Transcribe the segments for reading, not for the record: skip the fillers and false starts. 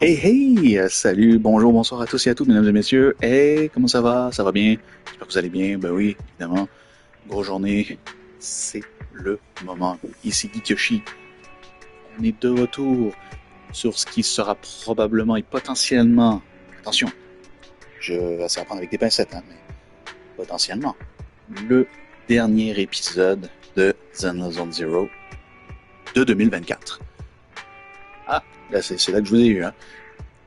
Hey hey, salut, bonjour, bonsoir à tous et à toutes, mesdames et messieurs. Hey, comment ça va? Ça va bien? J'espère que vous allez bien. Ben oui, évidemment. Grosse journée. C'est le moment. Ici GeekYoshii. On est de retour sur ce qui sera probablement et potentiellement, attention, je vais s'en prendre avec des pincettes, hein, mais potentiellement, le dernier épisode de Zenless Zero de 2024. Ah, là, c'est là que je vous ai eu, hein.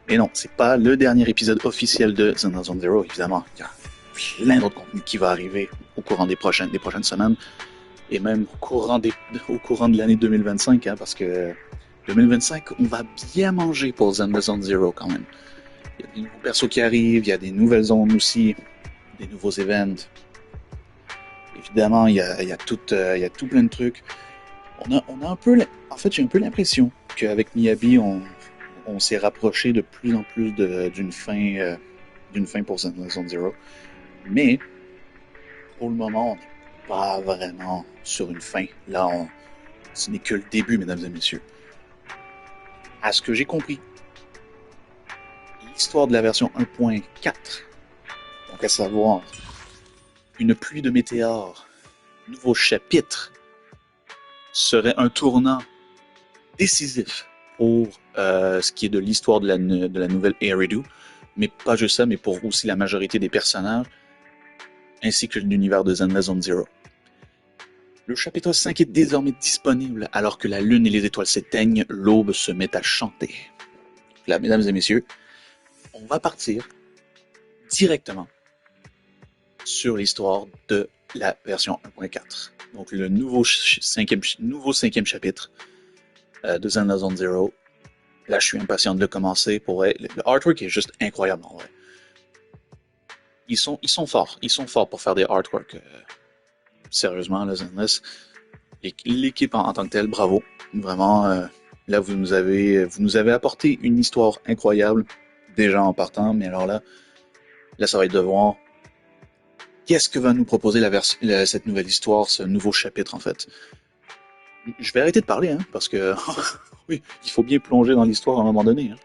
Mais non, c'est pas le dernier épisode officiel de Zenless Zero, évidemment. Il y a plein d'autres contenus qui va arriver au courant des prochaines semaines et même au courant de l'année 2025, hein, parce que 2025, on va bien manger pour Zenless Zero quand même. Il y a des nouveaux persos qui arrivent, il y a des nouvelles zones aussi, des nouveaux events. Évidemment, il y a tout plein de trucs. On a un peu, en fait, j'ai un peu l'impression qu'avec Miyabi, on s'est rapproché de plus en plus d'une fin pour Zone Zero. Mais, pour le moment, on n'est pas vraiment sur une fin. Là, ce n'est que le début, mesdames et messieurs. À ce que j'ai compris, l'histoire de la version 1.4, donc à savoir une pluie de météores, nouveau chapitre, serait un tournant décisif pour ce qui est de l'histoire de la nouvelle Eridu, mais pas juste ça, mais pour aussi la majorité des personnages, ainsi que l'univers de Zenless Zone Zero. Le chapitre 5 est désormais disponible alors que la lune et les étoiles s'éteignent, l'aube se met à chanter. Là, mesdames et messieurs, on va partir directement sur l'histoire de la version 1.4. Donc le nouveau cinquième chapitre de Zenless Zone Zero. Là, je suis impatient de le commencer. Le artwork est juste incroyable en vrai. Ils sont forts pour faire des artworks. Sérieusement, là, Zenless. L'équipe en tant que telle, bravo. Vraiment, là, vous nous avez apporté une histoire incroyable, déjà en partant, mais alors là, ça va être de voir qu'est-ce que va nous proposer cette nouvelle histoire, ce nouveau chapitre, en fait. Je vais arrêter de parler, hein, parce que, oui, il faut bien plonger dans l'histoire à un moment donné, hein.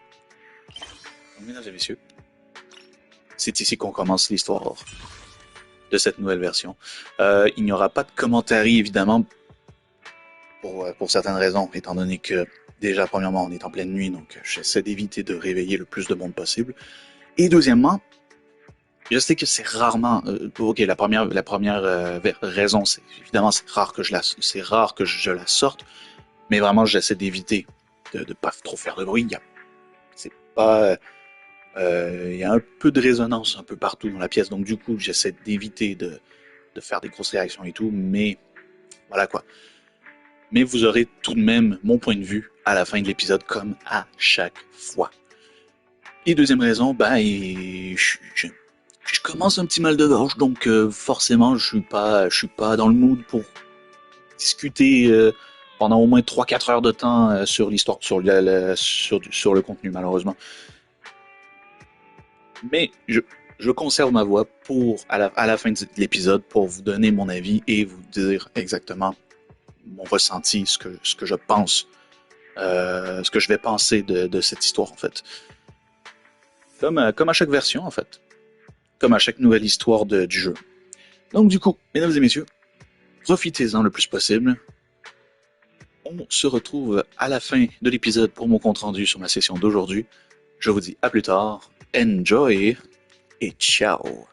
Donc, mesdames et messieurs, c'est ici qu'on commence l'histoire de cette nouvelle version. Il n'y aura pas de commentaires, évidemment, pour certaines raisons, étant donné que déjà, premièrement, on est en pleine nuit, donc j'essaie d'éviter de réveiller le plus de monde possible. Et deuxièmement, je sais que c'est rarement, ok, la première raison, c'est évidemment c'est rare que je la sorte, mais vraiment j'essaie d'éviter de pas trop faire de bruit. C'est pas, il y a un peu de résonance un peu partout dans la pièce, donc du coup j'essaie d'éviter de faire des grosses réactions et tout, mais voilà quoi. Mais vous aurez tout de même mon point de vue à la fin de l'épisode, comme à chaque fois. Et deuxième raison, je commence un petit mal de gorge, donc forcément, je suis pas dans le mood pour discuter pendant au moins 3 4 heures de temps sur l'histoire, sur le contenu, malheureusement. Mais je conserve ma voix pour, à la fin de l'épisode, pour vous donner mon avis et vous dire exactement mon ressenti, ce que je pense, ce que je vais penser de cette histoire, en fait. Comme à chaque version, en fait. Comme à chaque nouvelle histoire du jeu. Donc, du coup, mesdames et messieurs, profitez-en le plus possible. On se retrouve à la fin de l'épisode pour mon compte rendu sur ma session d'aujourd'hui. Je vous dis à plus tard, enjoy et ciao!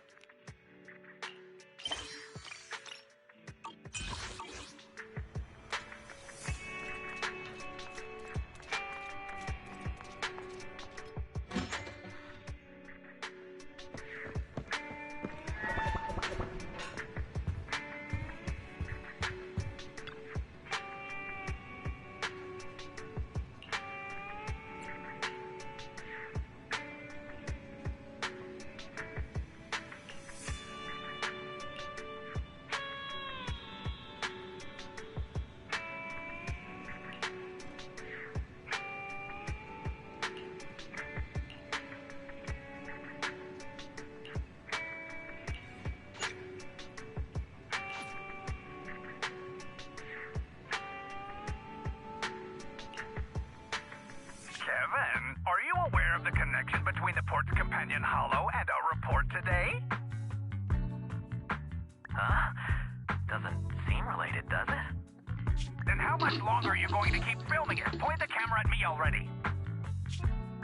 How much longer are you going to keep filming it? Point the camera at me already.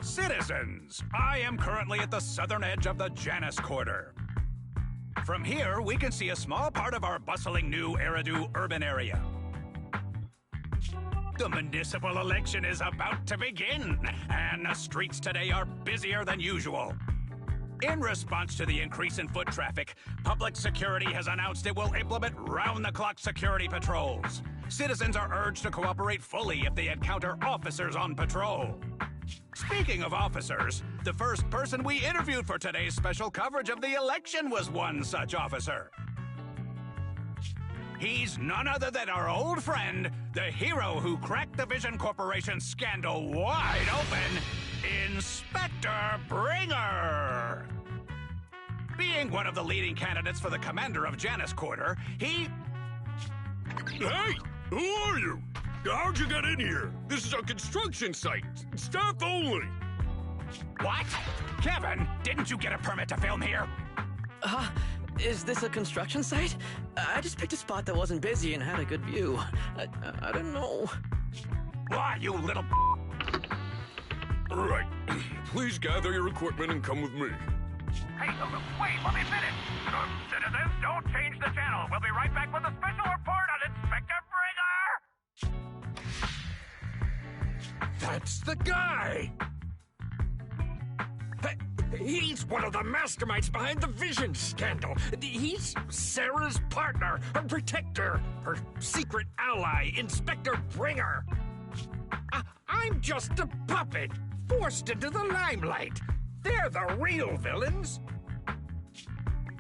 Citizens, I am currently at the southern edge of the Janus Quarter. From here, we can see a small part of our bustling new Eridu urban area. The municipal election is about to begin, and the streets today are busier than usual. In response to the increase in foot traffic, public security has announced it will implement round-the-clock security patrols. Citizens are urged to cooperate fully if they encounter officers on patrol. Speaking of officers, the first person we interviewed for today's special coverage of the election was one such officer. He's none other than our old friend, the hero who cracked the Vision Corporation scandal wide open, Inspector Bringer! Being one of the leading candidates for the commander of Janus Quarter, he... Hey! Who are you? How'd you get in here? This is a construction site. Staff only. What? Kevin, didn't you get a permit to film here? Is this a construction site? I just picked a spot that wasn't busy and had a good view. I don't know. Why, you little... Right. Please gather your equipment and come with me. Hey, wait, let me finish. Citizens, don't change the channel. We'll be right back with a special report on Inspector Bringer! That's the guy! He's one of the masterminds behind the Vision scandal. He's Sarah's partner, her protector, her secret ally, Inspector Bringer. I'm just a puppet, forced into the limelight. They're the real villains.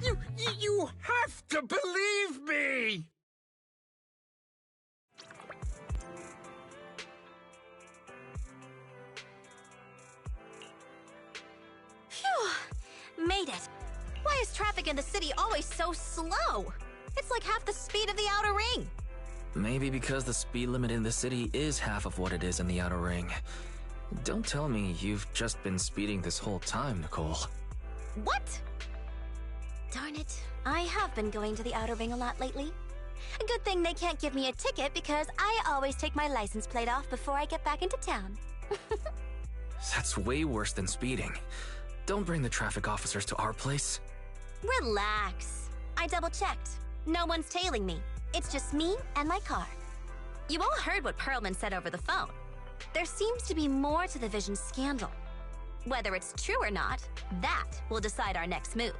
You have to believe me! Phew! Made it. Why is traffic in the city always so slow? It's like half the speed of the outer ring. Maybe because the speed limit in the city is half of what it is in the outer ring. Don't tell me you've just been speeding this whole time, Nicole. What? Darn it. I have been going to the outer ring a lot lately. A good thing they can't give me a ticket because I always take my license plate off before I get back into town. That's way worse than speeding. Don't bring the traffic officers to our place. Relax. I double-checked. No one's tailing me. It's just me and my car. You all heard what Perlman said over the phone. There seems to be more to the Vision scandal. Whether it's true or not, that will decide our next move.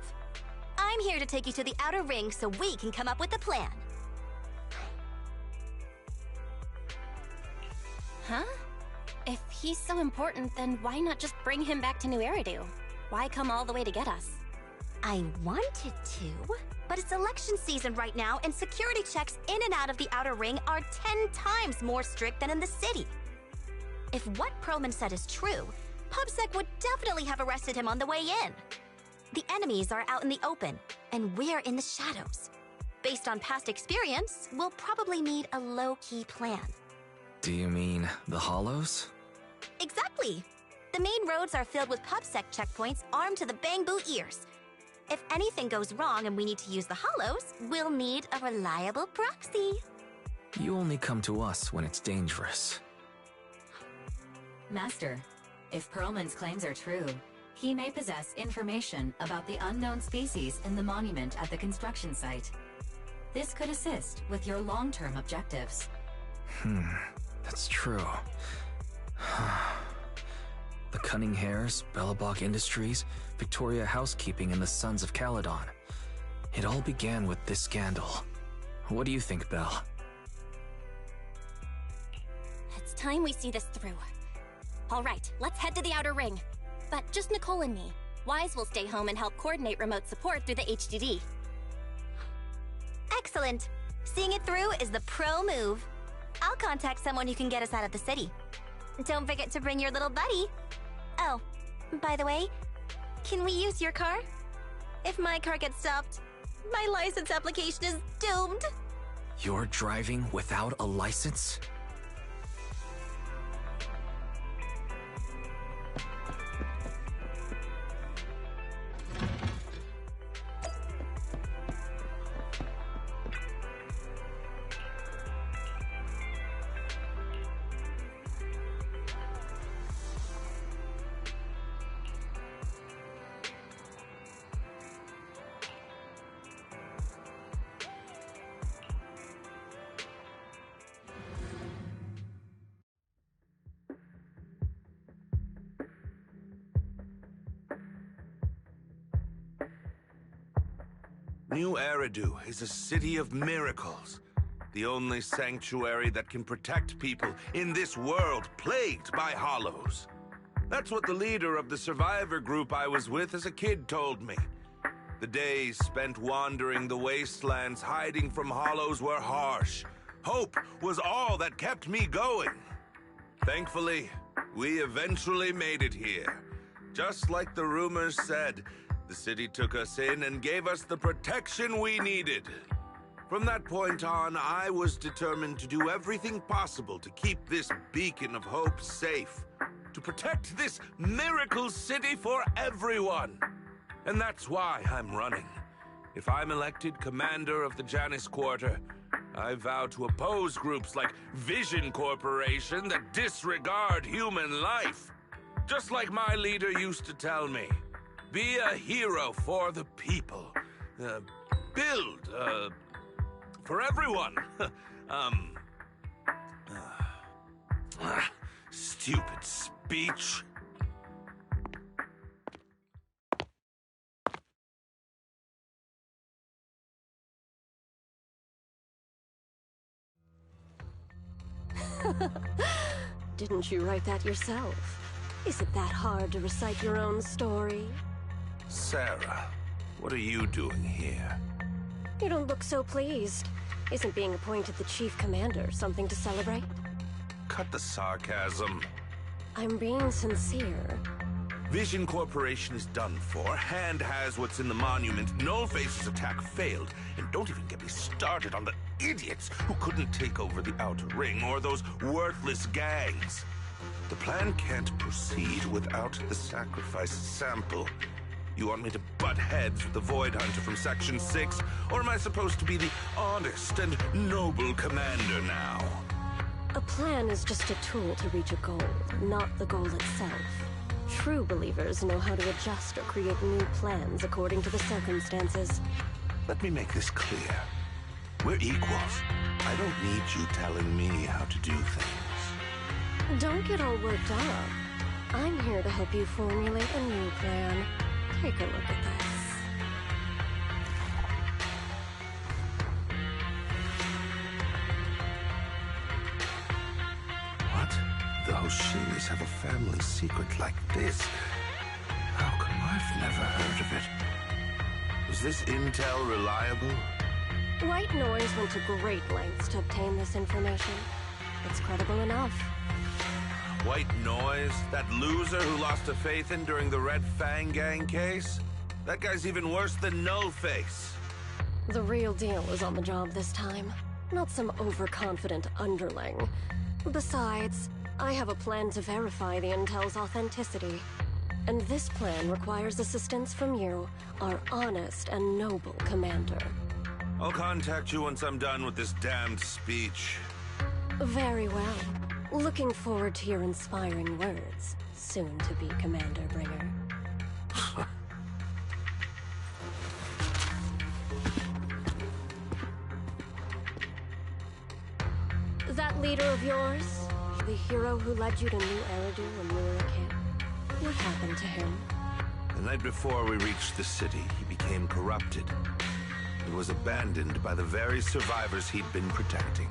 I'm here to take you to the outer ring so we can come up with a plan. Huh? If he's so important, then why not just bring him back to New Eridu? Why come all the way to get us? I wanted to, but it's election season right now and security checks in and out of the outer ring are 10 times more strict than in the city. If what Perlman said is true, PubSec would definitely have arrested him on the way in. The enemies are out in the open, and we're in the shadows. Based on past experience, we'll probably need a low-key plan. Do you mean the Hollows? Exactly! The main roads are filled with PubSec checkpoints armed to the bang-boot ears. If anything goes wrong and we need to use the Hollows, we'll need a reliable proxy. You only come to us when it's dangerous. Master, if Perlman's claims are true, he may possess information about the unknown species in the monument at the construction site. This could assist with your long-term objectives. That's true. The Cunning Hares, Bellabog Industries, Victoria Housekeeping, and the Sons of Caledon. It all began with this scandal. What do you think, Belle? It's time we see this through. All right, let's head to the outer ring. But just Nicole and me. Wise will stay home and help coordinate remote support through the HDD. Excellent. Seeing it through is the pro move. I'll contact someone who can get us out of the city. Don't forget to bring your little buddy. Oh, by the way, can we use your car? If my car gets stopped, my license application is doomed. You're driving without a license? New Eridu is a city of miracles. The only sanctuary that can protect people in this world plagued by hollows. That's what the leader of the survivor group I was with as a kid told me. The days spent wandering the wastelands hiding from hollows were harsh. Hope was all that kept me going. Thankfully, we eventually made it here. Just like the rumors said, the city took us in and gave us the protection we needed. From that point on, I was determined to do everything possible to keep this beacon of hope safe. To protect this miracle city for everyone. And that's why I'm running. If I'm elected commander of the Janus Quarter, I vow to oppose groups like Vision Corporation that disregard human life. Just like my leader used to tell me. Be a hero for the people. Build, for everyone. Stupid speech. Didn't you write that yourself? Is it that hard to recite your own story? Sarah, what are you doing here? You don't look so pleased. Isn't being appointed the chief commander something to celebrate? Cut the sarcasm. I'm being sincere. Vision Corporation is done for. Hand has what's in the monument. Nullface's attack failed. And don't even get me started on the idiots who couldn't take over the Outer Ring or those worthless gangs. The plan can't proceed without the sacrifice sample. You want me to butt heads with the Void Hunter from Section 6? Or am I supposed to be the honest and noble commander now? A plan is just a tool to reach a goal, not the goal itself. True believers know how to adjust or create new plans according to the circumstances. Let me make this clear. We're equals. I don't need you telling me how to do things. Don't get all worked up. I'm here to help you formulate a new plan. Take a look at this. What? The Hoshinis have a family secret like this? How come I've never heard of it? Is this intel reliable? White Noise went to great lengths to obtain this information. It's credible enough. White Noise? That loser who lost a faith in during the Red Fang Gang case? That guy's even worse than Nullface. The real deal is on the job this time. Not some overconfident underling. Besides, I have a plan to verify the intel's authenticity. And this plan requires assistance from you, our honest and noble commander. I'll contact you once I'm done with this damned speech. Very well. Looking forward to your inspiring words, soon to be Commander Bringer. That leader of yours, the hero who led you to New Eridu when you were a kid, what happened to him? The night before we reached the city, he became corrupted. He was abandoned by the very survivors he'd been protecting.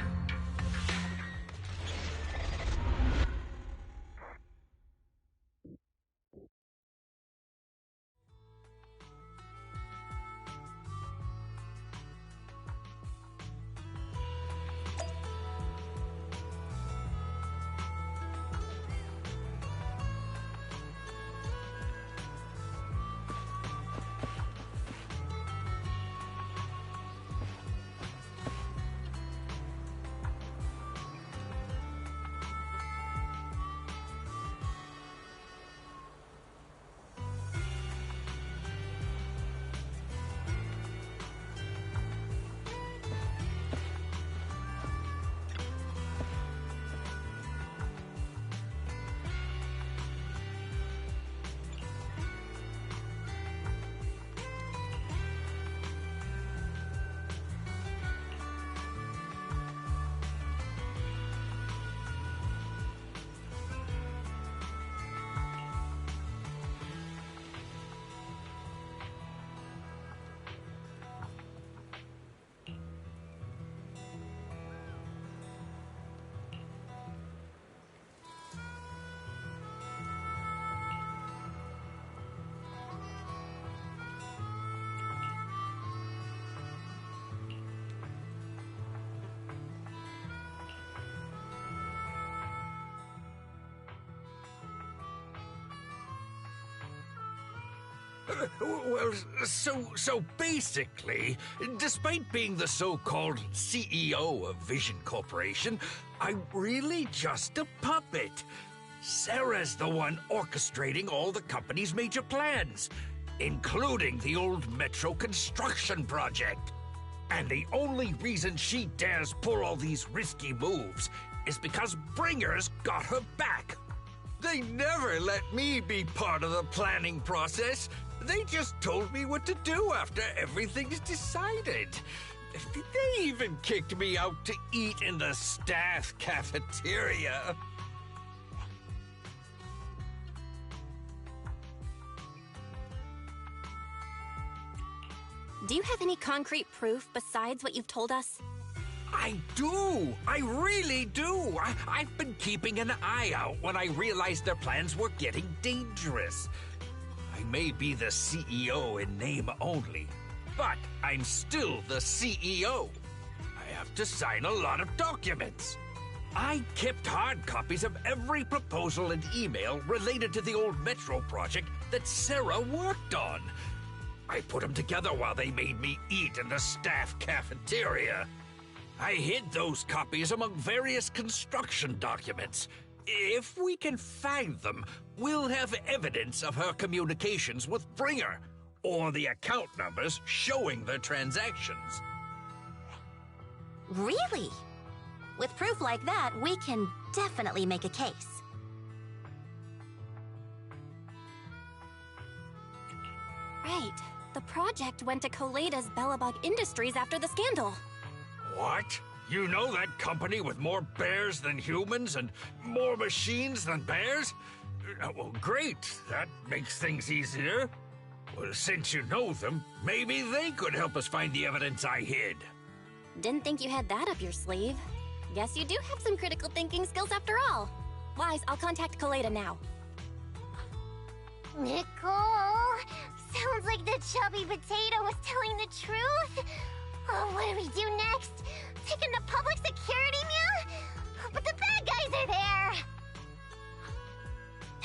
Well, so basically, despite being the so-called CEO of Vision Corporation, I'm really just a puppet. Sarah's the one orchestrating all the company's major plans, including the old metro construction project. And the only reason she dares pull all these risky moves is because Bringer's got her back. They never let me be part of the planning process. They just told me what to do after everything's decided. They even kicked me out to eat in the staff cafeteria. Do you have any concrete proof besides what you've told us? I do! I really do! I've been keeping an eye out when I realized their plans were getting dangerous. I may be the CEO in name only, but I'm still the CEO. I have to sign a lot of documents. I kept hard copies of every proposal and email related to the old Metro project that Sarah worked on. I put them together while they made me eat in the staff cafeteria. I hid those copies among various construction documents. If we can find them, we'll have evidence of her communications with Bringer, or the account numbers showing their transactions. Really? With proof like that, we can definitely make a case. Right. The project went to Koleda's Belobog Industries after the scandal. What? You know that company with more bears than humans and more machines than bears? Well, great. That makes things easier. Well, since you know them, maybe they could help us find the evidence I hid. Didn't think you had that up your sleeve. Guess you do have some critical thinking skills after all. Wise, I'll contact Koleda now. Nicole! Sounds like the chubby potato was telling the truth. Oh, what do we do next? Take him to public security, meow? But the bad guys are there!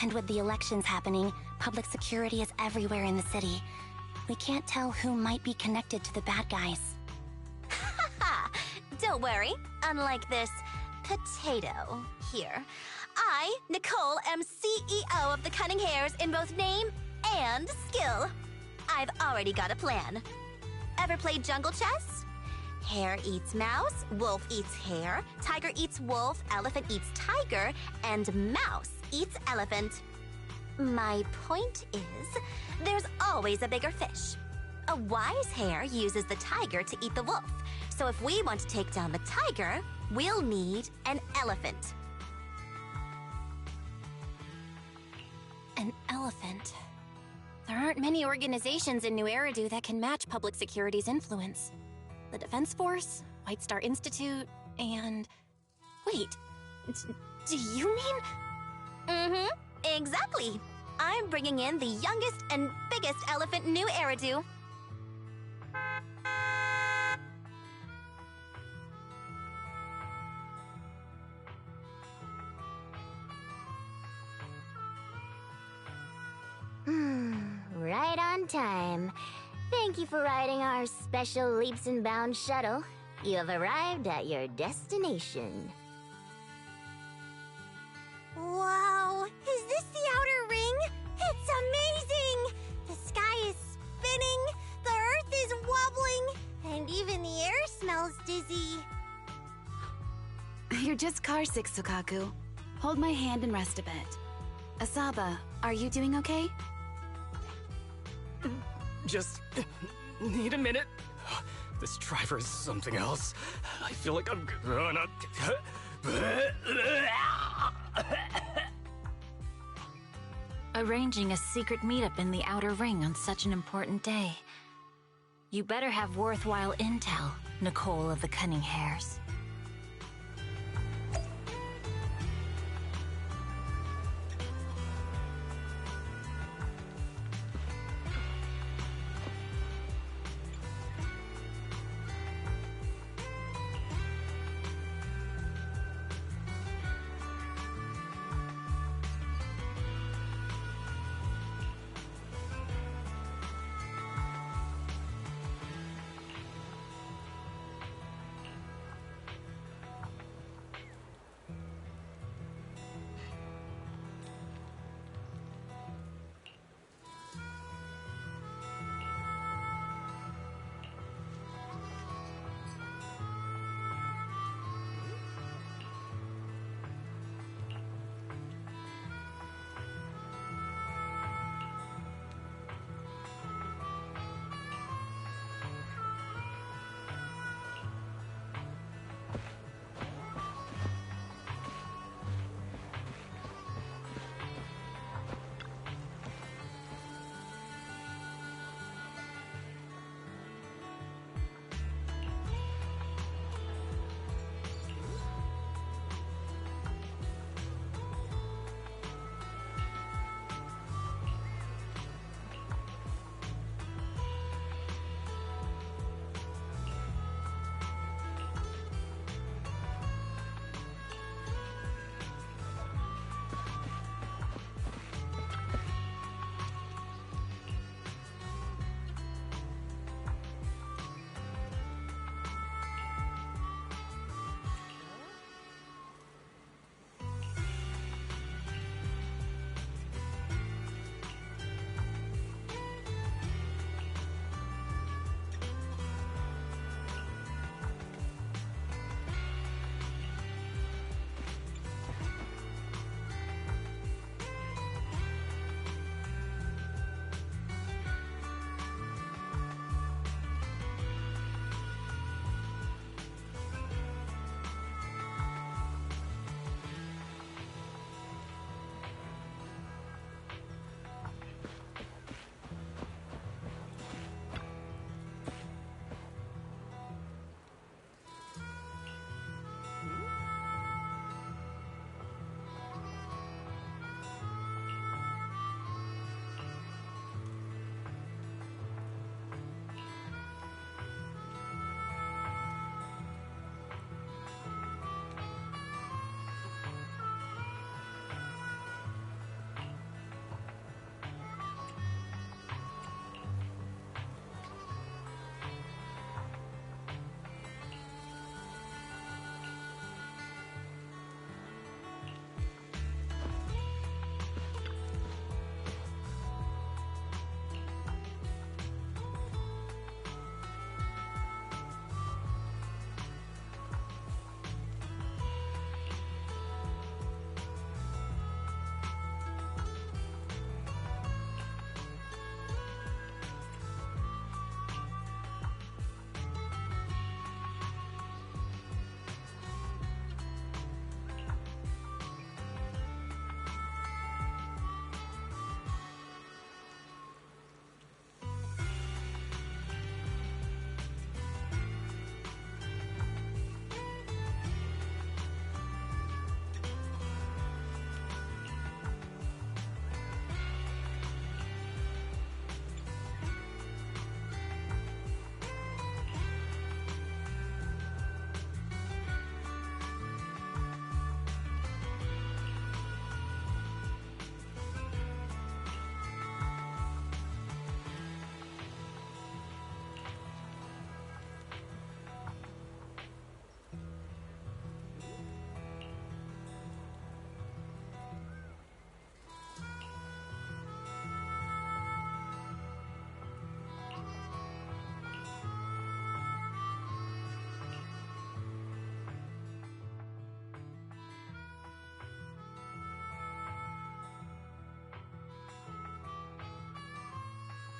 And with the elections happening, public security is everywhere in the city. We can't tell who might be connected to the bad guys. Haha! Don't worry. Unlike this potato here, I, Nicole, am CEO of the Cunning Hares in both name and skill. I've already got a plan. Ever played jungle chess? Hare eats mouse, wolf eats hare, tiger eats wolf, elephant eats tiger, and mouse eats elephant. My point is, there's always a bigger fish. A wise hare uses the tiger to eat the wolf. So if we want to take down the tiger, we'll need an elephant. An elephant. There aren't many organizations in New Eridu that can match public security's influence. The Defense Force, White Star Institute, and... Wait, do you mean... Mm-hmm, exactly. I'm bringing in the youngest and biggest elephant in New Eridu. Right on time. Thank you for riding our special leaps and bounds shuttle. You have arrived at your destination. Wow, is this the outer ring? It's amazing! The sky is spinning, the earth is wobbling, and even the air smells dizzy. You're just carsick, Sukaku. Hold my hand and rest a bit. Asaba, are you doing okay? Just need a minute. This driver is something else. I feel like I'm gonna... Arranging a secret meetup in the Outer Ring on such an important day. You better have worthwhile intel, Nicole of the Cunning Hares.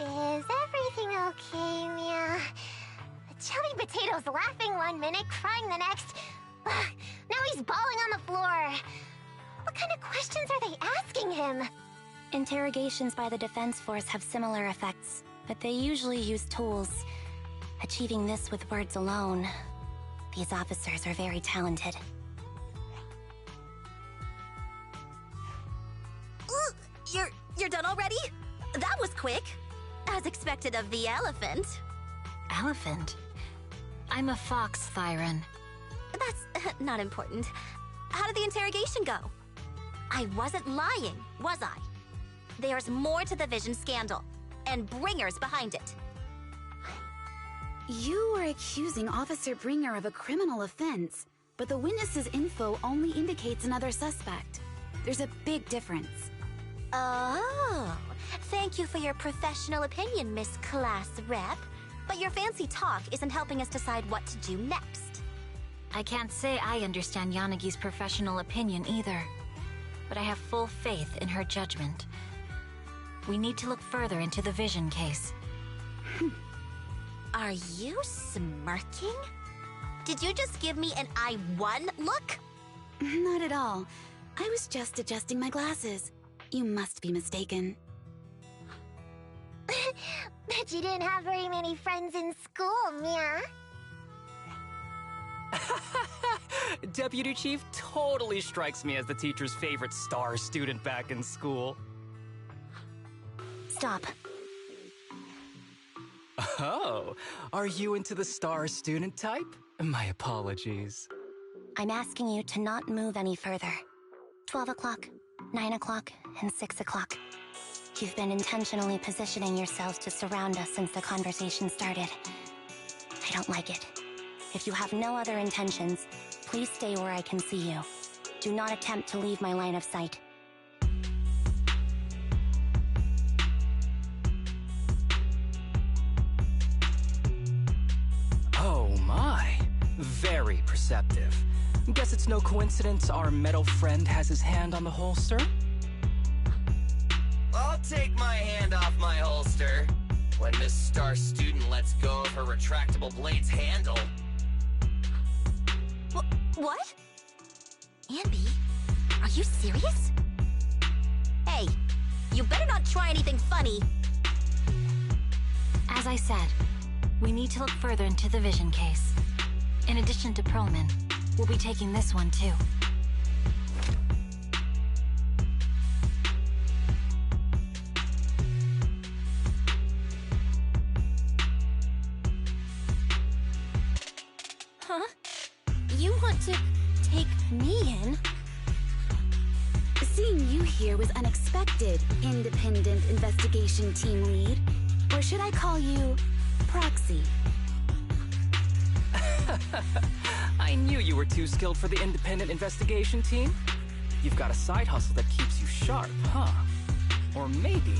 Is everything okay, Mia? Chubby Potato's laughing one minute, crying the next. Now he's bawling on the floor. What kind of questions are they asking him? Interrogations by the Defense Force have similar effects, but they usually use tools. Achieving this with words alone. These officers are very talented. You're done already? That was quick. As expected of the elephant. Elephant? I'm a fox, Thyron. That's not important. How did the interrogation go? I wasn't lying, was I? There's more to the Vision scandal, and Bringer's behind it. You were accusing Officer Bringer of a criminal offense, but the witness's info only indicates another suspect. There's a big difference. Oh, thank you for your professional opinion, Miss Class Rep. But your fancy talk isn't helping us decide what to do next. I can't say I understand Yanagi's professional opinion either, but I have full faith in her judgment. We need to look further into the Vision case. Are you smirking? Did you just give me an I won look? Not at all. I was just adjusting my glasses. You must be mistaken. Bet you didn't have very many friends in school, Mia. Deputy Chief totally strikes me as the teacher's favorite star student back in school. Stop. Oh, are you into the star student type? My apologies. I'm asking you to not move any further. 12 o'clock, 9 o'clock, and 6 o'clock. You've been intentionally positioning yourselves to surround us since the conversation started. I don't like it. If you have no other intentions, please stay where I can see you. Do not attempt to leave my line of sight. Oh my, very perceptive. Guess it's no coincidence our metal friend has his hand on the holster? I'll take my hand off my holster when this star student lets go of her retractable blade's handle. What? Ambi, are you serious? Hey, you better not try anything funny. As I said, we need to look further into the Vision case. In addition to Perlman, we'll be taking this one too. Huh? You want to take me in? Seeing you here was unexpected, Independent Investigation Team Lead. Or should I call you Proxy? I knew you were too skilled for the Independent Investigation Team. You've got a side hustle that keeps you sharp, huh? Or maybe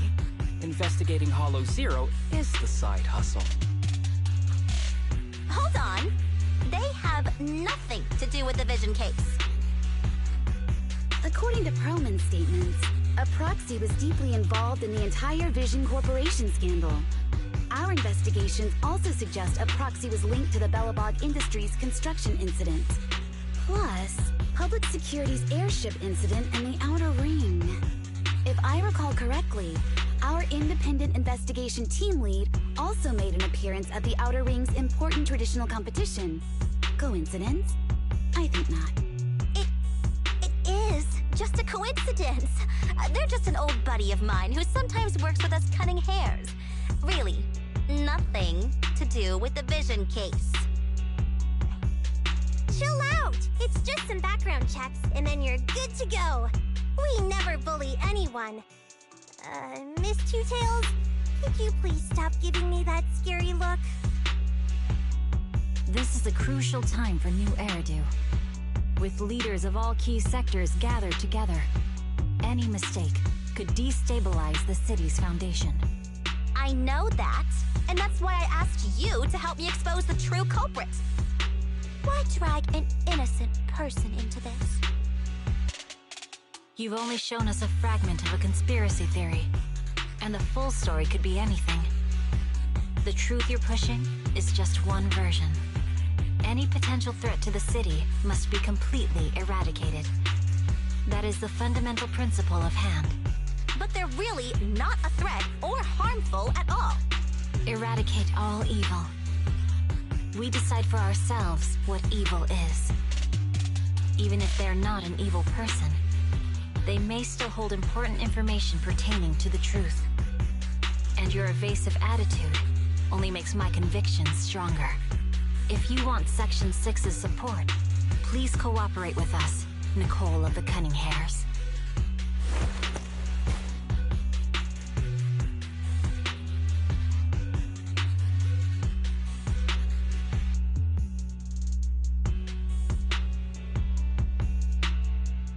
investigating Hollow Zero is the side hustle. Hold on. They have nothing to do with the Vision case. According to Perlman's statements, a proxy was deeply involved in the entire Vision Corporation scandal. Our investigations also suggest a proxy was linked to the Belobog Industries construction incident. Plus, Public Security's airship incident and the Outer Ring. If I recall correctly, our Independent Investigation Team Lead also made an appearance at the Outer Ring's important traditional competition. Coincidence? I think not. It is just a coincidence. They're just an old buddy of mine who sometimes works with us cutting hairs. Really, nothing to do with the Vision case. Chill out! It's just some background checks, and then you're good to go. We never bully anyone. Miss Two Tails, could you please stop giving me that scary look? This is a crucial time for new Eridu. With leaders of all key sectors gathered together, any mistake could destabilize the city's foundation. I know that, and that's why I asked you to help me expose the true culprit. Why drag an innocent person into this? You've only shown us a fragment of a conspiracy theory, and the full story could be anything. The truth you're pushing is just one version. Any potential threat to the city must be completely eradicated. That is the fundamental principle of hand. But they're really not a threat or harmful at all. Eradicate all evil. We decide for ourselves what evil is. Even if they're not an evil person, they may still hold important information pertaining to the truth. And your evasive attitude only makes my convictions stronger. If you want Section 6's support, please cooperate with us, Nicole of the Cunning Hairs.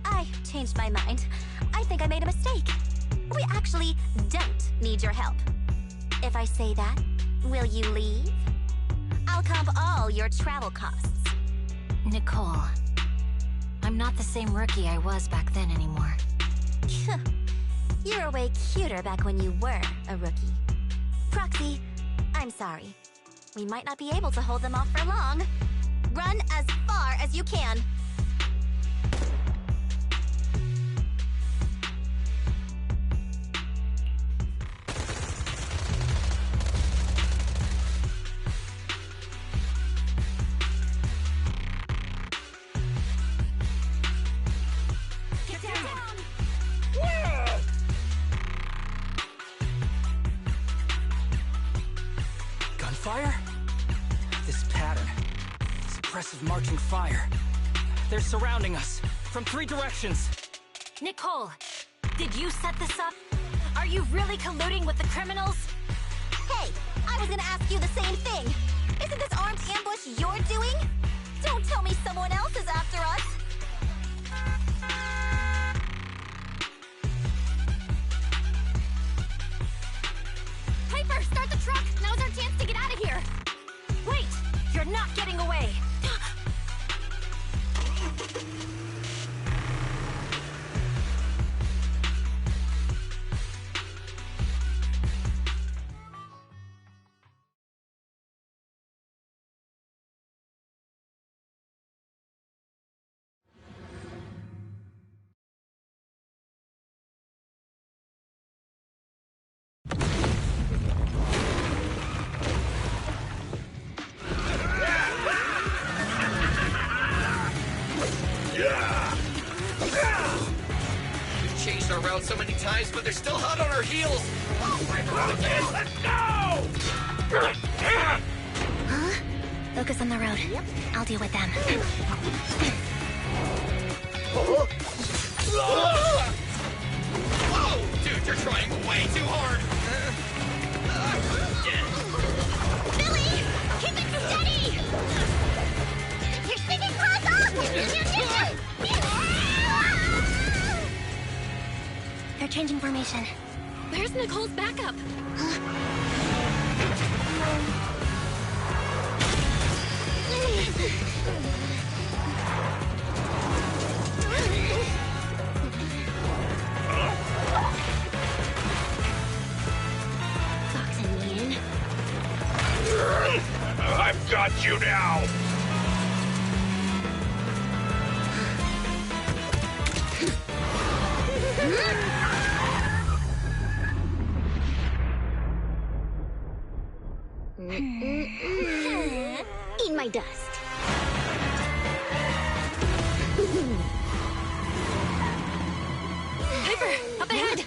I changed my mind. I think I made a mistake. We actually don't need your help. If I say that, will you leave? I'll comp all your travel costs. Nicole, I'm not the same rookie I was back then anymore. You were way cuter back when you were a rookie. Proxy, I'm sorry. We might not be able to hold them off for long. Run as far as you can. Gunfire? This pattern. Suppressive marching fire. They're surrounding us from 3 directions. Nicole, did you set this up? Are you really colluding with the criminals? Hey, I was gonna ask you the same thing. Isn't this armed ambush you're doing? Don't tell me someone else is after us. Piper, start the truck! Now's our chance to get out of here! Wait! You're not getting away! We've changed our route so many times, but they're still hot on our heels. Oh my God! Let's go! Huh? Focus on the road. Yep. I'll deal with them. Whoa! Dude, you're trying way too hard! Billy! Keep it steady! You're sticking close off! They're changing formation. Where's Nicole's backup? Boxing me in. I've got you now! Eat my dust. Piper, up ahead!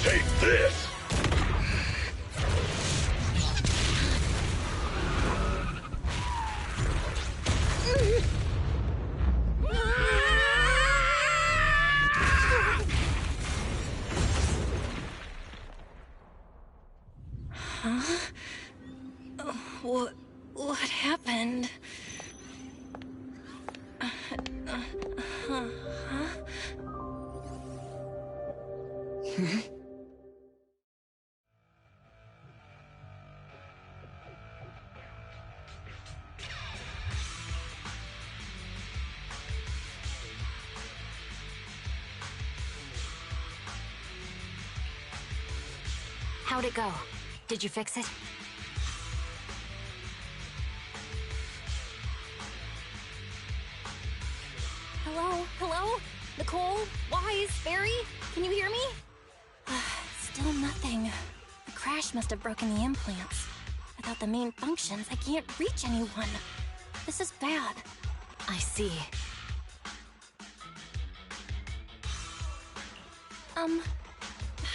Take this! Huh? What happened? Huh? How'd it go? Did you fix it? Hello? Hello? Nicole? Wise? Barry? Can you hear me? Still nothing. The crash must have broken the implants. Without the main functions, I can't reach anyone. This is bad. I see.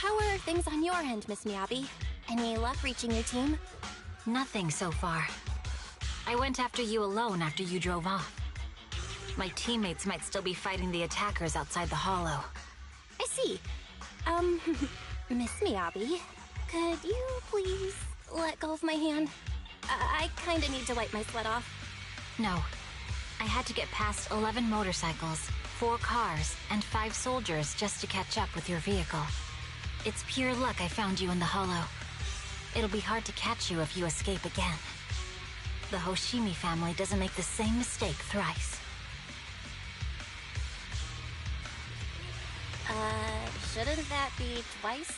How are things on your end, Miss Miyabi? Any luck reaching your team? Nothing so far. I went after you alone after you drove off. My teammates might still be fighting the attackers outside the hollow. I see. Miss Miyabi, could you please let go of my hand? I kinda need to wipe my sweat off. No. I had to get past 11 motorcycles, 4 cars, and 5 soldiers just to catch up with your vehicle. It's pure luck I found you in the hollow. It'll be hard to catch you if you escape again. The Hoshimi family doesn't make the same mistake thrice. Shouldn't that be twice?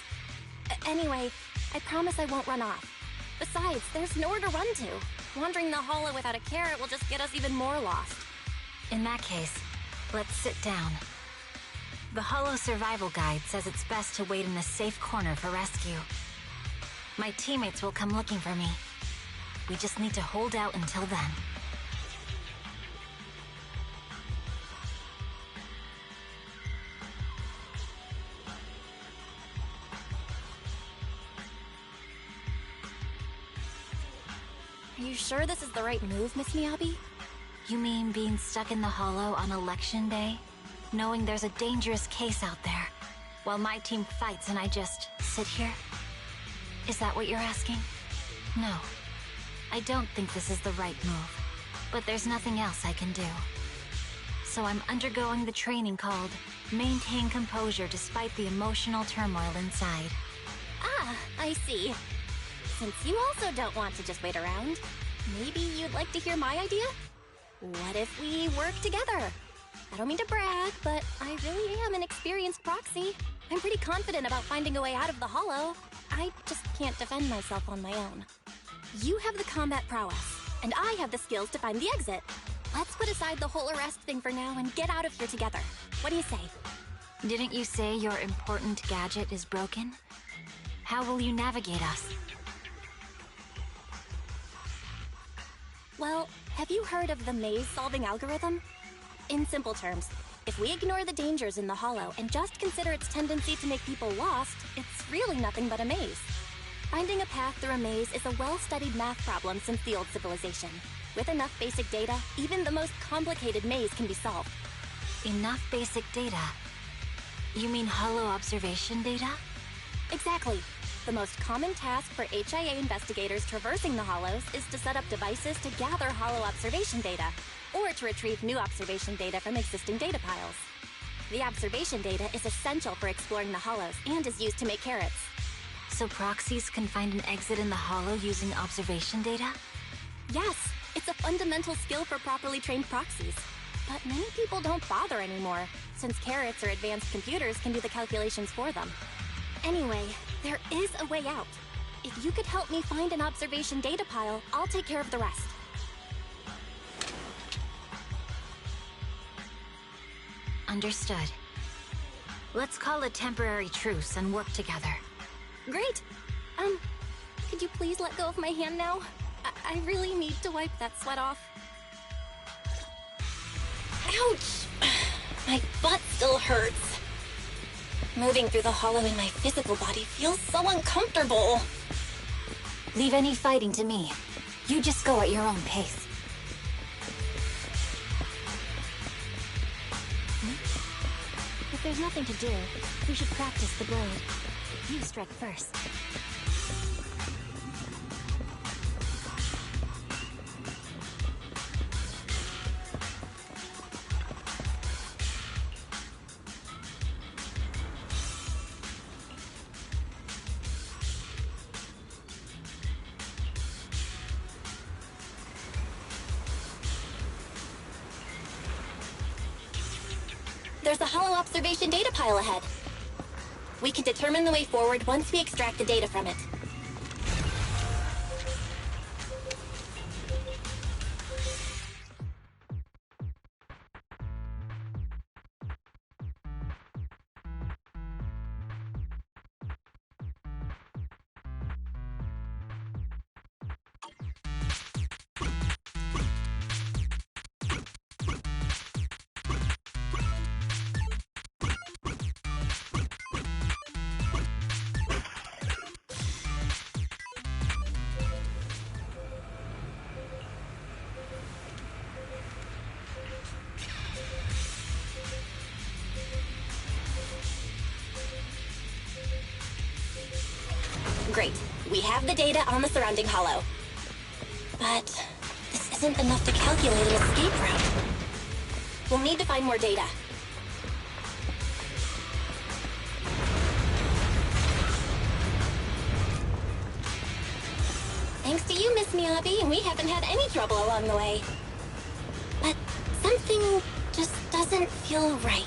Anyway, I promise I won't run off. Besides, there's nowhere to run to. Wandering the hollow without a carrot will just get us even more lost. In that case, let's sit down. The hollow survival guide says it's best to wait in a safe corner for rescue. My teammates will come looking for me. We just need to hold out until then. Are you sure this is the right move, Miss Miyabi? You mean being stuck in the hollow on election day? Knowing there's a dangerous case out there, while my team fights and I just sit here? Is that what you're asking? No. I don't think this is the right move, but there's nothing else I can do. So I'm undergoing the training called Maintain Composure Despite the Emotional Turmoil Inside. Ah, I see. Since you also don't want to just wait around, maybe you'd like to hear my idea? What if we work together? I don't mean to brag, but I really am an experienced proxy. I'm pretty confident about finding a way out of the hollow. I just can't defend myself on my own. You have the combat prowess, and I have the skills to find the exit. Let's put aside the whole arrest thing for now and get out of here together. What do you say? Didn't you say your important gadget is broken? How will you navigate us? Well, have you heard of the maze-solving algorithm? In simple terms, if we ignore the dangers in the hollow and just consider its tendency to make people lost, it's really nothing but a maze. Finding a path through a maze is a well-studied math problem since the old civilization. With enough basic data, even the most complicated maze can be solved. Enough basic data? You mean hollow observation data? Exactly. The most common task for HIA investigators traversing the hollows is to set up devices to gather hollow observation data, or to retrieve new observation data from existing data piles. The observation data is essential for exploring the hollows and is used to make carrots. So proxies can find an exit in the hollow using observation data? Yes, it's a fundamental skill for properly trained proxies. But many people don't bother anymore, since carrots or advanced computers can do the calculations for them. Anyway, there is a way out. If you could help me find an observation data pile, I'll take care of the rest. Understood. Let's call a temporary truce and work together. Great! Could you please let go of my hand now? I really need to wipe that sweat off. Ouch! My butt still hurts. Moving through the hollow in my physical body feels so uncomfortable. Leave any fighting to me. You just go at your own pace. If there's nothing to do, we should practice the blade. You strike first. There's a hollow observation data pile ahead. We can determine the way forward once we extract the data from it. Great. We have the data on the surrounding hollow. But this isn't enough to calculate an escape route. We'll need to find more data. Thanks to you, Miss Miyabi, we haven't had any trouble along the way. But something just doesn't feel right.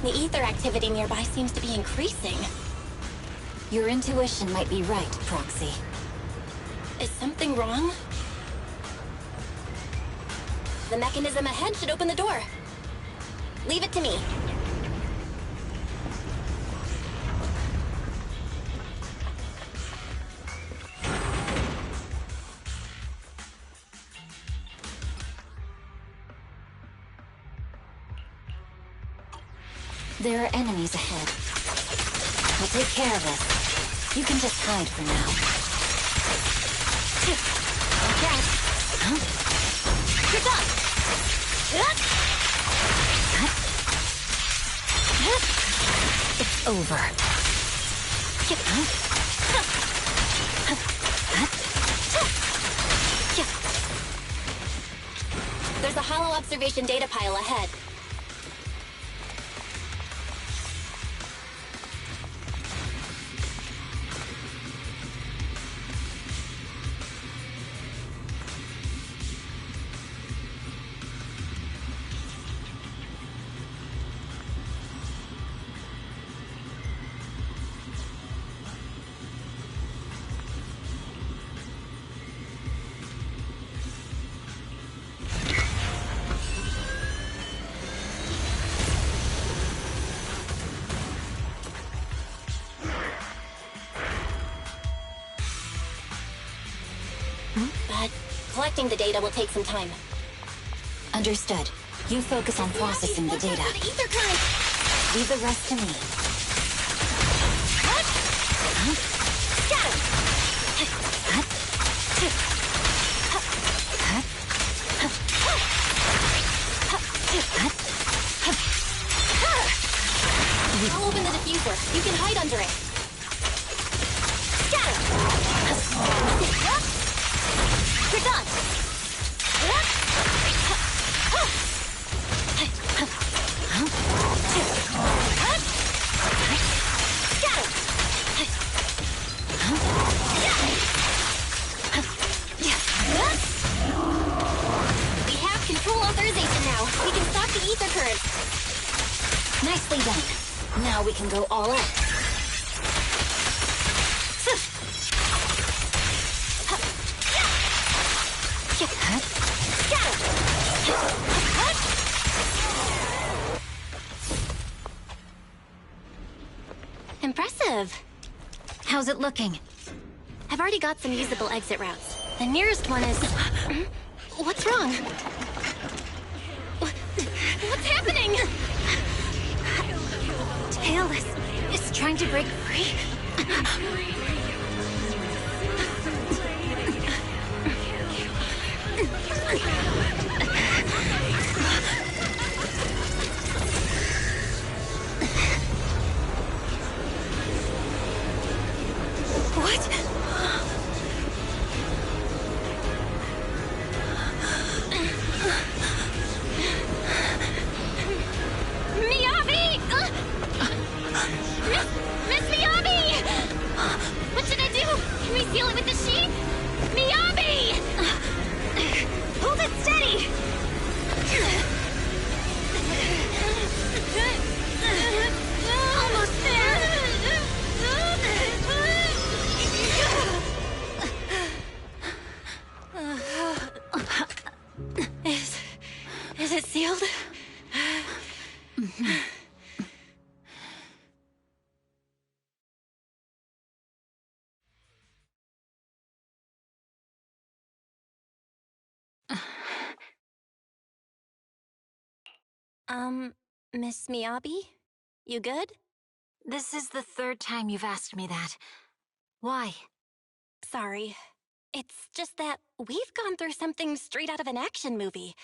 The ether activity nearby seems to be increasing. Your intuition might be right, Proxy. Is something wrong? The mechanism ahead should open the door. Leave it to me. There are enemies ahead. I'll take care of this. You can just hide for now. Okay. Huh? You're done. It's over. There's a hollow observation data pile ahead. But collecting the data will take some time. Understood. You focus on processing the data. The ether current. Leave the rest to me. I'll open the diffuser. You can hide under it. You're done. We have control authorization now. We can stop the ether current. Nicely done. Now we can go all out. Impressive. How's it looking? I've already got some usable exit routes. The nearest one is... What's wrong? What's happening? Tailless is trying to break free. What? Miyabi! Miss Miyabi! What should I do? Can we seal it with the sheet? Miyabi! Hold it steady! Almost there! Is it sealed? Miss Miyabi? You good? This is the third time you've asked me that. Why? Sorry. It's just that we've gone through something straight out of an action movie.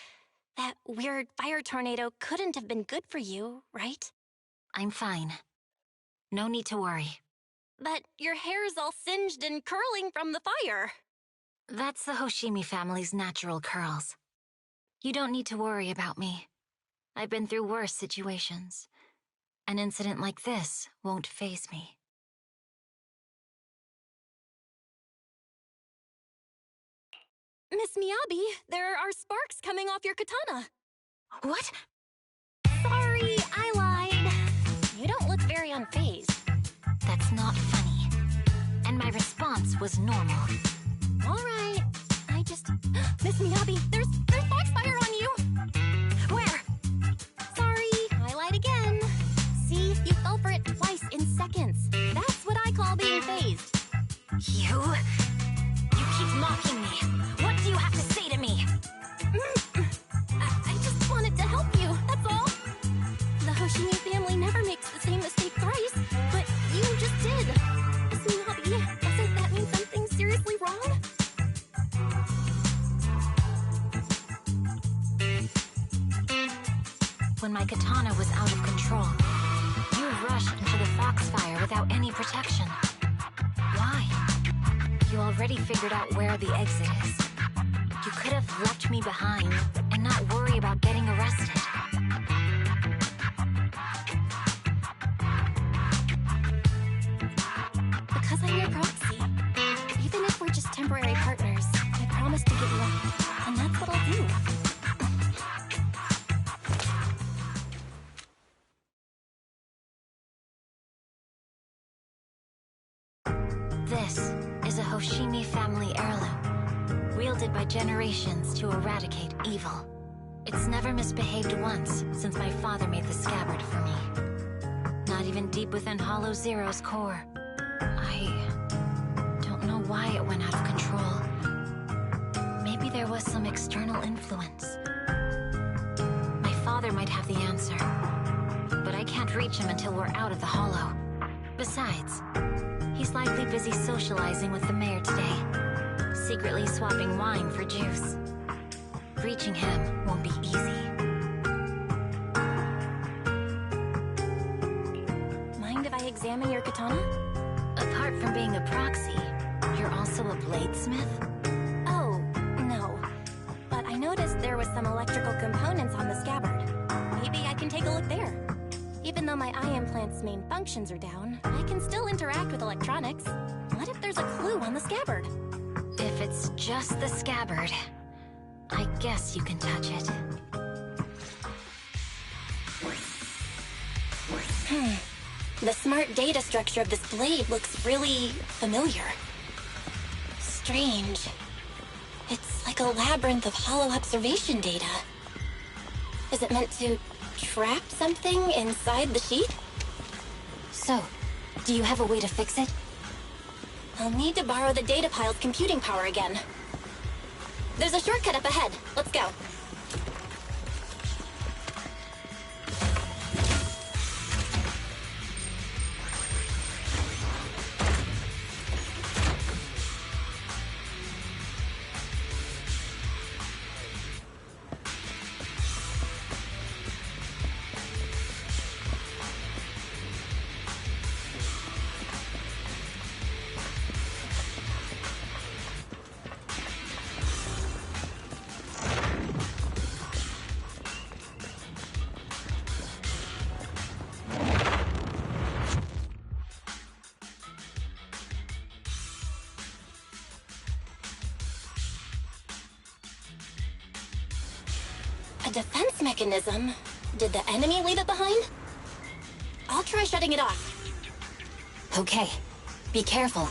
That weird fire tornado couldn't have been good for you, right? I'm fine. No need to worry. But your hair's all singed and curling from the fire. That's the Hoshimi family's natural curls. You don't need to worry about me. I've been through worse situations. An incident like this won't faze me. Miss Miyabi, there are sparks coming off your katana. What? Sorry, I lied. You don't look very unfazed. That's not funny. And my response was normal. All right. I just... Miss Miyabi, there's foxfire on you! Where? Sorry, I lied again. See, you fell for it twice in seconds. That's what I call being phased. You keep mocking me. What do you have to say to me? I just wanted to help you, that's all. The Hoshimi family never makes the same mistake thrice, but you just did. Miss Miyabi, doesn't that mean something seriously wrong? When my katana was out of control, you rushed into the foxfire without any protection. Why? You already figured out where the exit is. You could have left me behind and not worry about getting arrested. Because I'm your proxy. Even if we're just temporary partners, I promise to give you up, and that's what I'll do. This is a Hoshimi family heirloom, wielded by generations to eradicate evil. It's never misbehaved once since my father made the scabbard for me. Not even deep within Hollow Zero's core. I don't know why it went out of control. Maybe there was some external influence. My father might have the answer, but I can't reach him until we're out of the Hollow. Besides, he's likely busy socializing with the mayor today, secretly swapping wine for juice. Reaching him won't be easy. Mind if I examine your katana? Apart from being a proxy, you're also a bladesmith? Oh, no. But I noticed there was some electrical components on the scabbard. Maybe I can take a look there. Even though my eye implant's main functions are down, I can still interact with electronics. What if there's a clue on the scabbard? If it's just the scabbard, I guess you can touch it. The smart data structure of this blade looks really familiar. Strange. It's like a labyrinth of hollow observation data. Is it meant to trap something inside the sheet? So, do you have a way to fix it? I'll need to borrow the data pile's computing power again. There's a shortcut up ahead. Let's go. A defense mechanism? Did the enemy leave it behind? I'll try shutting it off. Okay, be careful.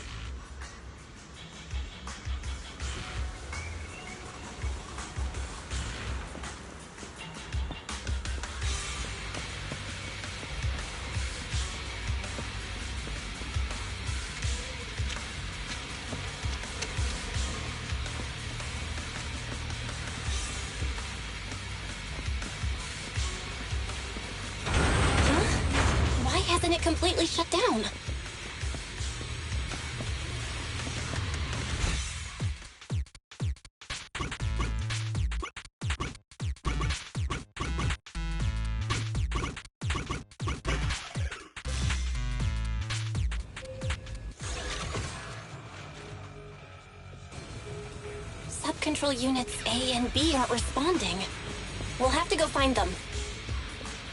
Why hasn't it completely shut down? Sub-control units A and B aren't responding. We'll have to go find them.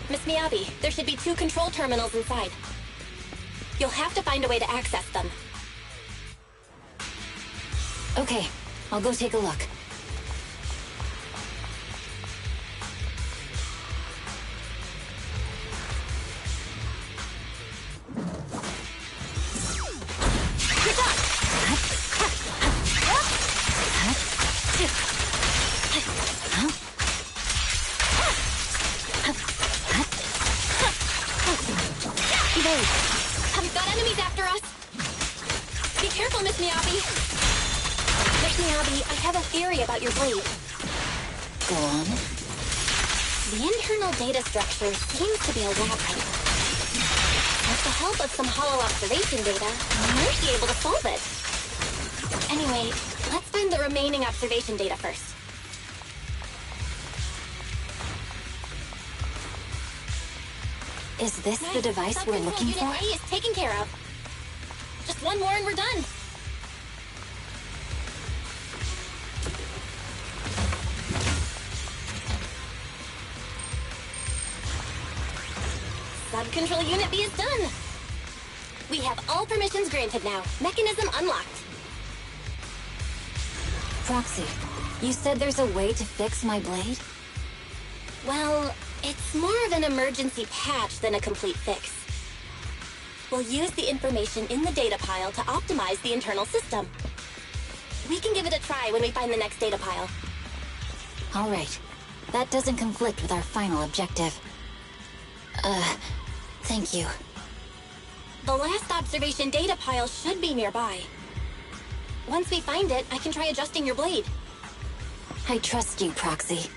Miss Miyabi, there should be 2 control terminals inside. You'll have to find a way to access them. Okay, I'll go take a look. We've got enemies after us! Be careful, Miss Miyabi! Miss Miyabi, I have a theory about your blade. Go on. The internal data structure seems to be a labyrinth. With the help of some hollow observation data, we might be able to solve it. Anyway, let's find the remaining observation data first. Is this the device we're looking for? Unit A is taken care of. Just one more and we're done. Sub-control unit B is done. We have all permissions granted now. Mechanism unlocked. Proxy, you said there's a way to fix my blade? Well, it's more of an emergency patch than a complete fix. We'll use the information in the data pile to optimize the internal system. We can give it a try when we find the next data pile. All right. That doesn't conflict with our final objective. Thank you. The last observation data pile should be nearby. Once we find it, I can try adjusting your blade. I trust you, Proxy.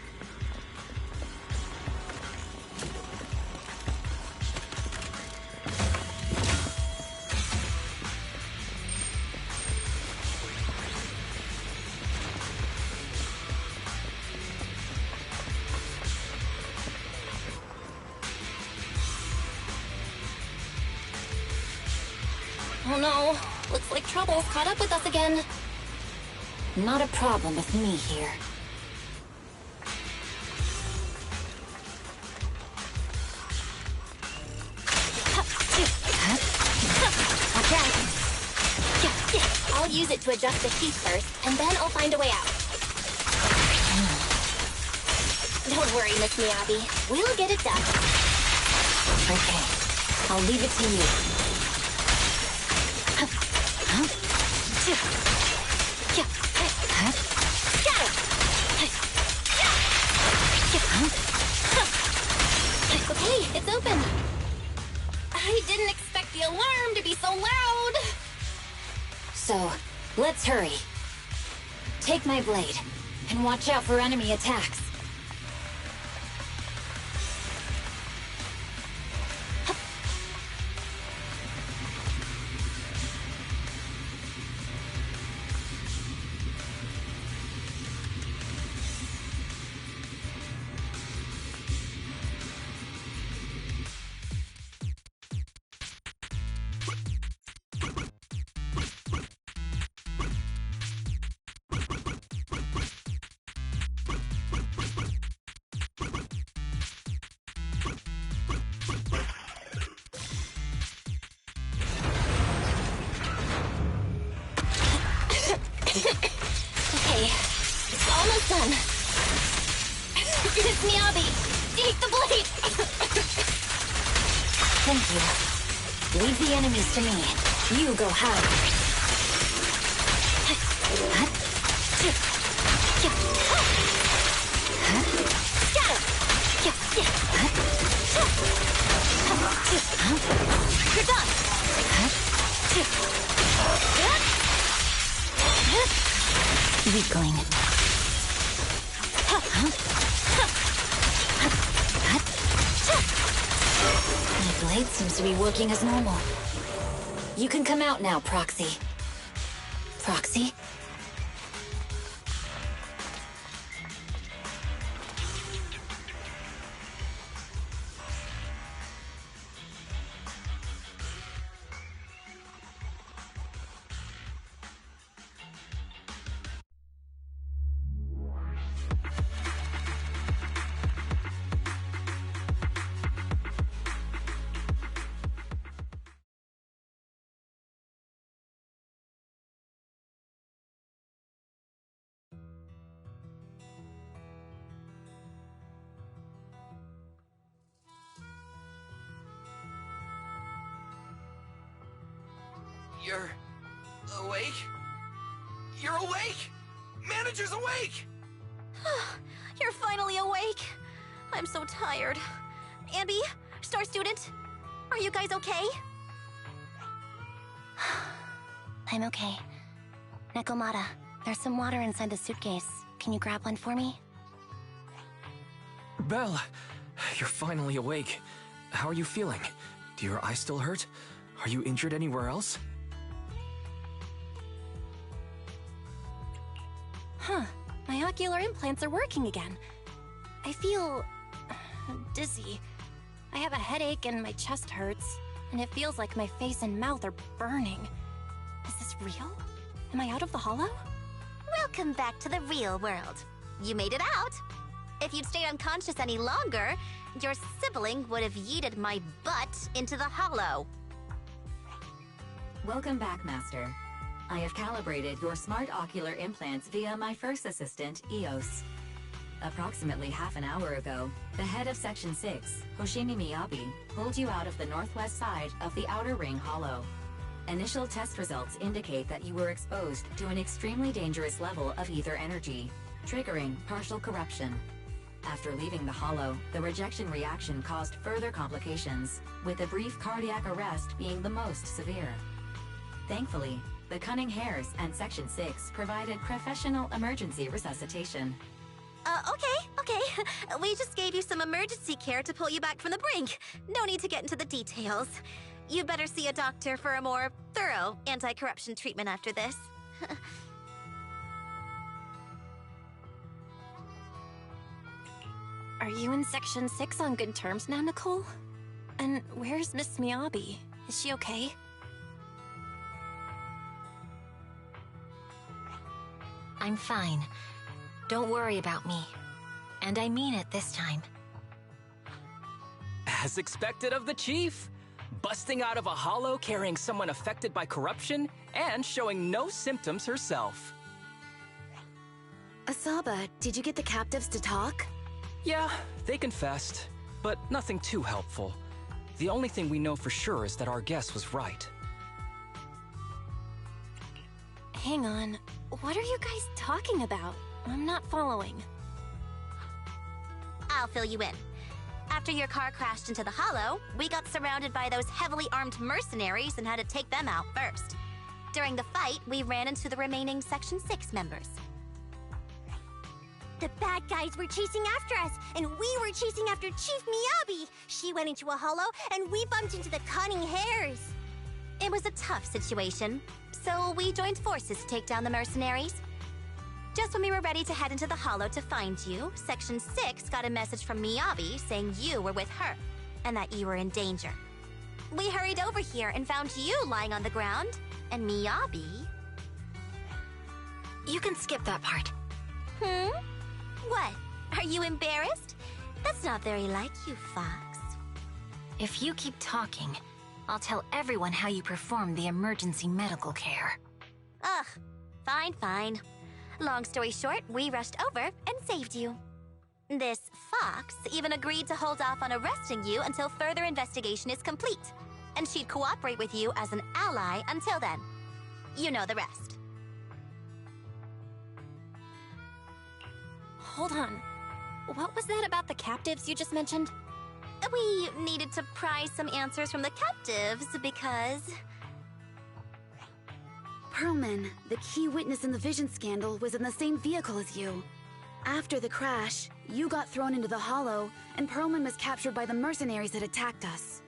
Oh no, looks like trouble's caught up with us again. Not a problem with me here. Watch out. I'll use it to adjust the heat first, and then I'll find a way out. Don't worry, Miss Miyabi. We'll get it done. Okay, I'll leave it to you. Okay, it's open. I didn't expect the alarm to be so loud. So, let's hurry. Take my blade, and watch out for enemy attacks. Okay, it's almost done. Miss Miyabi, take the blade! Thank you. Leave the enemies to me. You go hide. You're done! Weakling. My blade seems to be working as normal. You can come out now, Proxy. Proxy? You're awake? You're awake! Manager's awake! You're finally awake. I'm so tired. Ambi, Star Student, are you guys okay? I'm okay. Nekomata, there's some water inside the suitcase. Can you grab one for me? Belle, you're finally awake. How are you feeling? Do your eyes still hurt? Are you injured anywhere else? Huh. My ocular implants are working again. I feel dizzy. I have a headache and my chest hurts, and it feels like my face and mouth are burning. Is this real? Am I out of the hollow? Welcome back to the real world. You made it out. If you'd stayed unconscious any longer, your sibling would have yeeted my butt into the hollow. Welcome back, Master. I have calibrated your smart ocular implants via my first assistant, EOS. Approximately half an hour ago, the head of Section 6, Hoshimi Miyabi, pulled you out of the northwest side of the Outer Ring Hollow. Initial test results indicate that you were exposed to an extremely dangerous level of ether energy, triggering partial corruption. After leaving the hollow, the rejection reaction caused further complications, with a brief cardiac arrest being the most severe. Thankfully, the Cunning Hares and Section 6 provided professional emergency resuscitation. Okay. We just gave you some emergency care to pull you back from the brink. No need to get into the details. You'd better see a doctor for a more thorough anti-corruption treatment after this. Are you in Section 6 on good terms now, Nicole? And where's Miss Miyabi? Is she okay? I'm fine. Don't worry about me. And I mean it this time. As expected of the Chief. Busting out of a hollow carrying someone affected by corruption and showing no symptoms herself. Asaba, did you get the captives to talk? Yeah, they confessed, but nothing too helpful. The only thing we know for sure is that our guess was right. Hang on. What are you guys talking about? I'm not following. I'll fill you in. After your car crashed into the hollow, we got surrounded by those heavily armed mercenaries and had to take them out first. During the fight, we ran into the remaining Section 6 members. The bad guys were chasing after us, and we were chasing after Chief Miyabi. She went into a hollow, and we bumped into the Cunning Hares. It was a tough situation, so we joined forces to take down the mercenaries. Just when we were ready to head into the hollow to find you, Section 6 got a message from Miyabi saying you were with her, and that you were in danger. We hurried over here and found you lying on the ground, and Miyabi... You can skip that part. What? Are you embarrassed? That's not very like you, Fox. If you keep talking, I'll tell everyone how you performed the emergency medical care. Ugh, fine. Long story short, we rushed over and saved you. This Fox even agreed to hold off on arresting you until further investigation is complete, and she'd cooperate with you as an ally until then. You know the rest. Hold on. What was that about the captives you just mentioned? We needed to pry some answers from the captives because... Perlman, the key witness in the Vision scandal, was in the same vehicle as you. After the crash, you got thrown into the hollow, and Perlman was captured by the mercenaries that attacked us.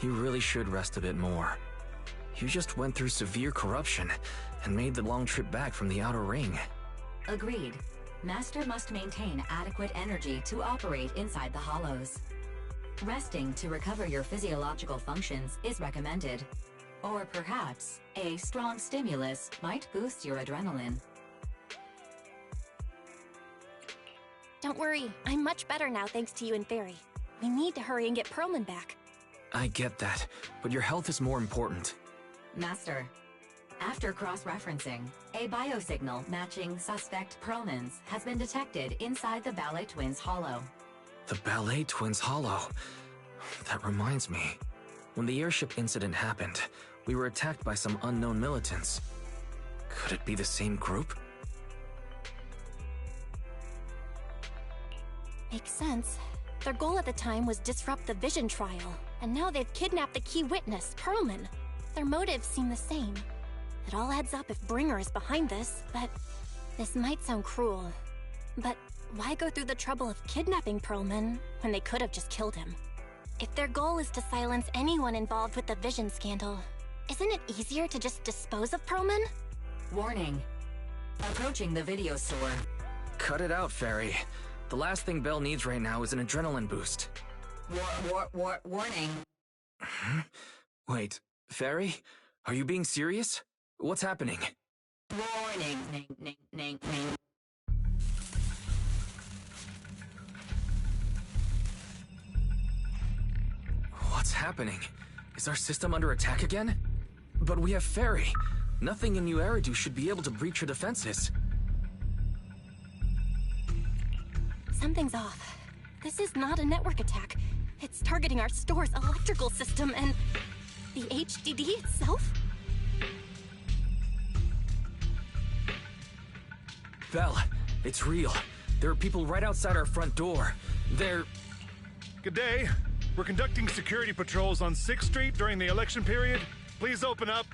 You really should rest a bit more. You just went through severe corruption and made the long trip back from the outer ring. Agreed. Master must maintain adequate energy to operate inside the hollows. Resting to recover your physiological functions is recommended. Or perhaps, a strong stimulus might boost your adrenaline. Don't worry, I'm much better now thanks to you and Fairy. We need to hurry and get Perlman back. I get that, but your health is more important. Master, after cross-referencing, a biosignal matching suspect Perlman's has been detected inside the Ballet Twins hollow. The Ballet Twins hollow. That reminds me. When the airship incident happened, we were attacked by some unknown militants. Could it be the same group? Makes sense. Their goal at the time was disrupt the Vision trial, and now they've kidnapped the key witness, Perlman. Their motives seem the same. It all adds up if Bringer is behind this, but this might sound cruel. But why go through the trouble of kidnapping Perlman when they could have just killed him? If their goal is to silence anyone involved with the Vision scandal, isn't it easier to just dispose of Perlman? Warning. Approaching the video store. Cut it out, Fairy. The last thing Belle needs right now is an adrenaline boost. Warning. Wait, Fairy? Are you being serious? What's happening? Warning. What's happening? Is our system under attack again? But we have Fairy. Nothing in New Eridu should be able to breach her defenses. Something's off. This is not a network attack. It's targeting our store's electrical system and the HDD itself? Belle, it's real. There are people right outside our front door. They're... Good day. We're conducting security patrols on 6th Street during the election period. Please open up.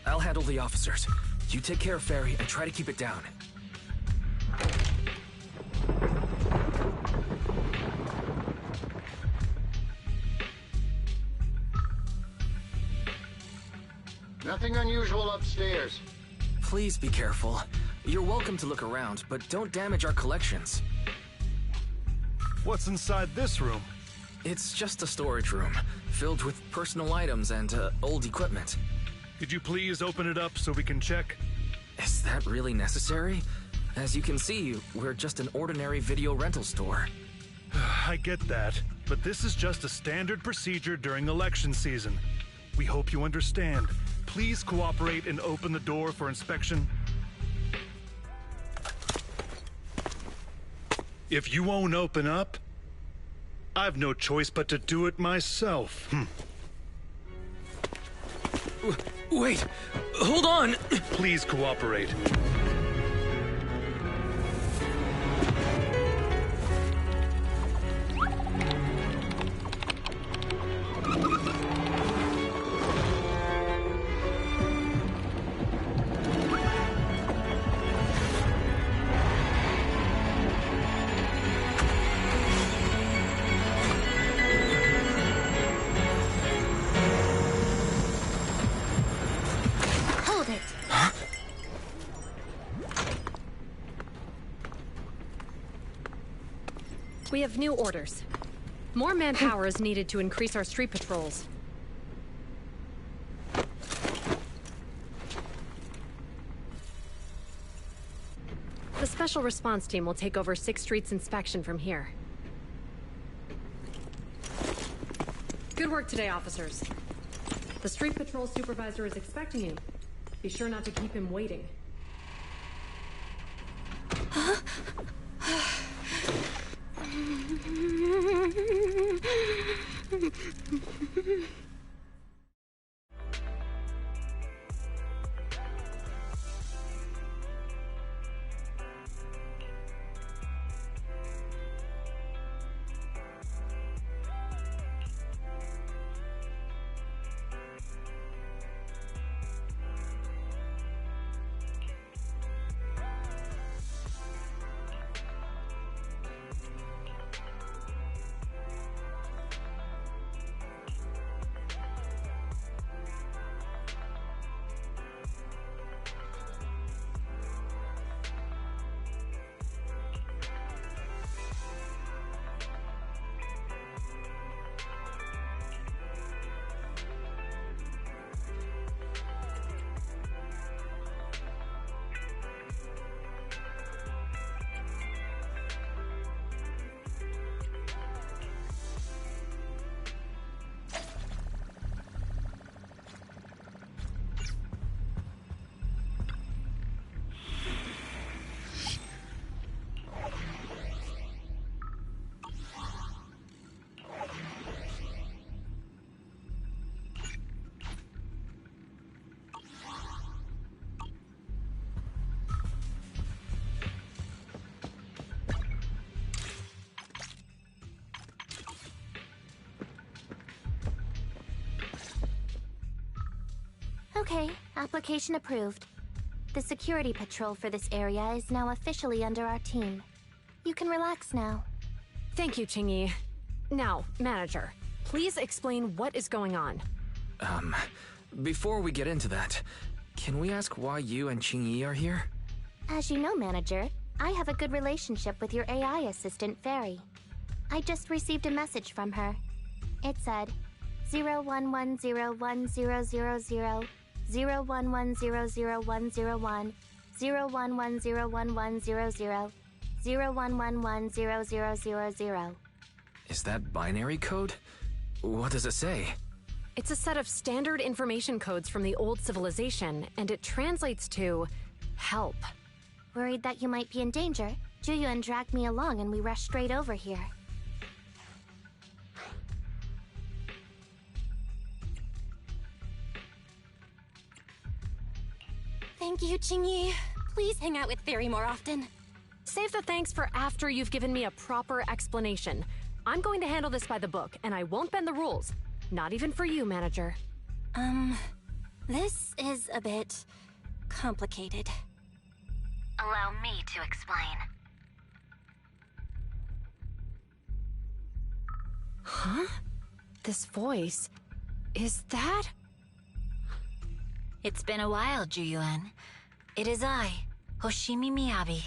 I'll handle the officers. You take care of Fairy and try to keep it down. Nothing unusual upstairs. Please be careful. You're welcome to look around, but don't damage our collections. What's inside this room? It's just a storage room, filled with personal items and old equipment. Could you please open it up so we can check? Is that really necessary? As you can see, we're just an ordinary video rental store. I get that, but this is just a standard procedure during election season. We hope you understand. Please cooperate and open the door for inspection. If you won't open up, I've no choice but to do it myself. Wait! Hold on! Please cooperate. We have new orders. More manpower is needed to increase our street patrols. The Special Response Team will take over 6th Street's inspection from here. Good work today, officers. The Street Patrol Supervisor is expecting you. Be sure not to keep him waiting. Okay, application approved. The security patrol for this area is now officially under our team. You can relax now. Thank you, Qingyi. Now, Manager, please explain what is going on. Before we get into that, can we ask why you and Qingyi are here? As you know, Manager, I have a good relationship with your AI assistant, Fairy. I just received a message from her. It said, 01101000, 01100101, 01101100, 01110000. Is that binary code? What does it say? It's a set of standard information codes from the old civilization, and it translates to help. Worried that you might be in danger, Juyuan dragged me along and we rushed straight over here. Thank you, Qingyi. Please hang out with Fairy more often. Save the thanks for after you've given me a proper explanation. I'm going to handle this by the book, and I won't bend the rules. Not even for you, Manager. This is a bit complicated. Allow me to explain. Huh? This voice... is that... It's been a while, Juyuan. It is I, Hoshimi Miyabi.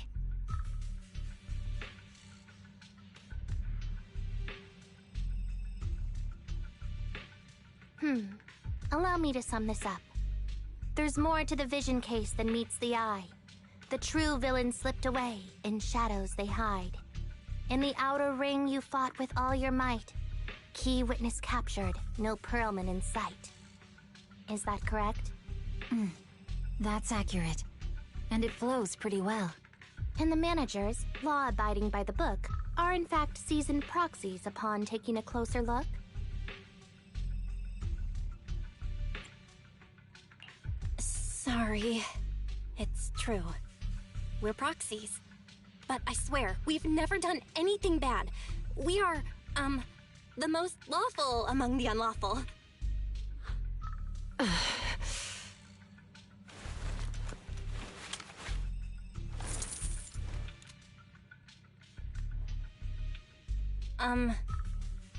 Allow me to sum this up. There's more to the vision case than meets the eye. The true villain slipped away, in shadows they hide. In the outer ring you fought with all your might. Key witness captured, no Perlman in sight. Is that correct? That's accurate. And it flows pretty well. And the managers, law-abiding by the book, are in fact seasoned proxies upon taking a closer look? Sorry. It's true. We're proxies. But I swear, we've never done anything bad. We are, the most lawful among the unlawful.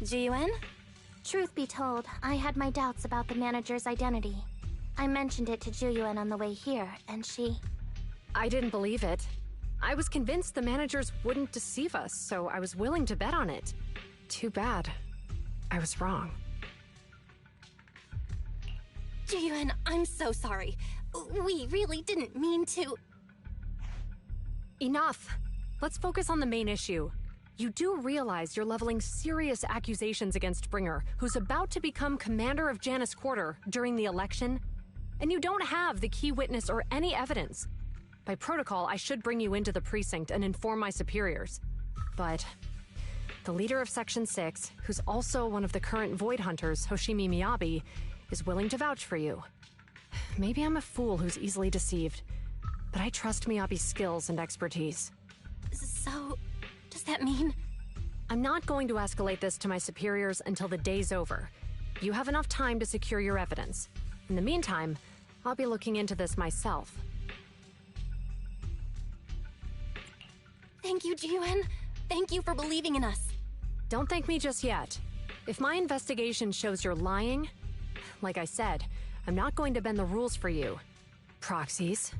Jiyuan? Truth be told, I had my doubts about the manager's identity. I mentioned it to Juyuan on the way here, and she... I didn't believe it. I was convinced the managers wouldn't deceive us, so I was willing to bet on it. Too bad. I was wrong. Jiyuan, I'm so sorry. We really didn't mean to... Enough! Let's focus on the main issue. You do realize you're leveling serious accusations against Bringer, who's about to become commander of Janus Quarter during the election? And you don't have the key witness or any evidence. By protocol, I should bring you into the precinct and inform my superiors. But the leader of Section 6, who's also one of the current Void Hunters, Hoshimi Miyabi, is willing to vouch for you. Maybe I'm a fool who's easily deceived, but I trust Miyabi's skills and expertise. So, does that mean... I'm not going to escalate this to my superiors until the day's over. You have enough time to secure your evidence. In the meantime, I'll be looking into this myself. Thank you, Jiyuan. Thank you for believing in us. Don't thank me just yet. If my investigation shows you're lying, like I said, I'm not going to bend the rules for you. Proxies.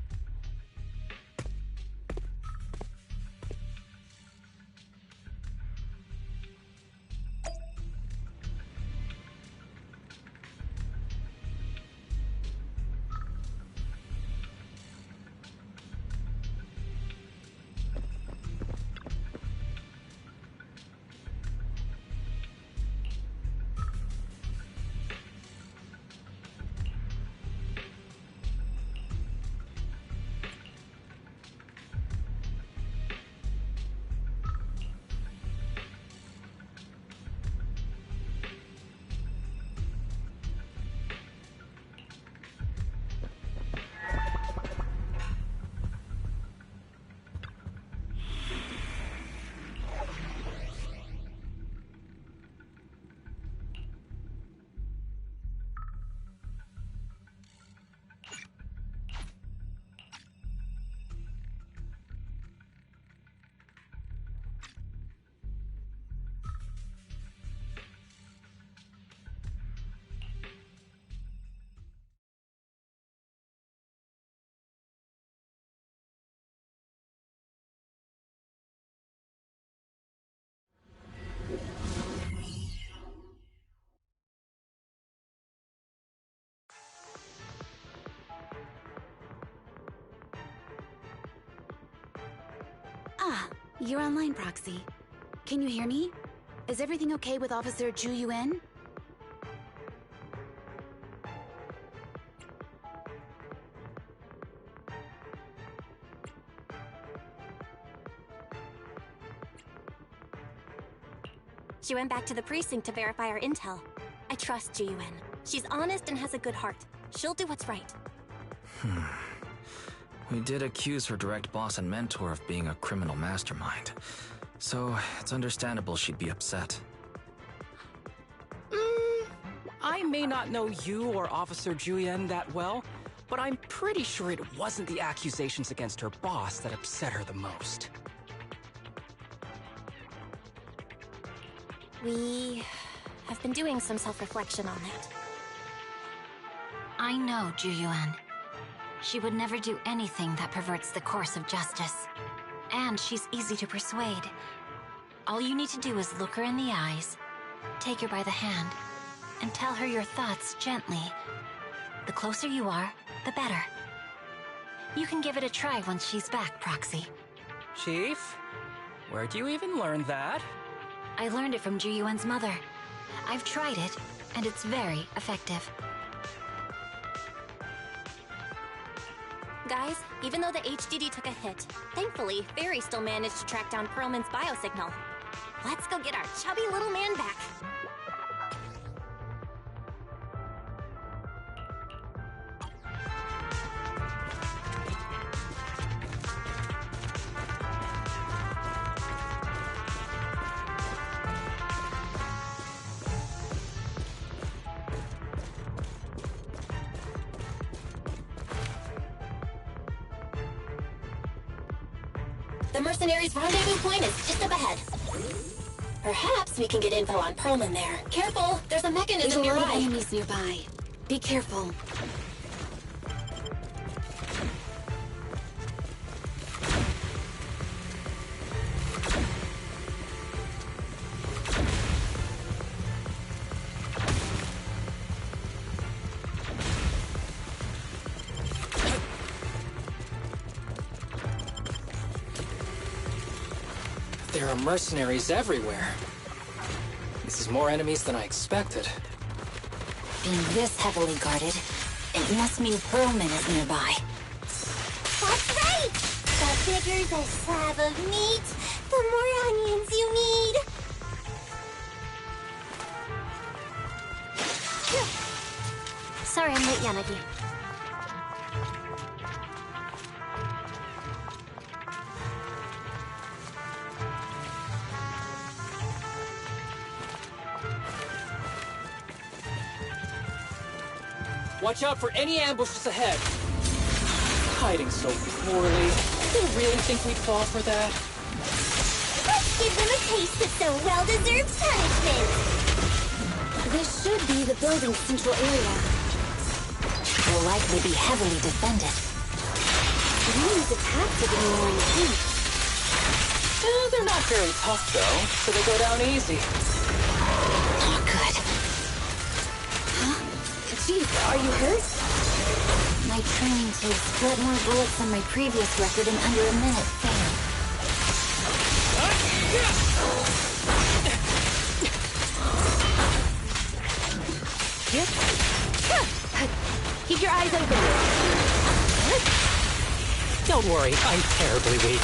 Ah, you're online, Proxy. Can you hear me? Is everything okay with Officer Zhu Yuan? She went back to the precinct to verify our intel. I trust Ji Yuan. She's honest and has a good heart. She'll do what's right. We did accuse her direct boss and mentor of being a criminal mastermind. So, it's understandable she'd be upset. I may not know you or Officer Julian that well, but I'm pretty sure it wasn't the accusations against her boss that upset her the most. We have been doing some self-reflection on that. I know Zhu Yuan. She would never do anything that perverts the course of justice. And she's easy to persuade. All you need to do is look her in the eyes, take her by the hand, and tell her your thoughts gently. The closer you are, the better. You can give it a try once she's back, Proxy. Chief? Where'd you even learn that? I learned it from Zhu Yuan's mother. I've tried it, and it's very effective. Guys, even though the HDD took a hit, thankfully, Fairy still managed to track down Perlman's biosignal. Let's go get our chubby little man back. The mercenaries' rendezvous point is just up ahead. Perhaps we can get info on Perlman there. Careful, there's a mechanism nearby. There's a lot of enemies nearby. Be careful. There are mercenaries everywhere. This is more enemies than I expected. Being this heavily guarded, it must mean Perlman is nearby. That's right! The bigger the slab of meat, the more onions you need. Sorry I'm late, Yanagi. Watch out for any ambushes ahead. Hiding so poorly. Do you really think we'd fall for that? Let's give them a taste of some well-deserved punishment. This should be the building's central area. Will likely be heavily defended. These attacks have been more intense. They're not very tough though, so they go down easy. Not good. Chief, are you hurt? My training takes let more bullets than my previous record in under a minute failed. Keep your eyes open. Don't worry, I'm terribly weak.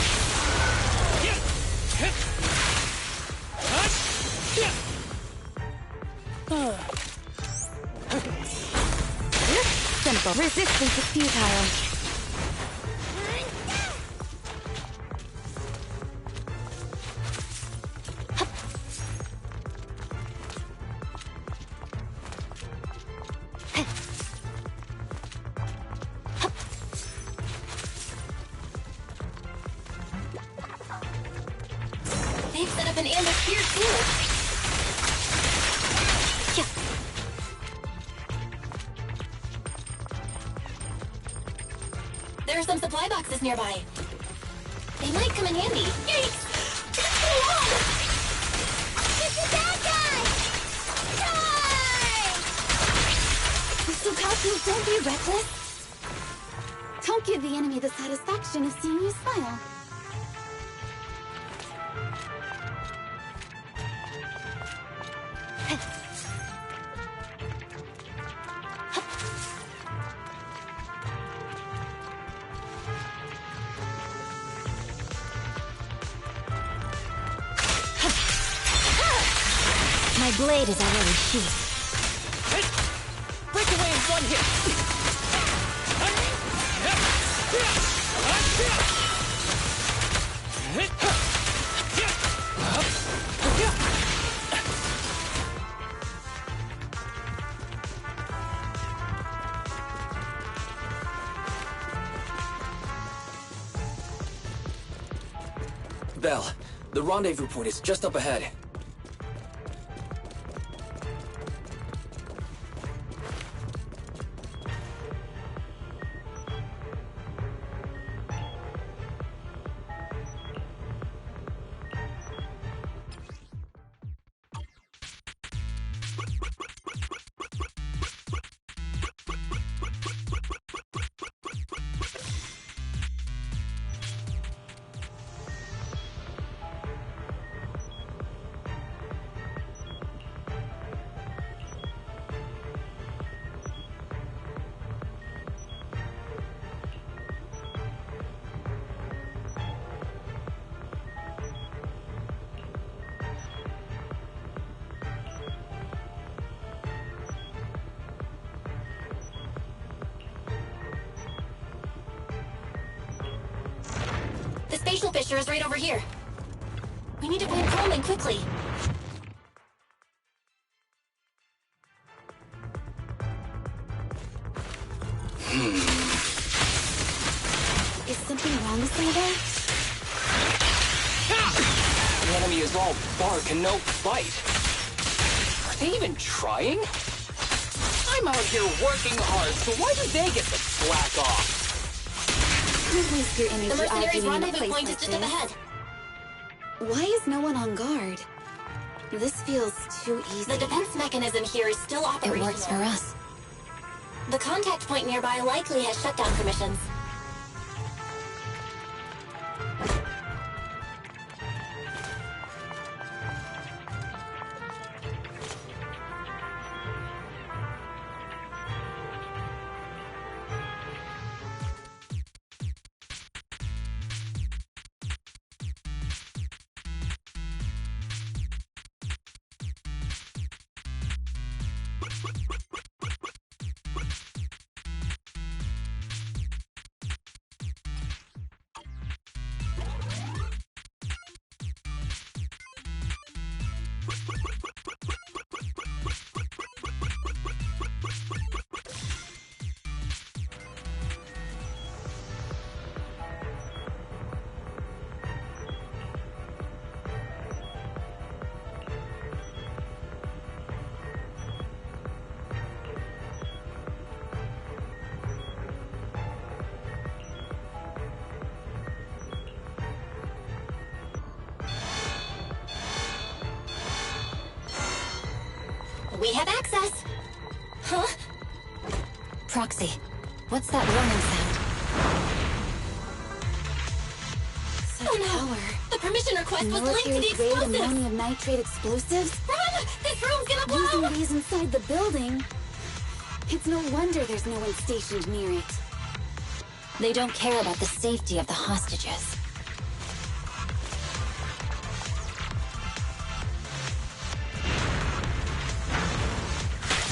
Simple. Resistance is futile. They've set up an ambush here, too. There are some supply boxes nearby. They might come in handy. Yikes! It's a bad guy! Die! Sukaku, don't be reckless. Don't give the enemy the satisfaction of seeing you smile. blade is already sheathed. Break away in one hit! Belle, the rendezvous point is just up ahead. The spatial fissure is right over here. We need to find Coleman quickly. Is something wrong with Weirdo? The enemy is all bark and no bite. Are they even trying? I'm out here working hard, so why do they get to slack off? Don't waste your energy The mercenaries' arguing in a rendezvous place point like is just up this. ahead. Why is no one on guard? This feels too easy. The defense mechanism here is still operational. It works for us. The contact point nearby likely has shutdown permissions. We have access! Huh? Proxy, what's that warning sound? Oh no! The permission request was linked to the Military-grade explosives! ammonium nitrate explosives? Run! This room's gonna blow! Using these inside the building? It's no wonder there's no one stationed near it. They don't care about the safety of the hostages.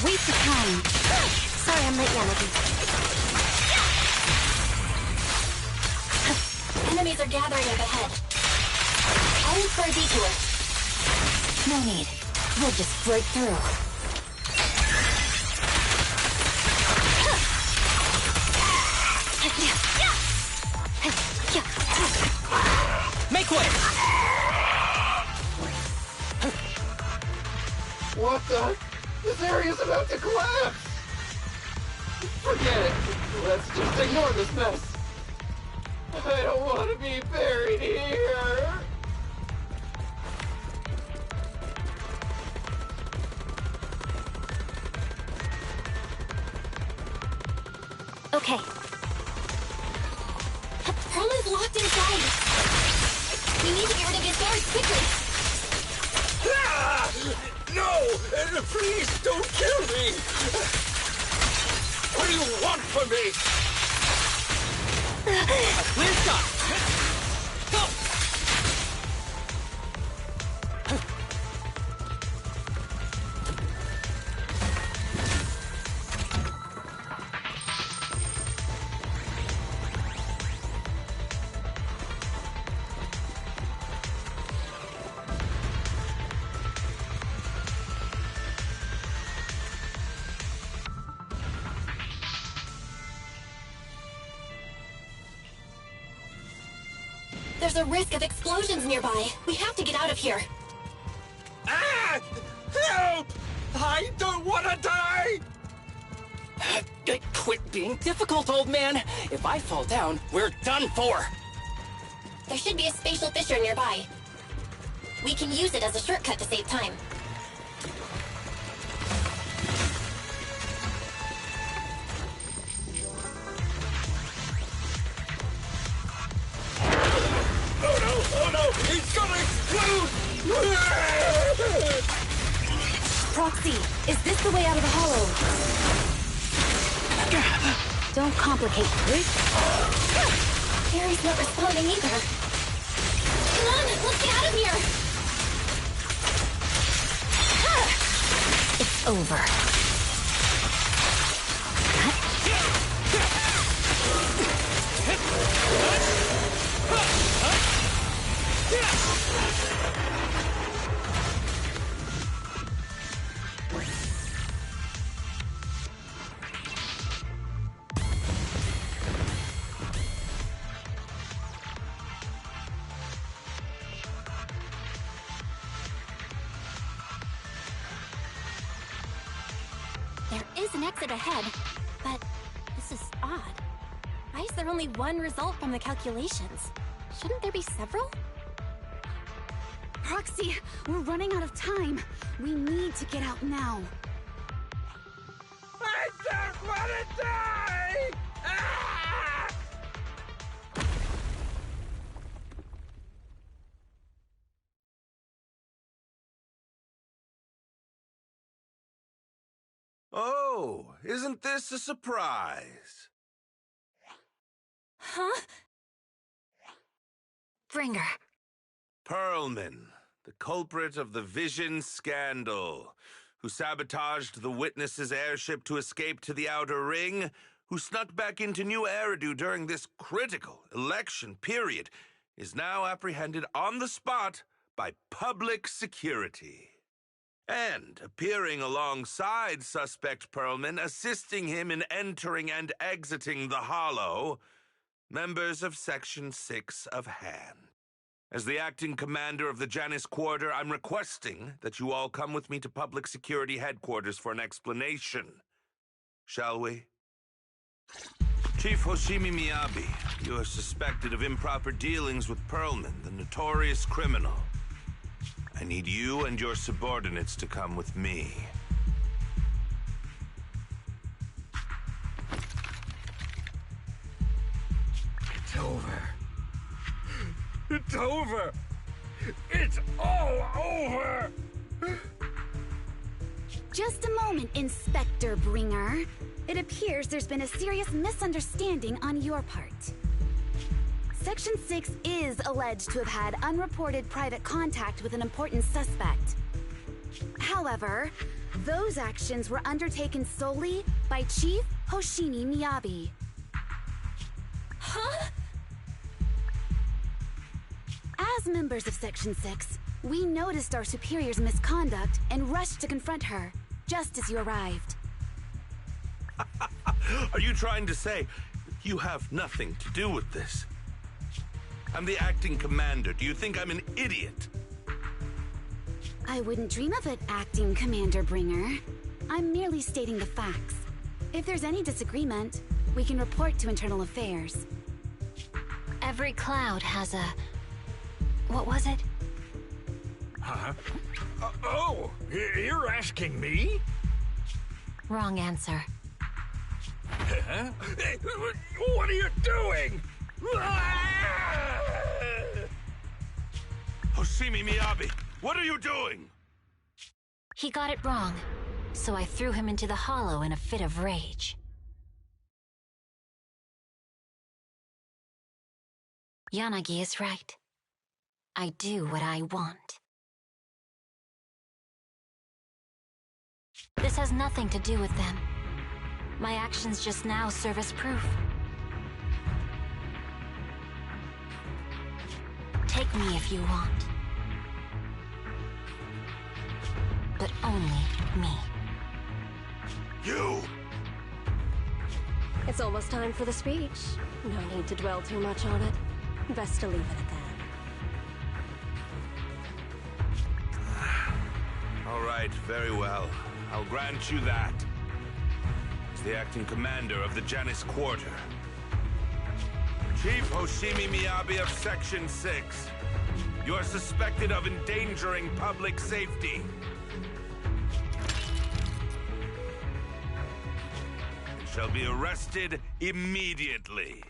Waste of time. Sorry, I'm late, Yamaji. Enemies are gathering up ahead. I'll look for a detour. No need. We'll just break through. Make way! What the? This area's about to collapse! Forget it. Let's just ignore this mess. I don't want to be buried here. Okay. Perla's locked inside. We need to get rid of his guards quickly. Ah! No! Please don't kill me! What do you want from me? A clear shot! Go! There's a risk of explosions nearby. We have to get out of here. Ah! Help! I don't want to die! Quit being difficult, old man. If I fall down, we're done for. There should be a spatial fissure nearby. We can use it as a shortcut to save time. Oh no! It's gonna explode! Proxy, is this the way out of the hollow? Don't complicate. Harry's not responding either. Come on, let's get out of here! It's over. There is an exit ahead, but this is odd. Why is there only one result from the calculations? Shouldn't there be several? Proxy, we're running out of time. We need to get out now. I don't want to die! Ah! Oh, isn't this a surprise? Huh? Bringer. Perlman, the culprit of the Vision scandal, who sabotaged the Witness's airship to escape to the Outer Ring, who snuck back into New Eridu during this critical election period, is now apprehended on the spot by public security. And appearing alongside suspect Perlman, assisting him in entering and exiting the Hollow, members of Section 6 of Han. As the acting commander of the Janus Quarter, I'm requesting that you all come with me to Public Security Headquarters for an explanation. Shall we? Chief Hoshimi Miyabi, you are suspected of improper dealings with Perlman, the notorious criminal. I need you and your subordinates to come with me. It's over. It's over! It's all over! Just a moment, Inspector Bringer. It appears there's been a serious misunderstanding on your part. Section 6 is alleged to have had unreported private contact with an important suspect. However, those actions were undertaken solely by Chief Hoshimi Miyabi. Huh? As members of Section 6, we noticed our superior's misconduct and rushed to confront her, just as you arrived. Are you trying to say you have nothing to do with this? I'm the acting commander. Do you think I'm an idiot? I wouldn't dream of it, Acting Commander Bringer. I'm merely stating the facts. If there's any disagreement, we can report to Internal Affairs. Every cloud has a... What was it? Huh? Oh, you're asking me? Wrong answer. Huh? What are you doing? Hoshimi Miyabi, what are you doing? He got it wrong, so I threw him into the hollow in a fit of rage. Yanagi is right. I do what I want. This has nothing to do with them. My actions just now serve as proof. Take me if you want. But only me. You! It's almost time for the speech. No need to dwell too much on it. Best to leave it at that. All right, very well. I'll grant you that. As the acting commander of the Janus Quarter, Chief Hoshimi Miyabi of Section 6, you are suspected of endangering public safety. And shall be arrested immediately.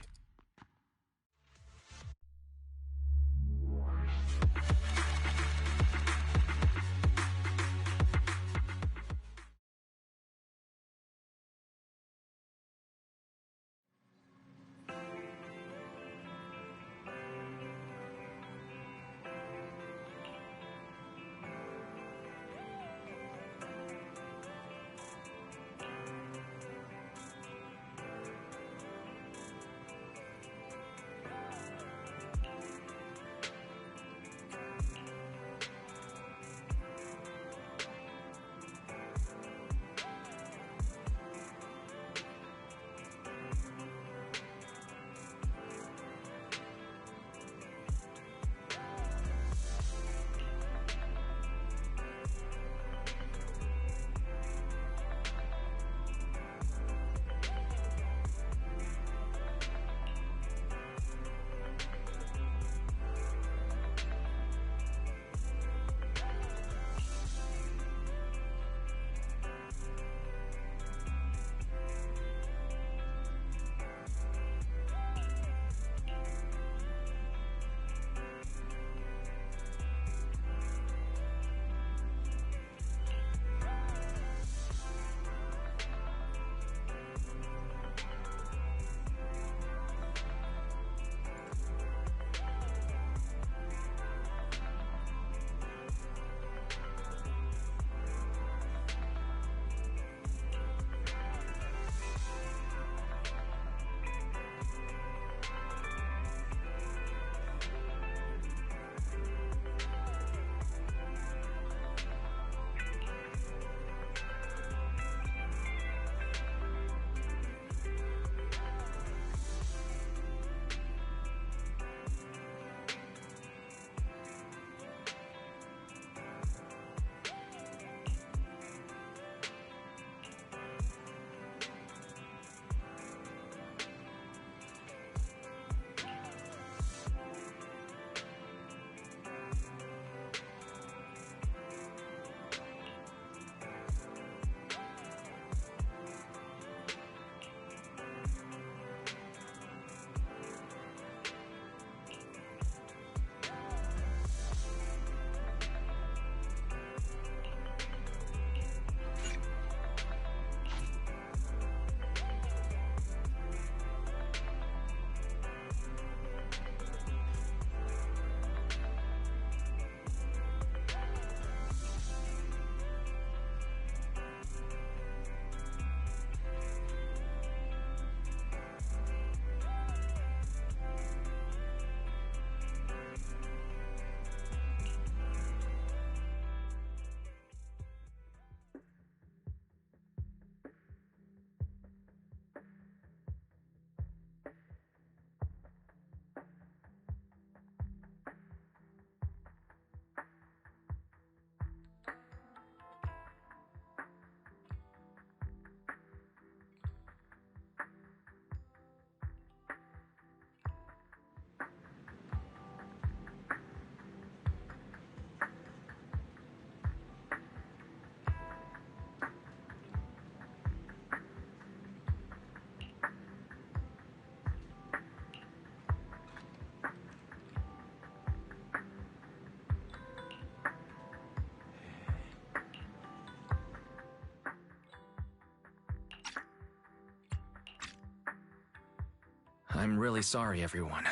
I'm really sorry, everyone,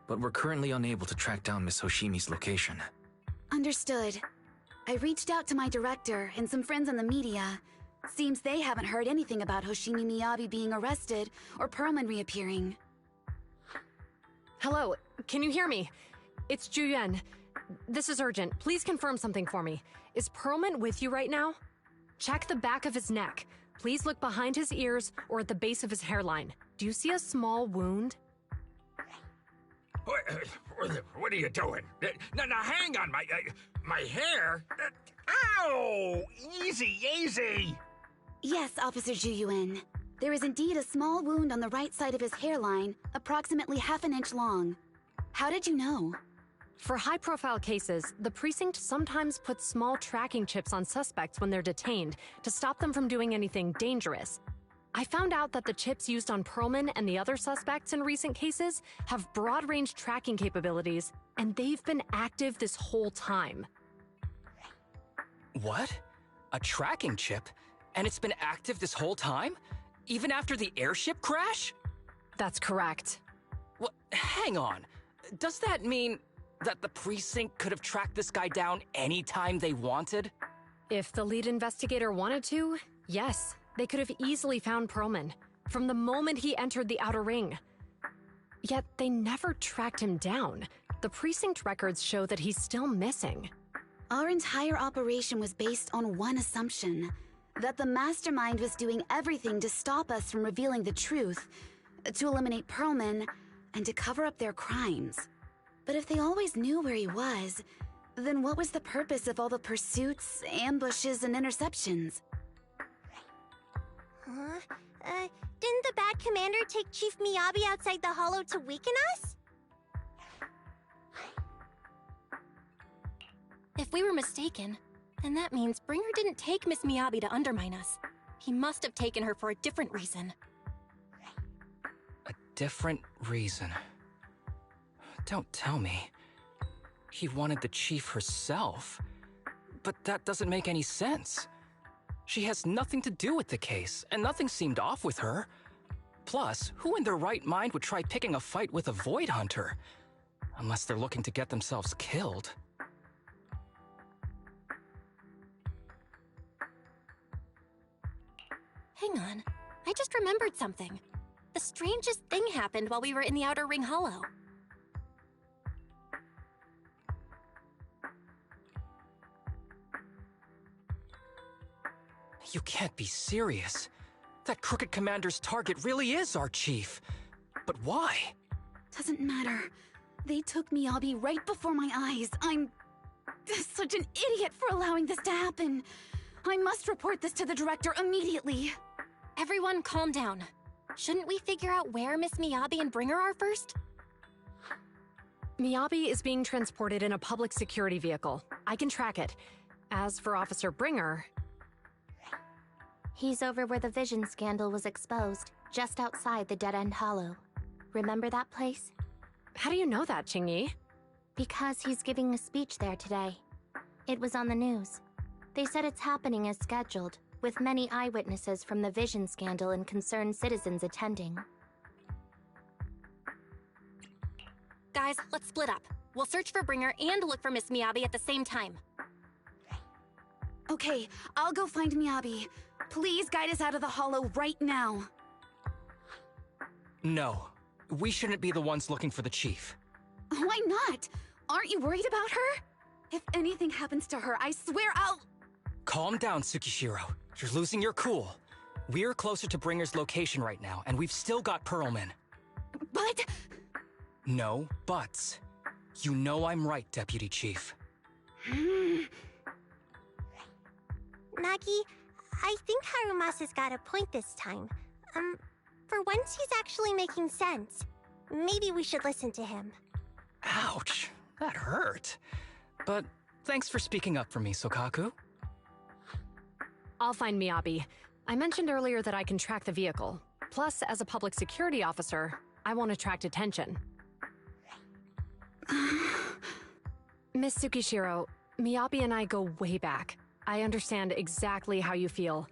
but we're currently unable to track down Miss Hoshimi's location. Understood. I reached out to my director and some friends in the media. Seems they haven't heard anything about Hoshimi Miyabi being arrested or Perlman reappearing. Hello, can you hear me? It's Juyuan. This is urgent. Please confirm something for me. Is Perlman with you right now? Check the back of his neck. Please look behind his ears or at the base of his hairline. Do you see a small wound? What are you doing? Now hang on, my hair? Ow! Easy, easy! Yes, Officer Zhu. There is indeed a small wound on the right side of his hairline, approximately ½ an inch long. How did you know? For high-profile cases, the precinct sometimes puts small tracking chips on suspects when they're detained to stop them from doing anything dangerous. I found out that the chips used on Perlman and the other suspects in recent cases have broad-range tracking capabilities, and they've been active this whole time. What? A tracking chip? And it's been active this whole time? Even after the airship crash? That's correct. What? Hang on. Does that mean that the precinct could have tracked this guy down anytime they wanted? If the lead investigator wanted to, yes. They could have easily found Perlman from the moment he entered the outer ring. Yet they never tracked him down. The precinct records show that he's still missing. Our entire operation was based on one assumption, that the mastermind was doing everything to stop us from revealing the truth, to eliminate Perlman, and to cover up their crimes. But if they always knew where he was, then what was the purpose of all the pursuits, ambushes, and interceptions? Didn't the bad commander take Chief Miyabi outside the hollow to weaken us? If we were mistaken, then that means Bringer didn't take Miss Miyabi to undermine us. He must have taken her for a different reason. A different reason? Don't tell me. He wanted the chief herself. But that doesn't make any sense. She has nothing to do with the case, and nothing seemed off with her. Plus, who in their right mind would try picking a fight with a Void Hunter? Unless they're looking to get themselves killed. Hang on, I just remembered something. The strangest thing happened while we were in the Outer Ring Hollow. You can't be serious. That crooked commander's target really is our chief. But why? Doesn't matter. They took Miyabi right before my eyes. I'm such an idiot for allowing this to happen. I must report this to the director immediately. Everyone calm down. Shouldn't we figure out where Miss Miyabi and Bringer are first? Miyabi is being transported in a public security vehicle. I can track it. As for Officer Bringer... He's over where the vision scandal was exposed, just outside the Dead-End Hollow. Remember that place? How do you know that, Qingyi? Because he's giving a speech there today. It was on the news. They said it's happening as scheduled, with many eyewitnesses from the vision scandal and concerned citizens attending. Guys, let's split up. We'll search for Bringer and look for Miss Miyabi at the same time. Okay, I'll go find Miyabi. Please guide us out of the hollow right now. No. We shouldn't be the ones looking for the chief. Why not? Aren't you worried about her? If anything happens to her, I swear I'll... Calm down, Tsukishiro. You're losing your cool. We're closer to Bringer's location right now, and we've still got Perlman. But... No buts. You know I'm right, Deputy Chief. Nagi, I think Harumasa's got a point this time. For once he's actually making sense. Maybe we should listen to him. Ouch, that hurt. But thanks for speaking up for me, Sokaku. I'll find Miyabi. I mentioned earlier that I can track the vehicle. Plus, as a public security officer, I won't attract attention. Miss Tsukishiro, Miyabi and I go way back. I understand exactly how you feel.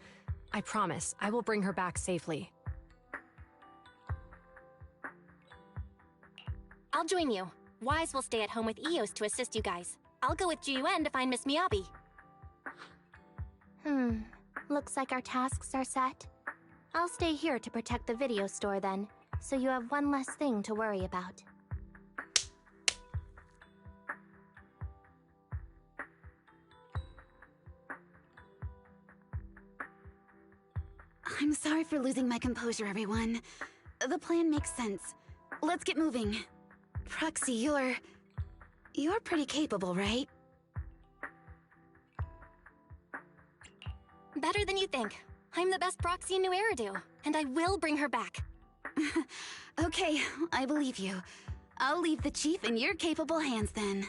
I promise, I will bring her back safely. I'll join you. Wise will stay at home with Eos to assist you guys. I'll go with GUN to find Miss Miyabi. Looks like our tasks are set. I'll stay here to protect the video store then, so you have one less thing to worry about. I'm sorry for losing my composure, everyone. The plan makes sense. Let's get moving. Proxy, you're pretty capable, right? Better than you think. I'm the best proxy in New Eridu, and I will bring her back. Okay, I believe you. I'll leave the chief in your capable hands then.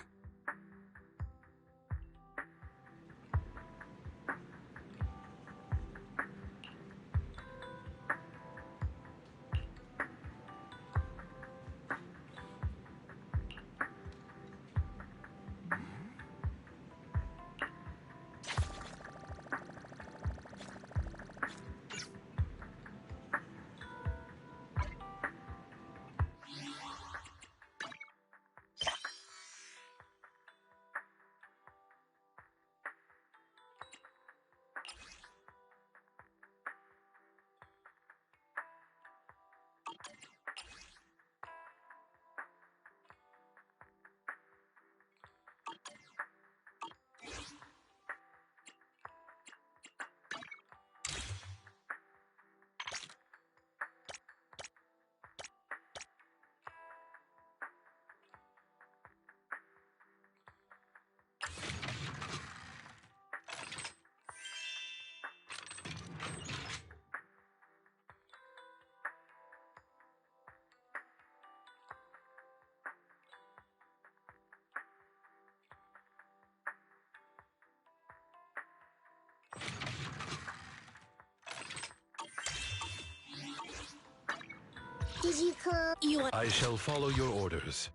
Did you come? I shall follow your orders.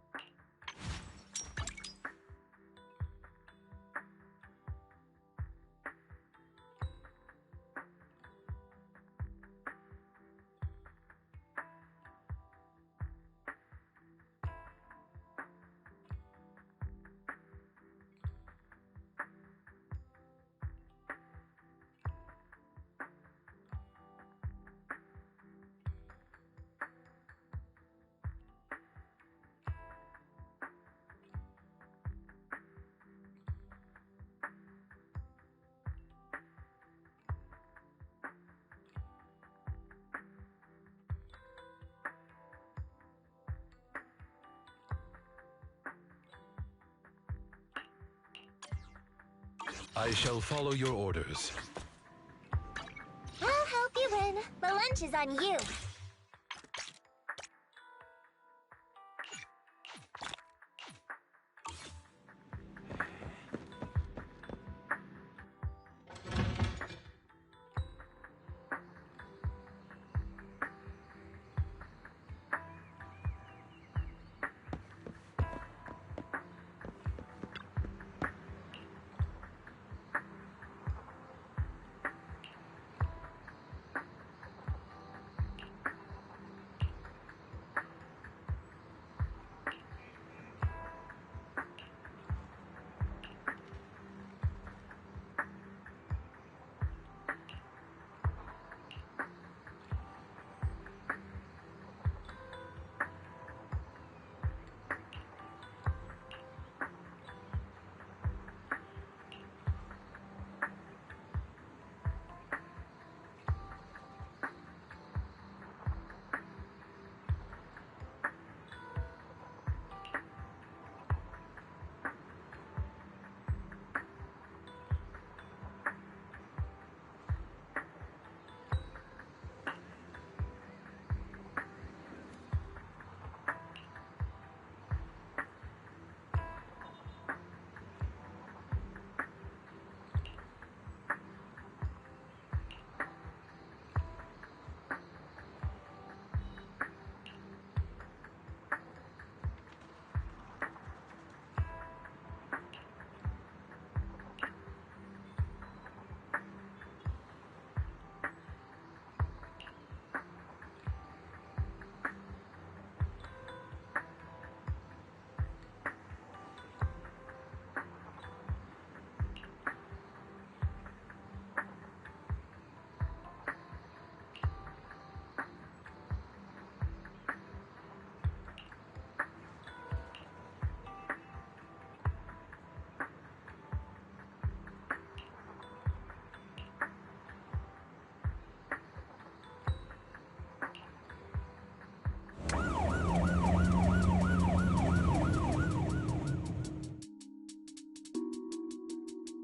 I shall follow your orders. I'll help you win. The lunch is on you.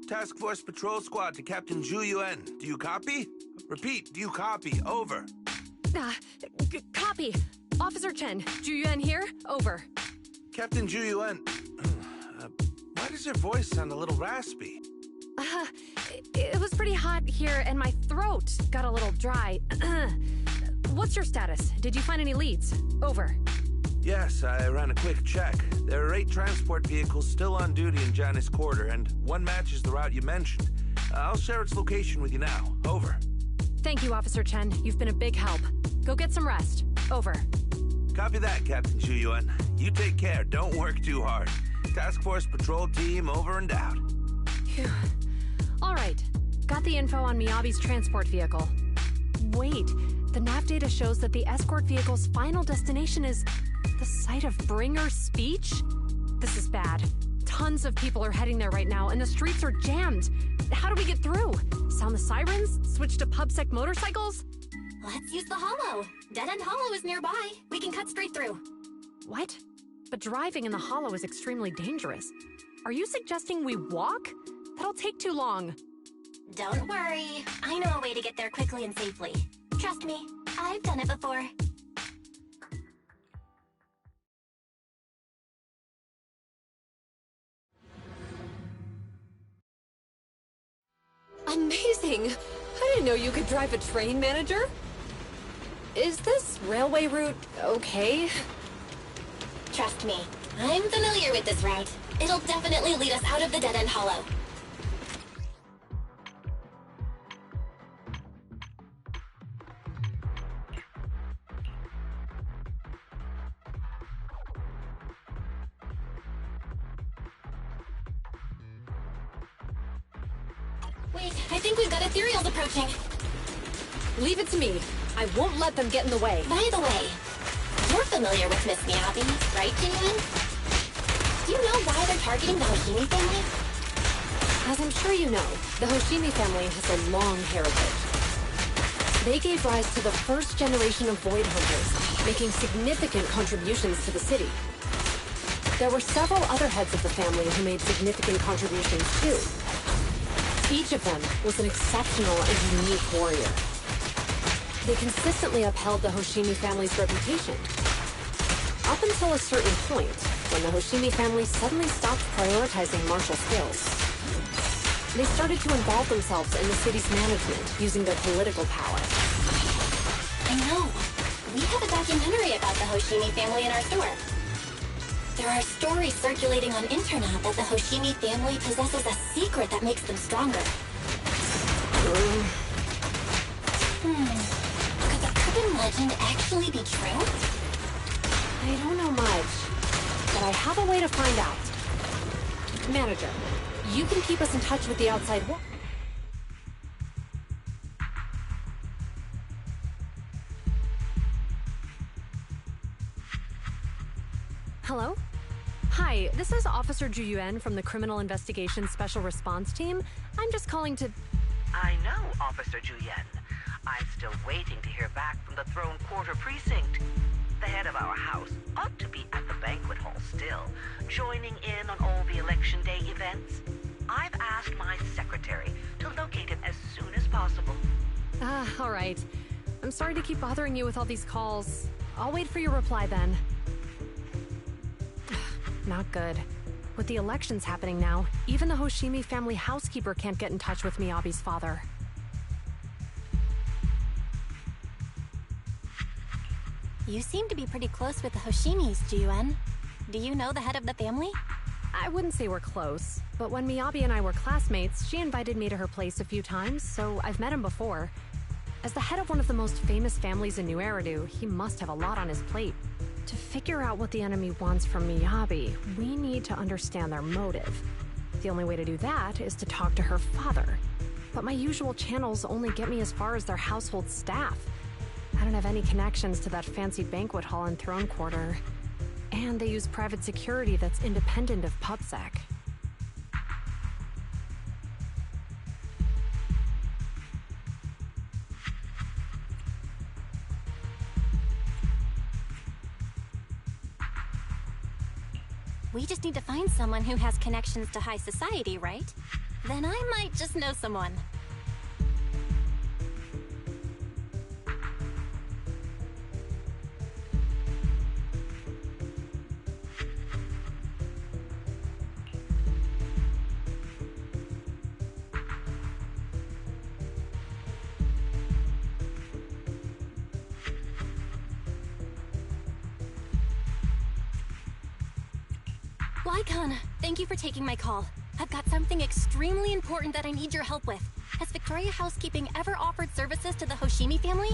Task Force Patrol Squad to Captain UNE. Do you copy? Repeat, do you copy? Over. Copy. Officer Chen, UNE here. Over. Captain UNE. Why does your voice sound a little raspy? It was pretty hot here, and my throat got a little dry. What's your status? Did you find any leads? Over. Yes, I ran a quick check. There are 8 transport vehicles still on duty in Janus Quarter, and one matches the route you mentioned. I'll share its location with you now. Over. Thank you, Officer Chen. You've been a big help. Go get some rest. Over. Copy that, Captain UNE. You take care. Don't work too hard. Task Force Patrol Team over and out. Phew. All right. Got the info on Miyabi's transport vehicle. Wait, the nav data shows that the escort vehicle's final destination is the site of Bringer's speech? This is bad. Tons of people are heading there right now, and the streets are jammed. How do we get through? Sound the sirens? Switch to PubSec motorcycles? Let's use the hollow. Dead End Hollow is nearby. We can cut straight through. What? But driving in the hollow is extremely dangerous. Are you suggesting we walk? That'll take too long. Don't worry. I know a way to get there quickly and safely. Trust me, I've done it before. Amazing! I didn't know you could drive a train, manager. Is this railway route okay? Trust me, I'm familiar with this route. It'll definitely lead us out of the Dead End Hollow. Wait, I think we've got ethereals approaching. Leave it to me. I won't let them get in the way. By the way, you're familiar with Miss Miyabi, right, UNE? Do you know why they're targeting the Hoshimi family? As I'm sure you know, the Hoshimi family has a long heritage. They gave rise to the first generation of Void Hunters, making significant contributions to the city. There were several other heads of the family who made significant contributions too. Each of them was an exceptional and unique warrior. They consistently upheld the Hoshimi family's reputation. Up until a certain point, when the Hoshimi family suddenly stopped prioritizing martial skills. They started to involve themselves in the city's management, using their political power. I know. We have a documentary about the Hoshimi family in our store. There are stories circulating on internet that the Hoshimi family possesses a secret that makes them stronger. Could the urban legend actually be true? I don't know much, but I have a way to find out. Manager, you can keep us in touch with the outside world. Hello? Hi, this is Officer UNE from the Criminal Investigation Special Response Team. I'm just calling to... I know, Officer UNE. I'm still waiting to hear back from the Throne Quarter Precinct. The head of our house ought to be at the banquet hall still, joining in on all the Election Day events. I've asked my secretary to locate him as soon as possible. All right. I'm sorry to keep bothering you with all these calls. I'll wait for your reply then. Not good. With the elections happening now, even the Hoshimi family housekeeper can't get in touch with Miyabi's father. You seem to be pretty close with the Hoshimis, UNE. Do you know the head of the family? I wouldn't say we're close, but when Miyabi and I were classmates, she invited me to her place a few times, so I've met him before. As the head of one of the most famous families in New Eridu, he must have a lot on his plate. To figure out what the enemy wants from Miyabi, we need to understand their motive. The only way to do that is to talk to her father. But my usual channels only get me as far as their household staff. I don't have any connections to that fancy banquet hall in Throne Quarter. And they use private security that's independent of PubSec. We just need to find someone who has connections to high society, right? Then I might just know someone. Lycon, thank you for taking my call. I've got something extremely important that I need your help with. Has Victoria Housekeeping ever offered services to the Hoshimi family?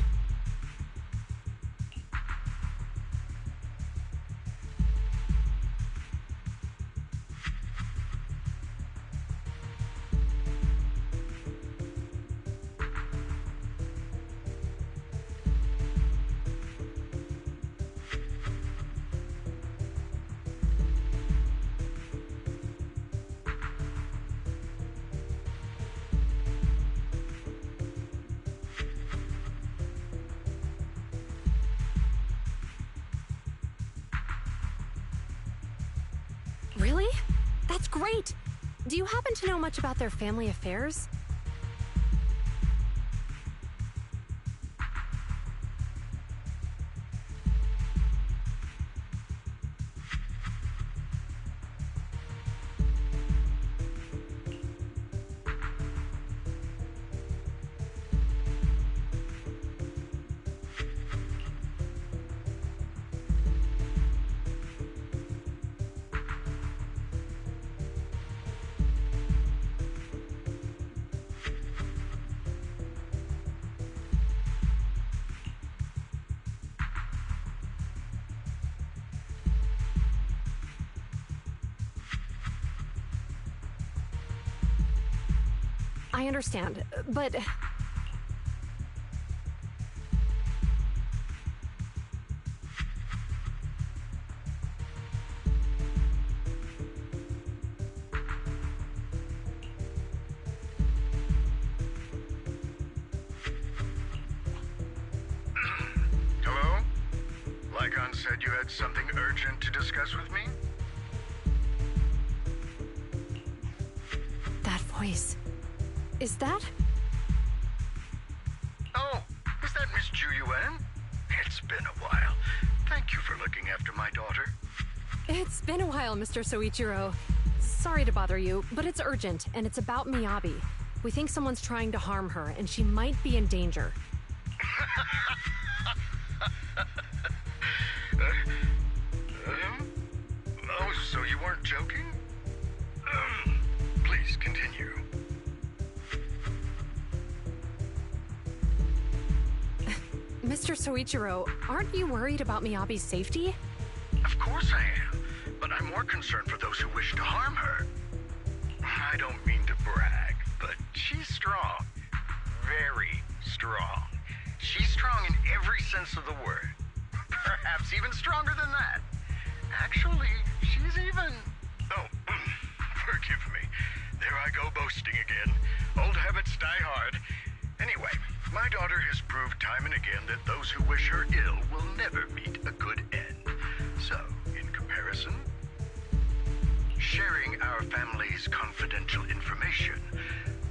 Really? That's great! Do you happen to know much about their family affairs? I understand, but... Hello? Lycon said you had something urgent to discuss with me? That voice... Is that? Oh, is that Miss Ju-Yuan? It's been a while. Thank you for looking after my daughter. It's been a while, Mr. Soichiro. Sorry to bother you, but it's urgent, and it's about Miyabi. We think someone's trying to harm her, and she might be in danger. Oh, so you weren't joking? Please continue. Mr. Soichiro, aren't you worried about Miyabi's safety? Of course I am, but I'm more concerned for those who wish to harm her. I don't mean to brag, but she's strong. Very strong. She's strong in every sense of the word. Perhaps even stronger than that. Actually, she's even... Oh, forgive me. There I go boasting again. Old habits die hard. Anyway, my daughter has proved time and again that those who wish her ill will never meet a good end. So, in comparison, sharing our family's confidential information,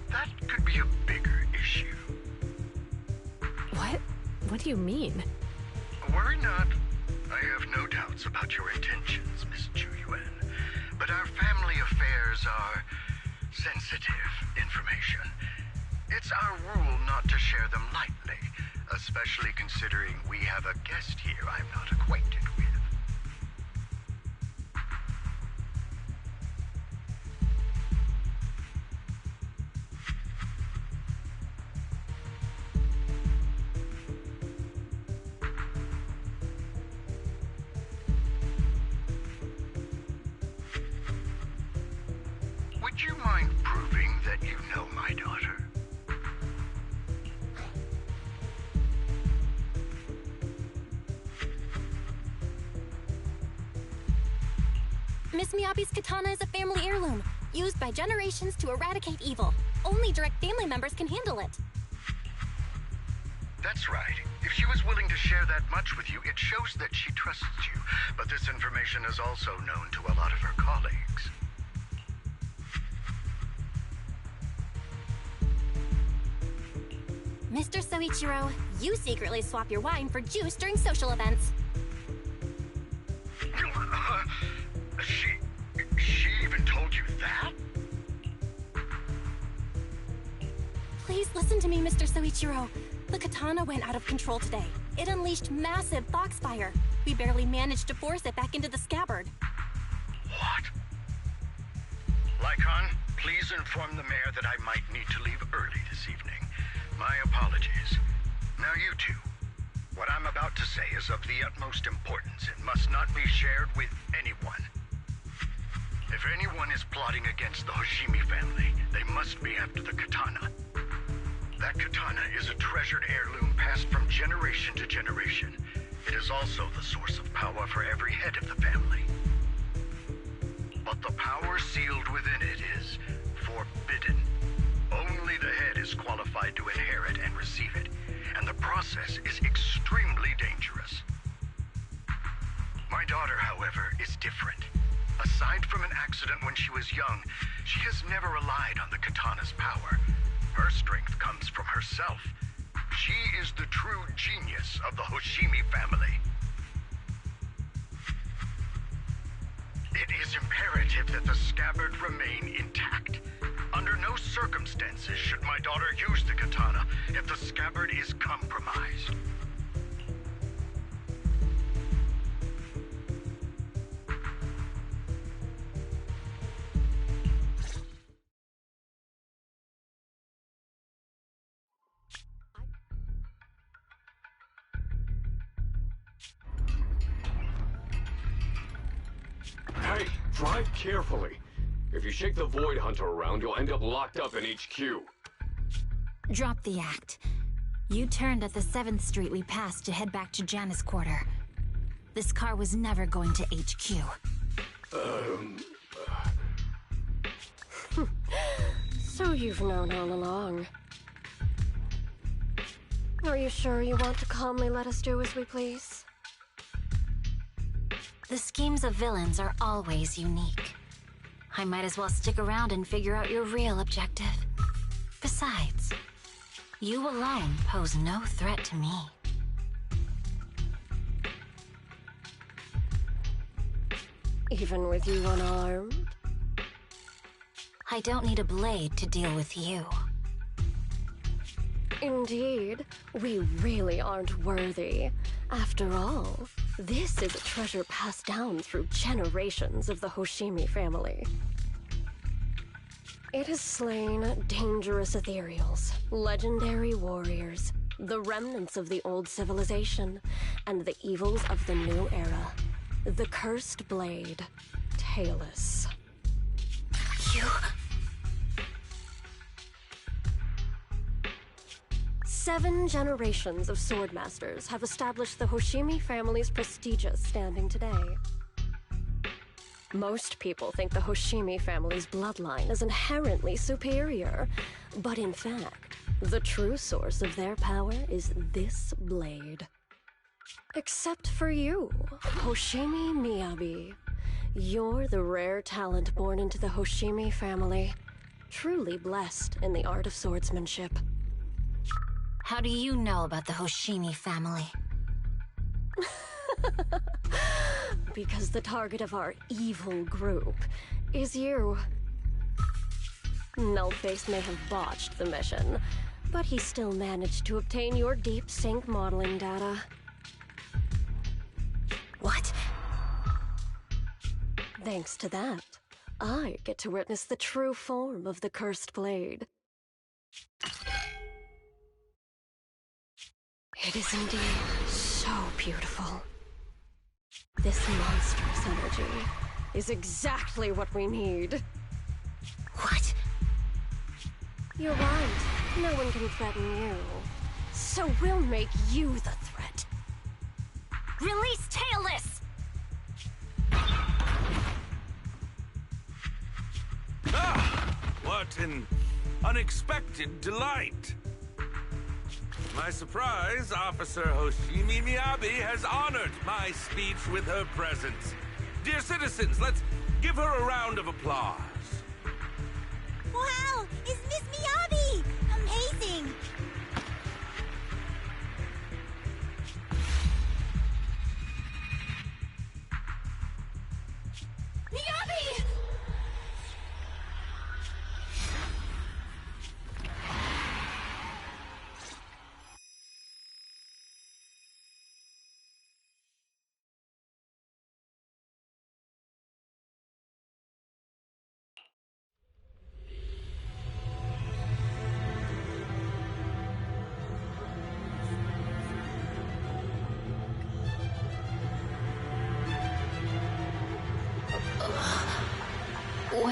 that could be a bigger issue. What? What do you mean? Worry not. I have no doubts about your intentions, Miss Ju-Yuan. But our family affairs are sensitive information. It's our rule not to share them lightly, especially considering we have a guest here I'm not acquainted with. Would you mind proving that you know my daughter? Miss Miyabi's katana is a family heirloom, used by generations to eradicate evil. Only direct family members can handle it. That's right. If she was willing to share that much with you, it shows that she trusts you. But this information is also known to a lot of her colleagues. Mr. Soichiro, you secretly swap your wine for juice during social events. She even told you that? Please listen to me, Mr. Soichiro. The katana went out of control today. It unleashed massive foxfire. We barely managed to force it back into the scabbard. What? Lycon, please inform the mayor that I might need to leave early this evening. My apologies. Now you two, what I'm about to say is of the utmost importance and must not be shared with anyone. If anyone is plotting against the Hoshimi family, they must be after the katana. That katana is a treasured heirloom passed from generation to generation. It is also the source of power for every head of the family. But the power sealed within it is forbidden. Only the head is qualified to inherit and receive it, and the process is extremely dangerous. My daughter, however, is different. Aside from an accident when she was young, she has never relied on the katana's power. Her strength comes from herself. She is the true genius of the Hoshimi family. It is imperative that the scabbard remain intact. Under no circumstances should my daughter use the katana if the scabbard is compromised. Hey, drive carefully. If you shake the Void Hunter around, you'll end up locked up in HQ. Drop the act. You turned at the 7th Street we passed to head back to Janus Quarter. This car was never going to HQ. So you've known all along. Are you sure you want to calmly let us do as we please? The schemes of villains are always unique. I might as well stick around and figure out your real objective. Besides, you alone pose no threat to me. Even with you unarmed? I don't need a blade to deal with you. Indeed, we really aren't worthy. After all, this is a treasure passed down through generations of the Hoshimi family. It has slain dangerous ethereals, legendary warriors, the remnants of the old civilization, and the evils of the new era. The cursed blade, Tailless. You... 7 generations of swordmasters have established the Hoshimi family's prestigious standing today. Most people think the Hoshimi family's bloodline is inherently superior, but in fact, the true source of their power is this blade. Except for you, Hoshimi Miyabi. You're the rare talent born into the Hoshimi family, truly blessed in the art of swordsmanship. How do you know about the Hoshimi family? Because the target of our evil group is you. Nullface may have botched the mission, but he still managed to obtain your deep sync modeling data. What? Thanks to that, I get to witness the true form of the cursed blade. It is indeed so beautiful. This monstrous energy is exactly what we need. What? You're right. No one can threaten you. So we'll make you the threat. Release Tailless! Ah! What an unexpected delight! My surprise, Officer Hoshimi Miyabi has honored my speech with her presence. Dear citizens, let's give her a round of applause. Wow! Is Miss Miyabi? Amazing!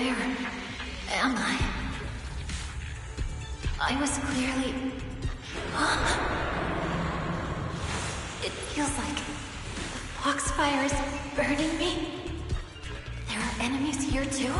Where am I? I was clearly... It feels like the foxfire is burning me. There are enemies here too?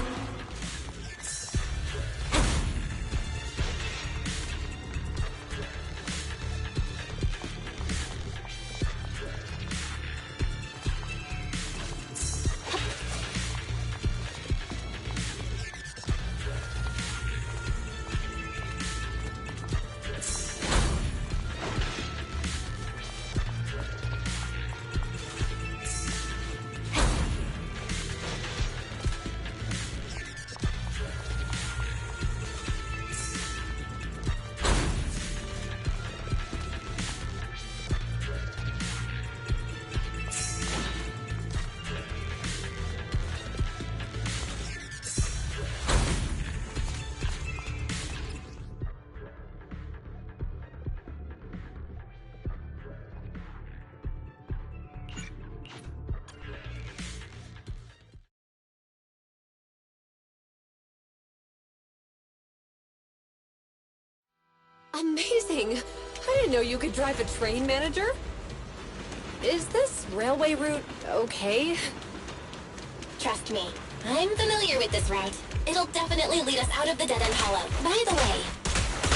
Amazing! I didn't know you could drive a train, manager. Is this railway route okay? Trust me, I'm familiar with this route. It'll definitely lead us out of the dead-end hollow. By the way,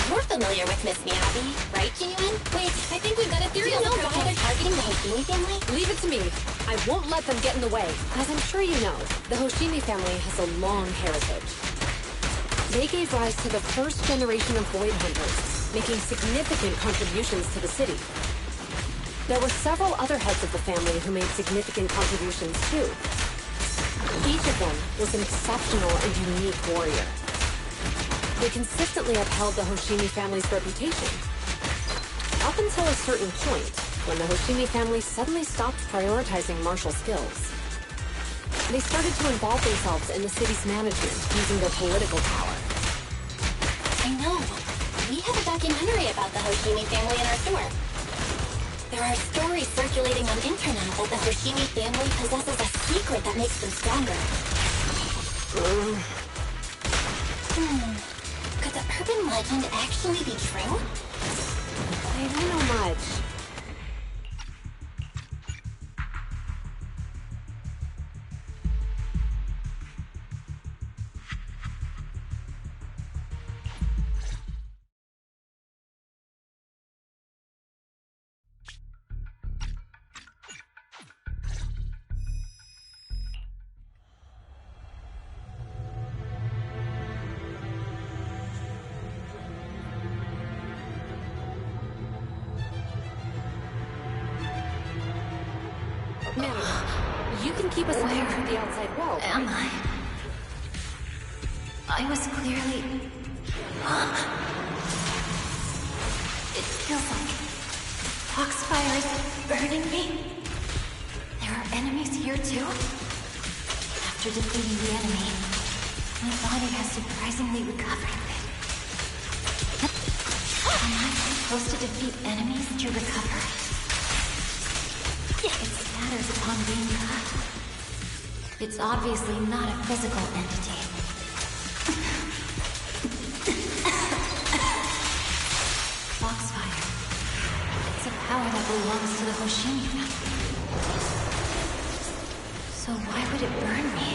you're familiar with Miss Meowby, right, Genuine? Wait, I think we've got a theory. Do you know why they're targeting the Hoshimi family? Leave it to me. I won't let them get in the way. As I'm sure you know, the Hoshimi family has a long heritage. They gave rise to the first generation of Void Hunters, making significant contributions to the city. There were several other heads of the family who made significant contributions too. Each of them was an exceptional and unique warrior. They consistently upheld the Hoshimi family's reputation. Up until a certain point, when the Hoshimi family suddenly stopped prioritizing martial skills. They started to involve themselves in the city's management using their political power. I know. We have a documentary about the Hoshimi family in our store. There are stories circulating on internet that the Hoshimi family possesses a secret that makes them stronger. Could the urban legend actually be true? I don't know much. You can keep us away from the outside world. Am I? I was clearly... It feels like foxfire is burning me. There are enemies here too? After defeating the enemy, my body has surprisingly recovered. Am I supposed to defeat enemies to recover? It scatters upon being cut. It's obviously not a physical entity. Foxfire. It's a power that belongs to the Hoshimi family. So why would it burn me?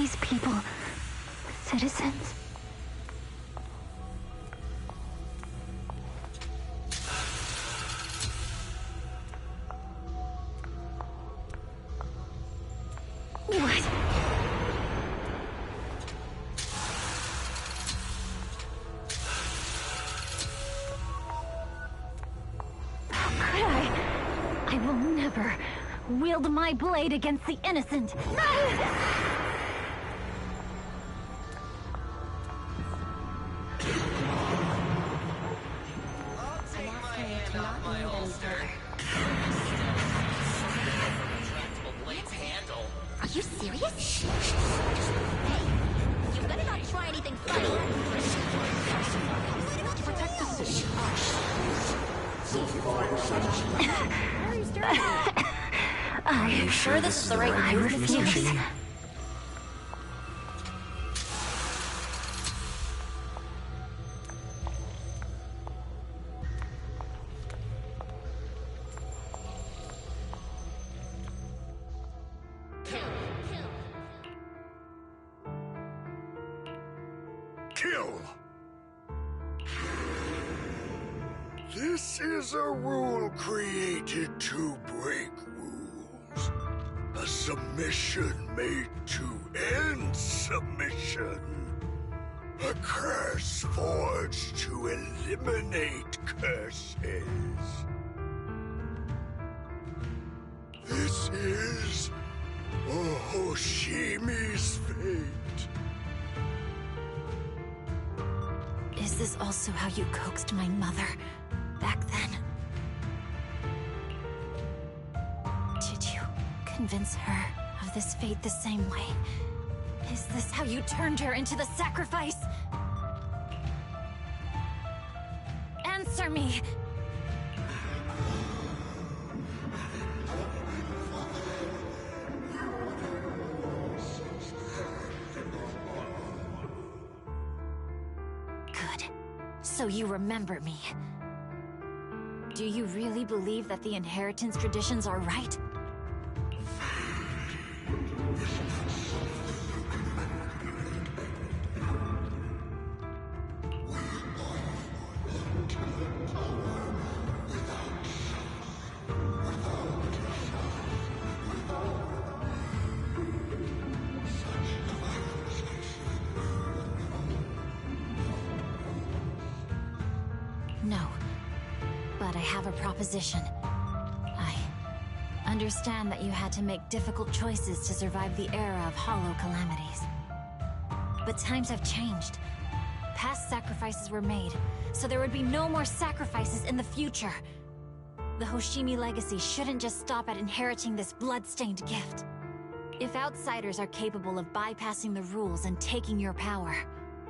these people citizens? What? How could I will never wield my blade against the innocent. Are you serious? Hey, you better not try anything funny. To protect the city. Are you sure this is the right I refuse. Kill! This is a rule created to break rules. A submission made to end submission. A curse forged to eliminate curses. This is Hoshimi's fate. Is this also how you coaxed my mother back then? Did you convince her of this fate the same way? Is this how you turned her into the sacrifice? Answer me! Good. So you remember me. Do you really believe that the inheritance traditions are right? No. But I have a proposition. I understand that you had to make difficult choices to survive the era of hollow calamities. But times have changed. Past sacrifices were made, so there would be no more sacrifices in the future. The Hoshimi legacy shouldn't just stop at inheriting this blood-stained gift. If outsiders are capable of bypassing the rules and taking your power,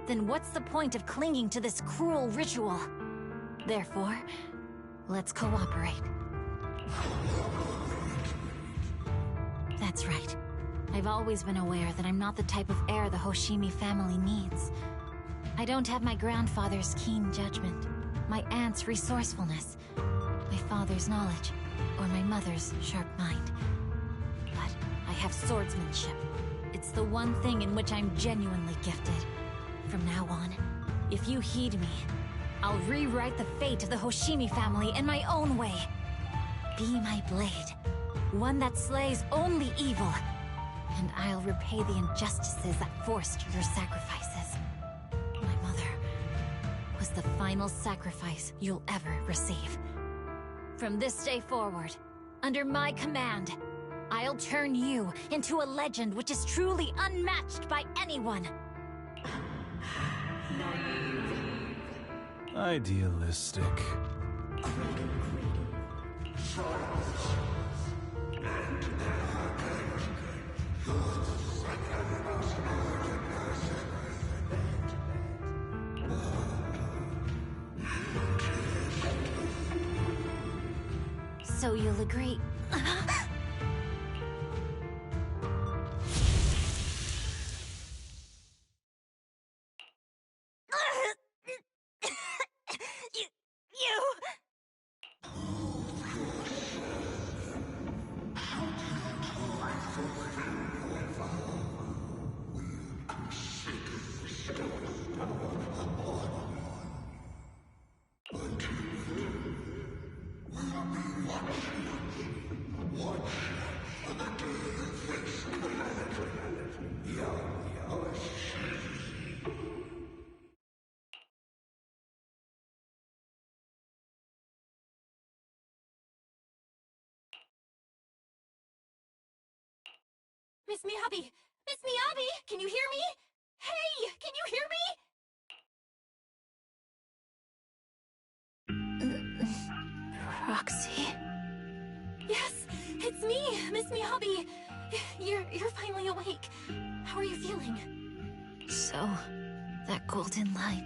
then what's the point of clinging to this cruel ritual? Therefore, let's cooperate. That's right. I've always been aware that I'm not the type of heir the Hoshimi family needs. I don't have my grandfather's keen judgment, my aunt's resourcefulness, my father's knowledge, or my mother's sharp mind. But I have swordsmanship. It's the one thing in which I'm genuinely gifted. From now on, if you heed me, I'll rewrite the fate of the Hoshimi family in my own way. Be my blade, one that slays only evil, and I'll repay the injustices that forced your sacrifices. My mother was the final sacrifice you'll ever receive. From this day forward, under my command, I'll turn you into a legend which is truly unmatched by anyone. Idealistic. So you'll agree. Miss Miyabi! Miss Miyabi! Can you hear me? Hey! Can you hear me? Roxy? Yes, it's me, Miss Miyabi. You're finally awake. How are you feeling? So, that golden light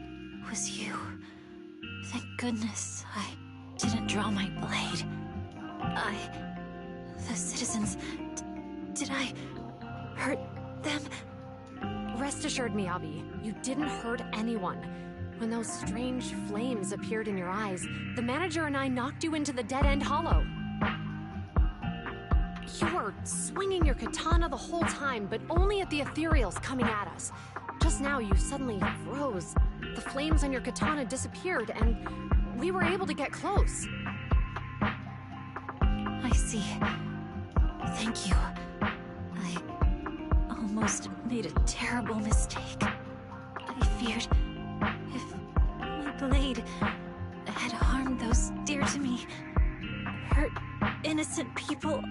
was you. Thank goodness I didn't draw my blade. The citizens... did I hurt them? Rest assured, Miyabi, you didn't hurt anyone. When those strange flames appeared in your eyes, the manager and I knocked you into the dead-end hollow. You were swinging your katana the whole time, but only at the ethereals coming at us. Just now, you suddenly froze. The flames on your katana disappeared, and we were able to get close. I see. Thank you. I almost made a terrible mistake. I feared if my blade had harmed those dear to me, hurt innocent people,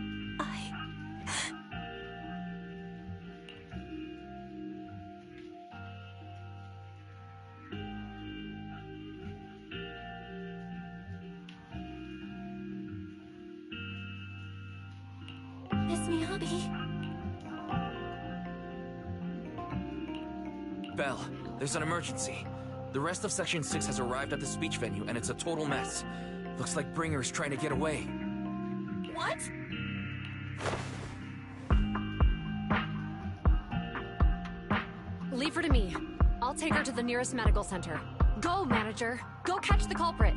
Miss Miyabi? Belle, there's an emergency. The rest of Section 6 has arrived at the speech venue, and it's a total mess. Looks like Bringer's trying to get away. What? Leave her to me. I'll take her to the nearest medical center. Go, manager. Go catch the culprit.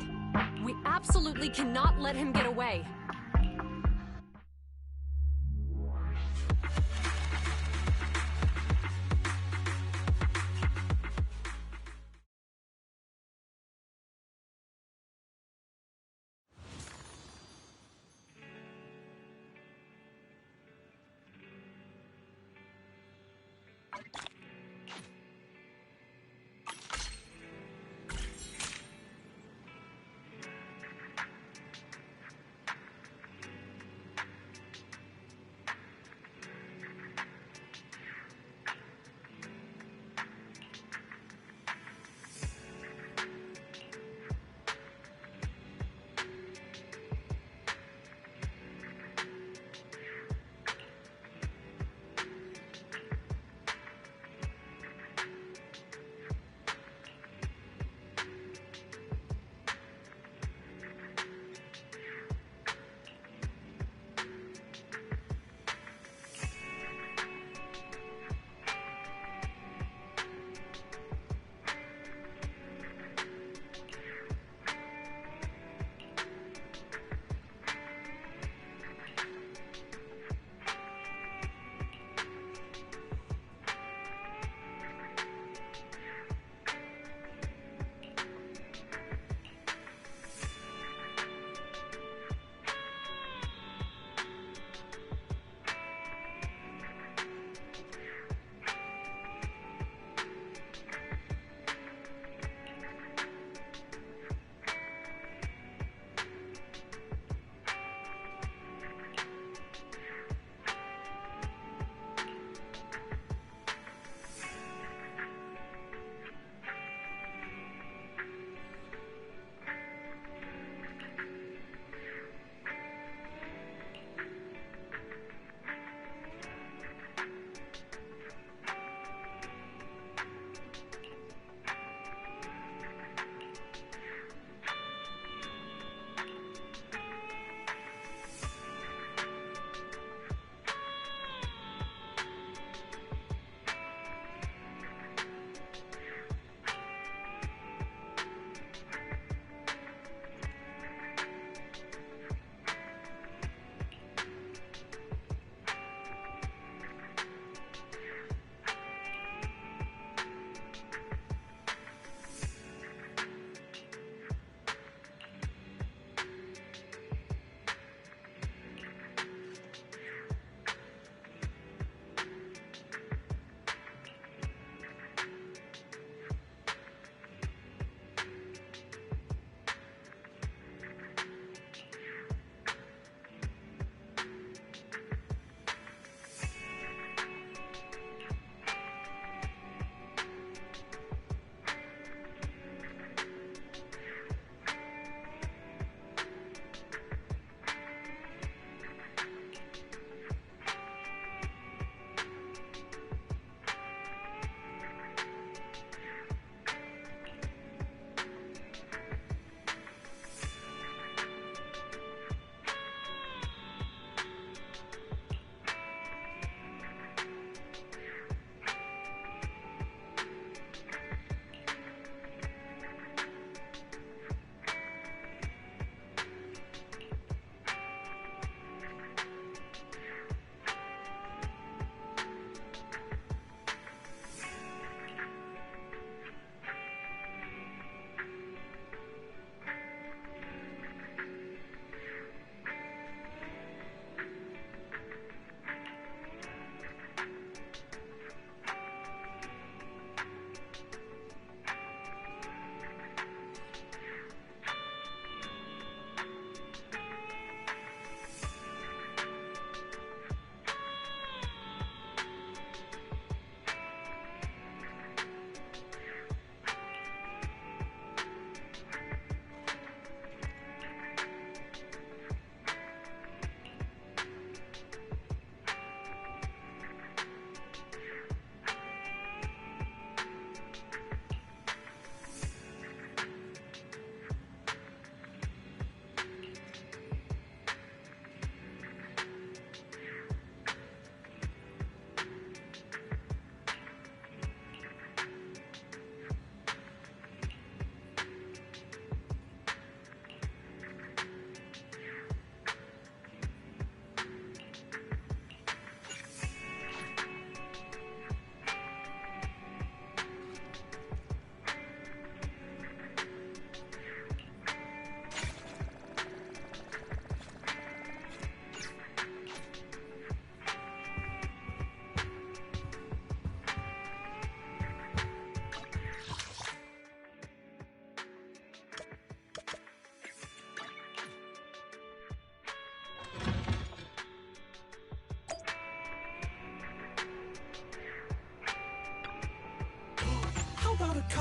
We absolutely cannot let him get away.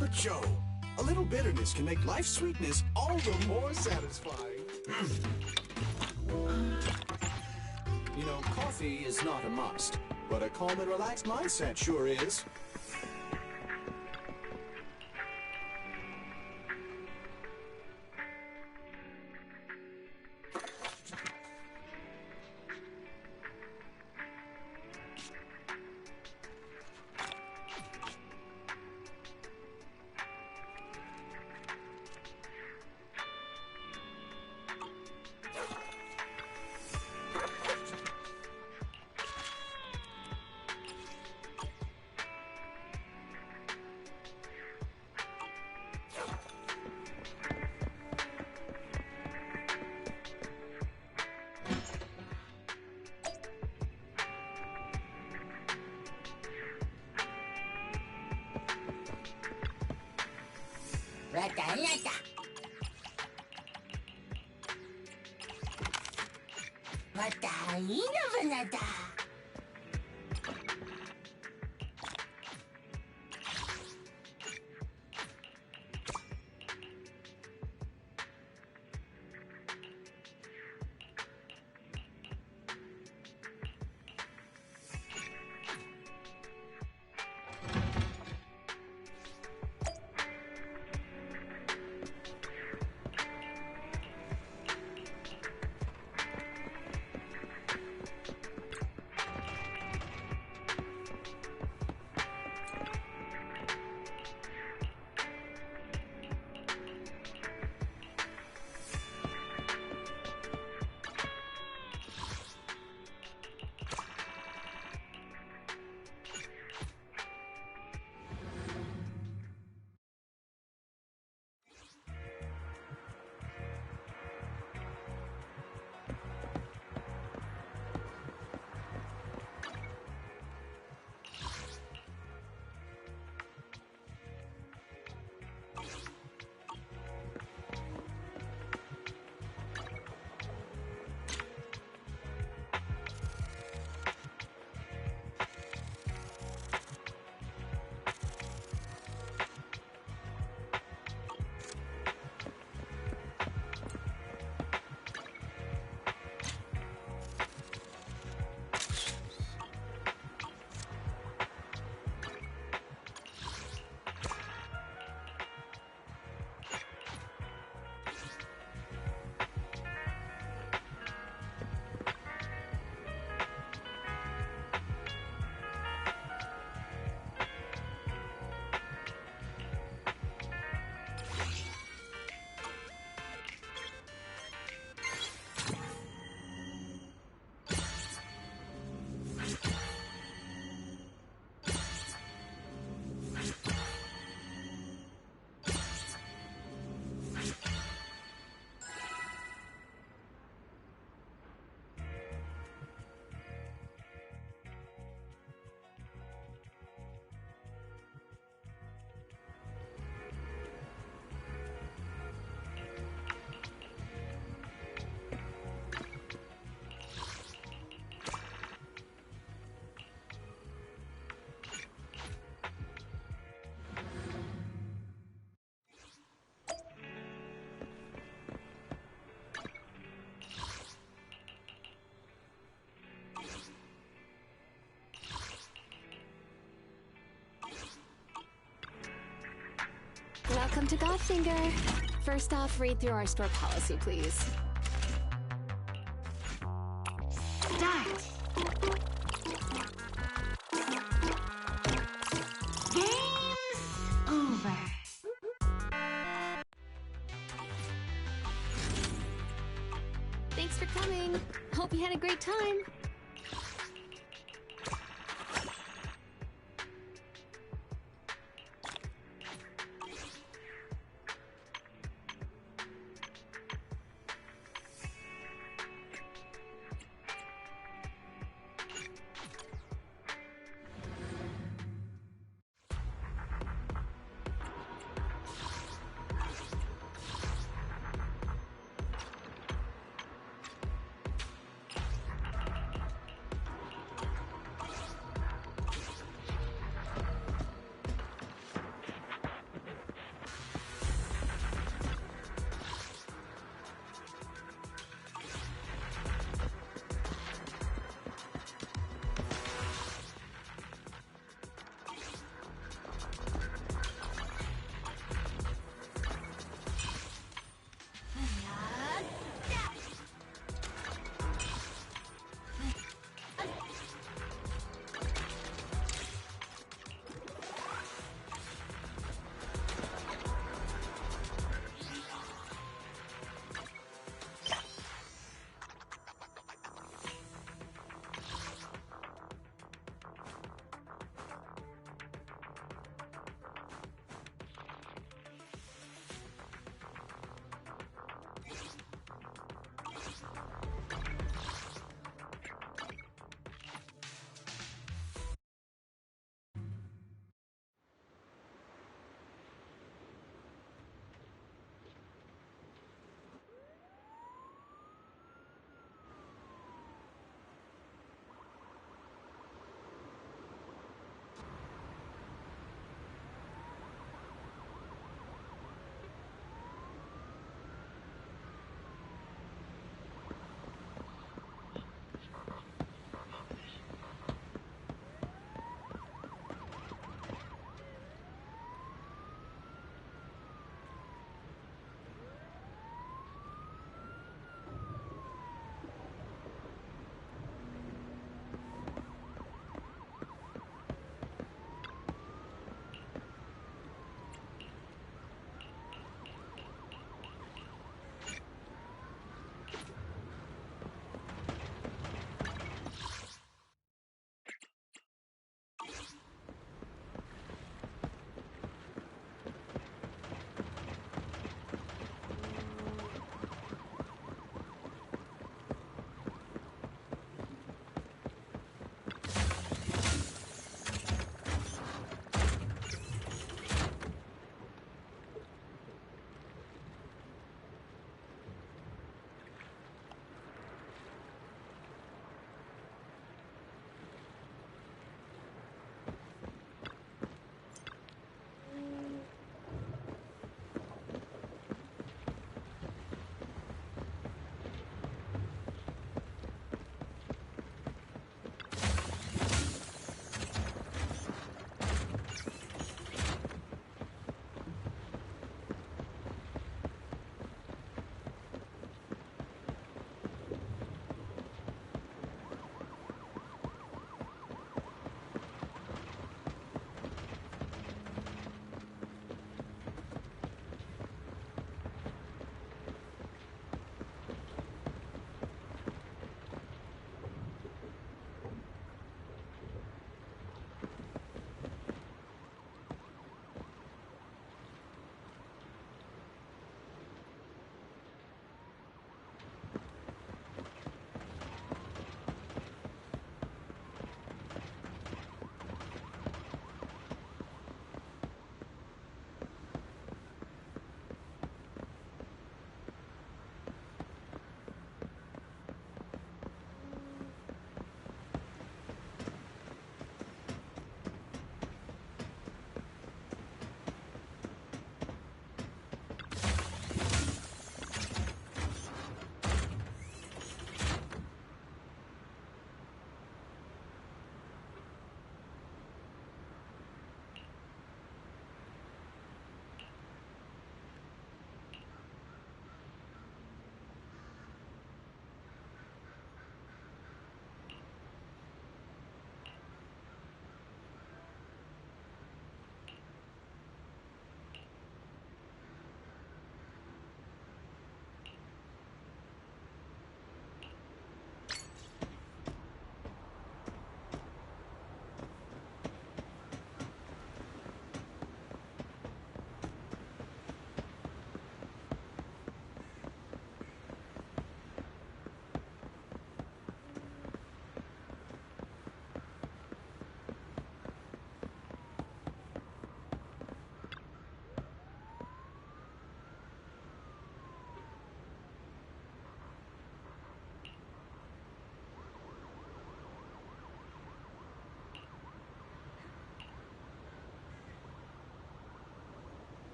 but Joe, a little bitterness can make life's sweetness all the more satisfying. You know, coffee is not a must, but a calm and relaxed mindset sure is. Rata-lata. Rata-ina-vanata. Welcome to Godfinger. First off, read through our store policy, please. Start. Game's over. Thanks for coming. Hope you had a great time.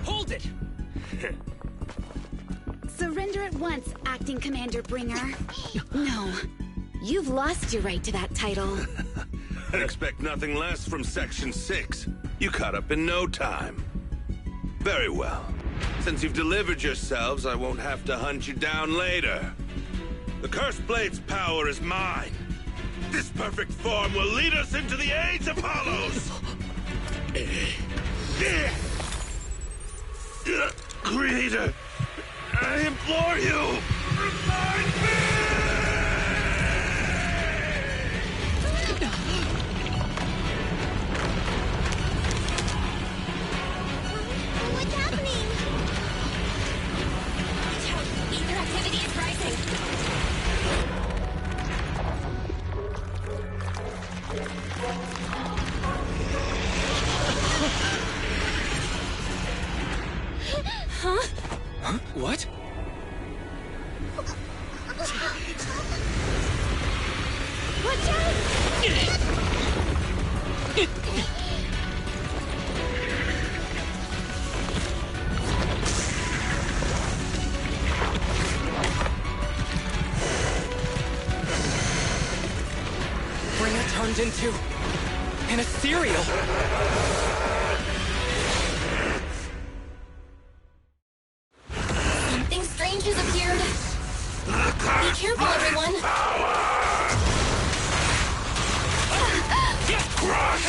Hold it! Surrender at once, Acting Commander Bringer. No. You've lost your right to that title. I'd expect nothing less from Section 6. You caught up in no time. Very well. Since you've delivered yourselves, I won't have to hunt you down later. The Cursed Blade's power is mine. This perfect form will lead us into the age of Hollows! Creator, I implore you, remind me! What's happening? Ether activity is rising. Huh? Huh? What? Watch out! Bringer turned into an ethereal. Something strange has appeared. Be careful, everyone. Crush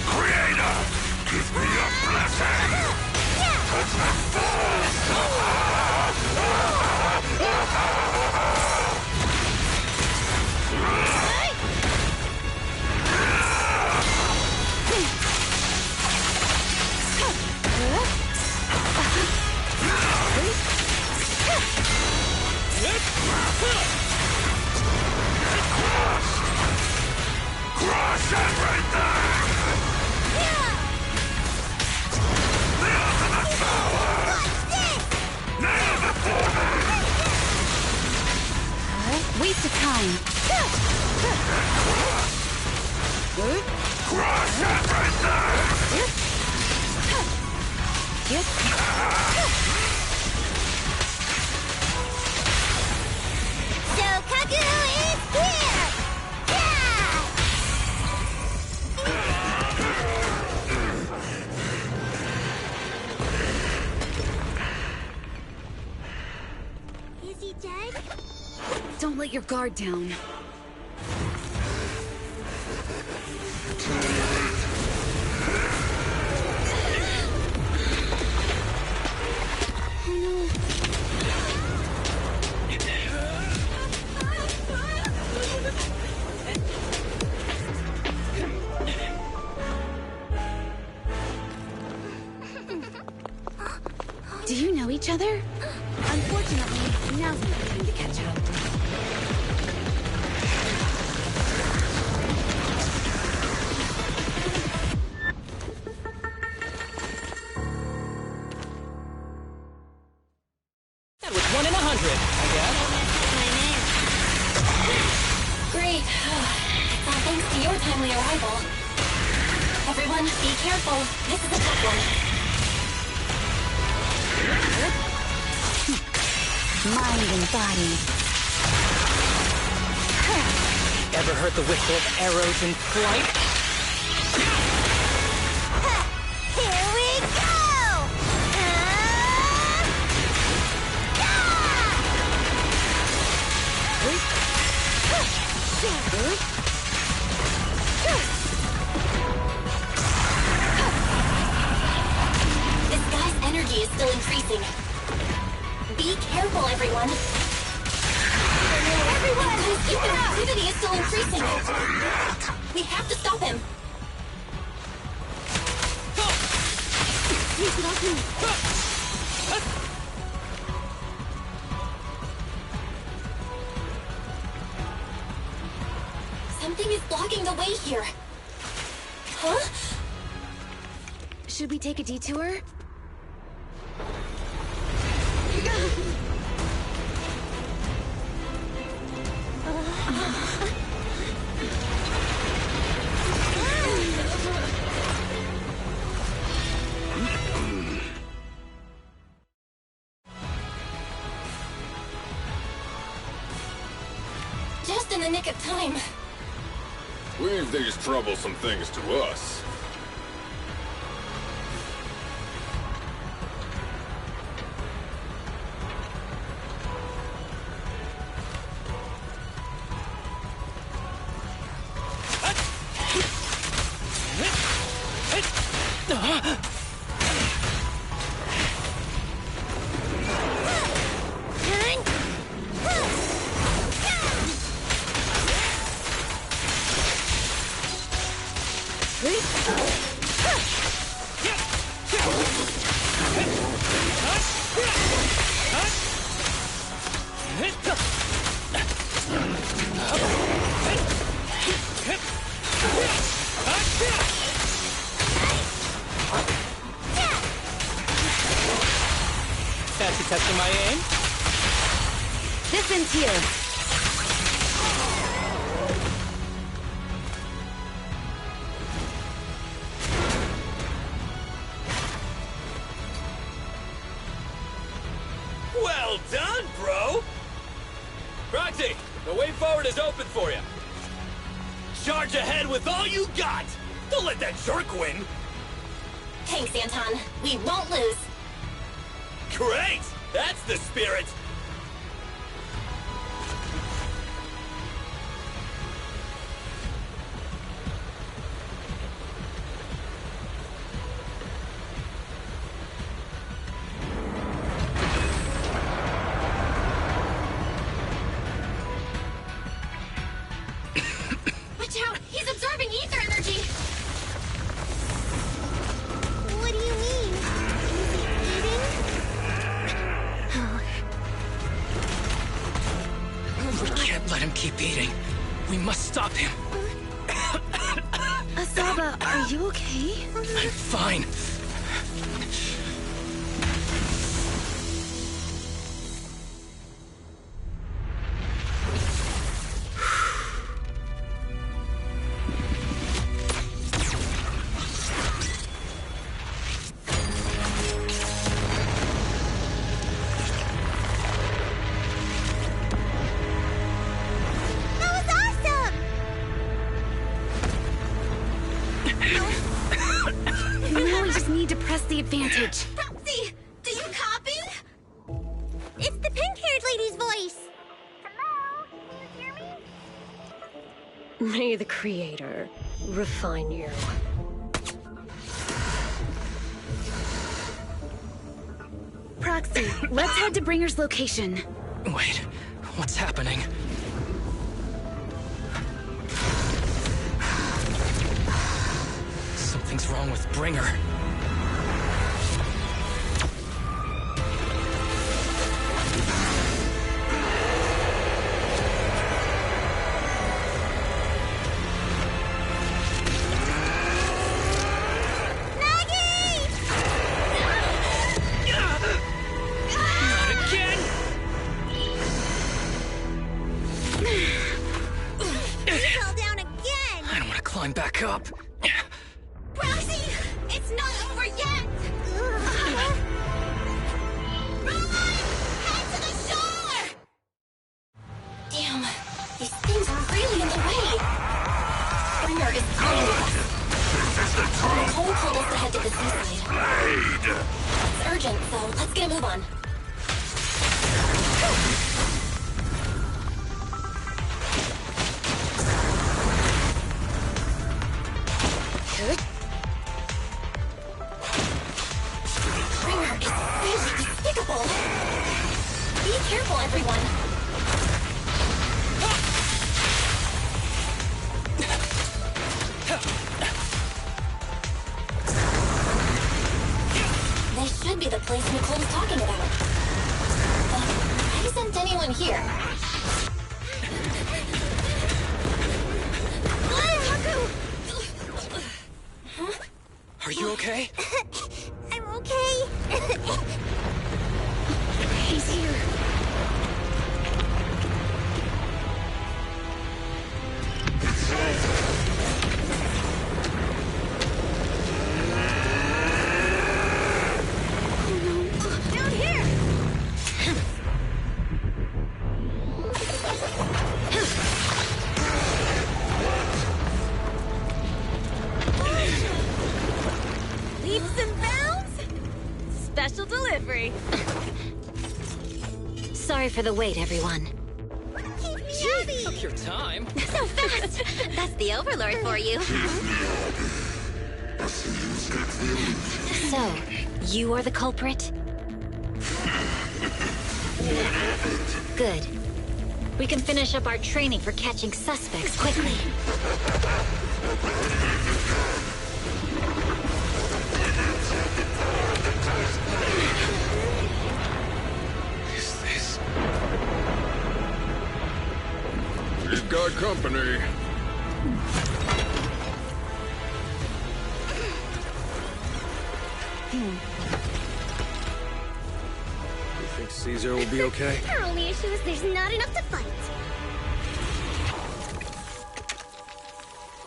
Creator, give me a blessing! Touch the Crush everything! The ultimate power! Nail before me! Waste of time. Crush everything! So Kaku is here! Is he dead? Don't let your guard down. Do you know each other? Unfortunately, now's not the time to catch up. That was 1 in 100, I guess. Great. It's all thanks to your timely arrival. Everyone, be careful. This is a tough one. Mind and body. Ever heard the whistle of arrows in flight? Here we go! This guy's energy is still increasing. Be careful, everyone. Everyone! His ether activity is still increasing. We have to stop him. Something is blocking the way here. Huh? Should we take a detour? Just in the nick of time. Leave these troublesome things to us. Fancy testing my aim? This ends here. Well done, bro! Roxy, the way forward is open for you. Charge ahead with all you got! Don't let that jerk win! Thanks, Anton. We won't lose. Great! That's the spirit! Watch out! He's absorbing ether energy! What do you mean? We can't let him keep eating. We must stop him. Asaba, are you okay? I'm fine. Now we just need to press the advantage. Roxy, do you copy? It's the pink-haired lady's voice! Hello? Can you hear me? May the Creator refine you. Proxy, let's head to Bringer's location. Wait, what's happening? Something's wrong with Bringer. Climb back up. Roxy, it's not over yet! Run! Head to the shore! Damn, these things are really in the way. Bringer is calling us. Cole told us to head to the seaside. It's urgent, so let's get a move on. Bringer is really despicable. Be careful, everyone. be the place Nicole was talking about. Why isn't anyone here? Huh? Are you okay? I'm okay. He's here. Down here! Leaps and bounds? Special delivery. Sorry for the wait, everyone. Gee, took your time. So fast! That's the Overlord for you. So, you are the culprit? Good. We can finish up our training for catching suspects quickly. Is this... We've got company. You think Caesar will be okay? Our only issue is there's not enough to fight.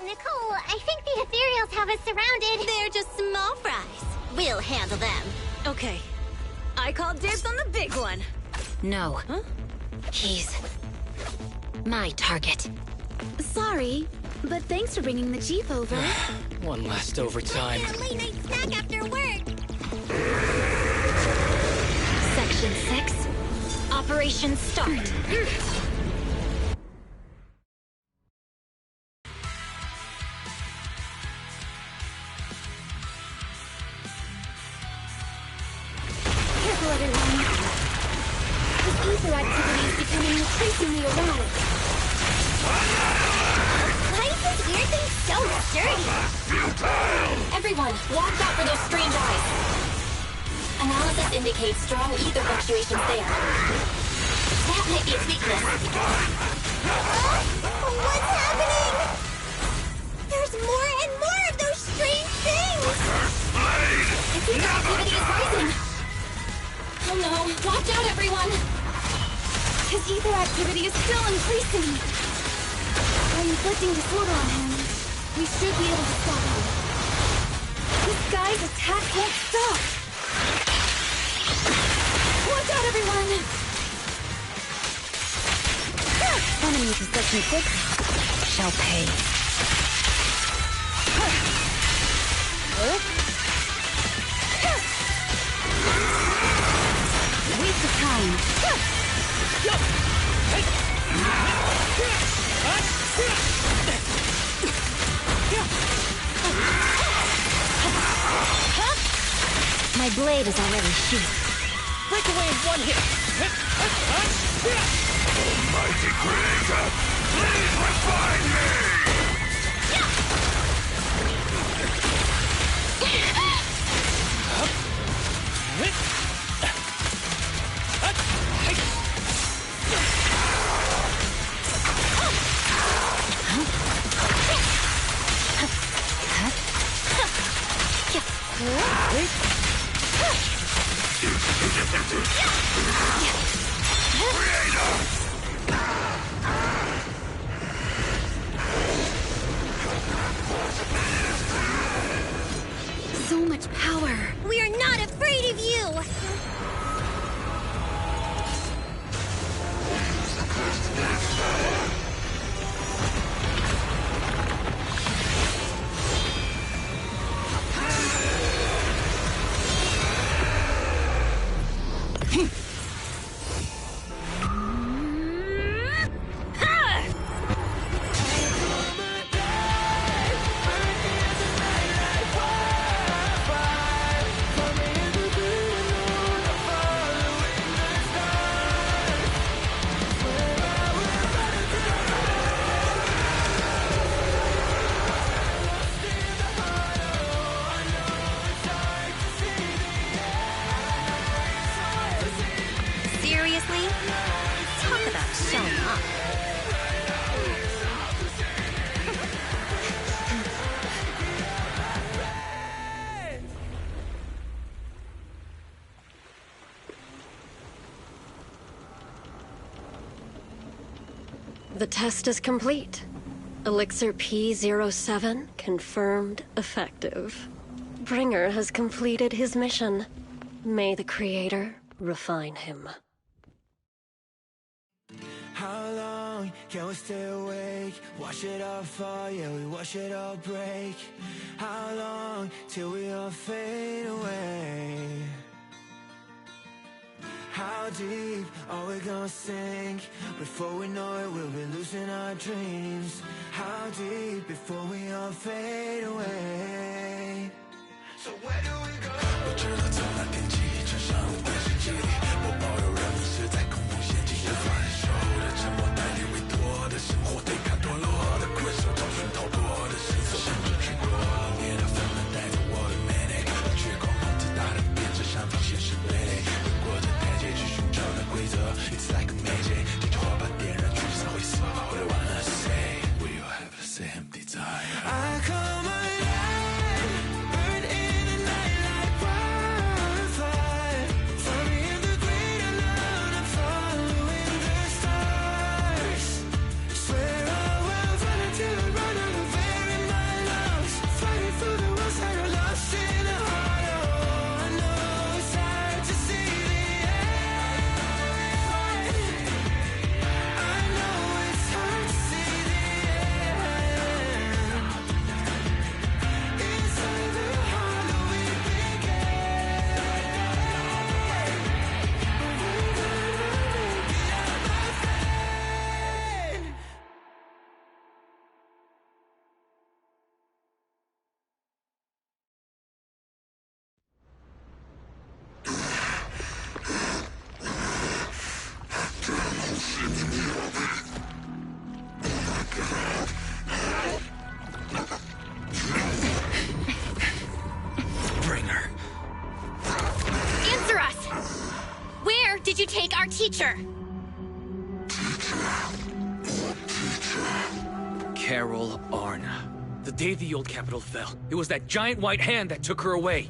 Nicole, I think the ethereals have us surrounded. They're just small fries. We'll handle them. Okay. I call dibs on the big one. No. Huh? He's my target. Sorry, but thanks for bringing the chief over. One last overtime. A late night snack after work. Section 6. Operation start. Careful, everyone. This ether activity is becoming increasingly erratic. Why is this weird thing so sturdy? Everyone, watch out for those strange eyes. Analysis indicates strong ether fluctuations there. That might be its weakness. What's happening? There's more and more of those strange things. Its ether activity is rising. Oh no, watch out everyone! His ether activity is still increasing. By inflicting disorder on him, we should be able to stop him. This guy's attack won't stop. Watch out, everyone! Enemy to Section 6 shall pay. Waste of time. My blade is already sheathed. Break away in one hit. Almighty Creator, please refine me! So much power. We are not afraid of you. showing up. The test is complete. Elixir P07 confirmed effective. Bringer has completed his mission. May the Creator refine him. How long can we stay awake? Wash it all fall, yeah, we wash it all break. How long till we all fade away? How deep are we gonna sink? Before we know it, we'll be losing our dreams. How deep before we all fade away? So where do we go? 我知道从那天起，穿上我的世界里，我保有人们是在恐怖陷阱，无法忍受的沉默，带领委托的生活，对抗堕落的困兽，找寻逃脱的线索，甚至去过冷冽的纷纷，带着我的 manic， 却狂妄自大的变着上方现实对垒，滚过这台阶去寻找那规则 ，It's like a magic， 点着火把点燃聚散灰色，我的 wanna say we all have the same desire。I call my life, burn in the night like wildfire. Find me in the great alone, I'm following the stars. Swear I will run until I run out of air in my lungs. Fighting through the walls that are lost in the hollow. I know it's hard to see the end. I know it's hard to see the end. Inside the hollow we began. We're gonna make it out, my friend. Bringer. Answer us! Where did you take our teacher? Carol Arna. The day the old capital fell, it was that giant white hand that took her away.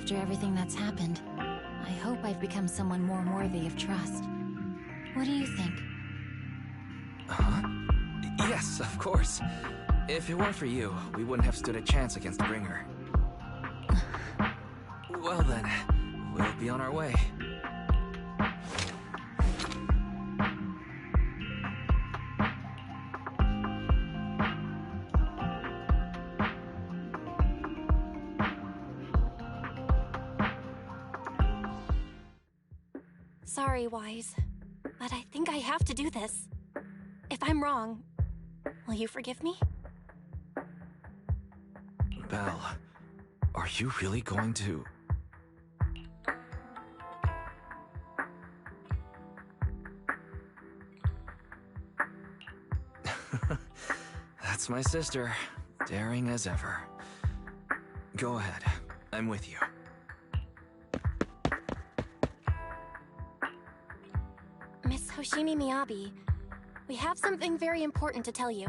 after everything that's happened, I hope I've become someone more worthy of trust. What do you think? Huh? Yes, of course. If it weren't for you, we wouldn't have stood a chance against Bringer. Well then, we'll be on our way. Sorry, Wise, but I think I have to do this. If I'm wrong, will you forgive me? Belle, are you really going to... That's my sister, daring as ever. Go ahead, I'm with you. Miss Hoshimi Miyabi, we have something very important to tell you.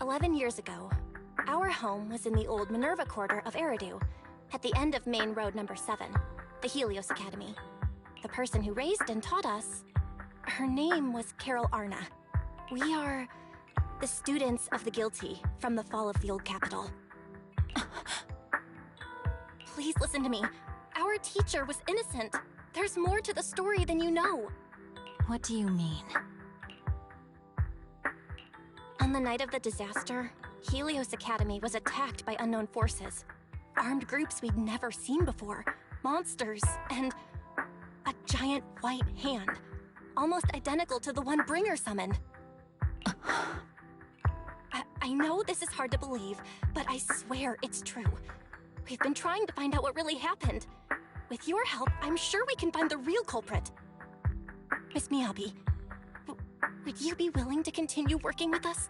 11 years ago, our home was in the old Minerva Quarter of Eridu, at the end of Main Road number 7, the Helios Academy. The person who raised and taught us, her name was Carol Arna. We are the students of the guilty from the fall of the old capital. Please listen to me. Our teacher was innocent. There's more to the story than you know. What do you mean? On the night of the disaster, Helios Academy was attacked by unknown forces. Armed groups we'd never seen before. Monsters, and a giant white hand. Almost identical to the one Bringer summoned. I know this is hard to believe, but I swear it's true. We've been trying to find out what really happened. With your help, I'm sure we can find the real culprit. Miss Miyabi, would you be willing to continue working with us?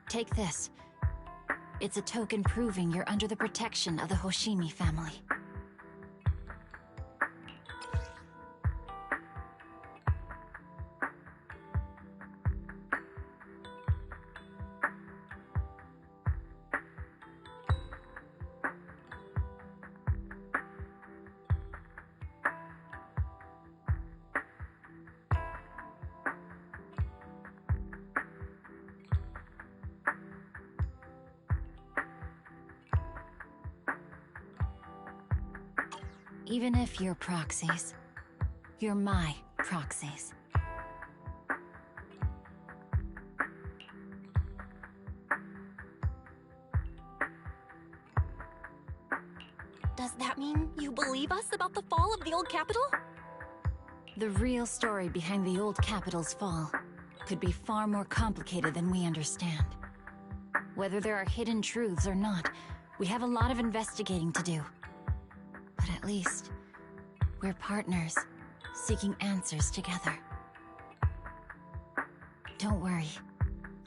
Take this. It's a token proving you're under the protection of the Hoshimi family. Even if you're proxies, you're my proxies. Does that mean you believe us about the fall of the old capital? The real story behind the old capital's fall could be far more complicated than we understand. Whether there are hidden truths or not, we have a lot of investigating to do. But at least, we're partners, seeking answers together. Don't worry.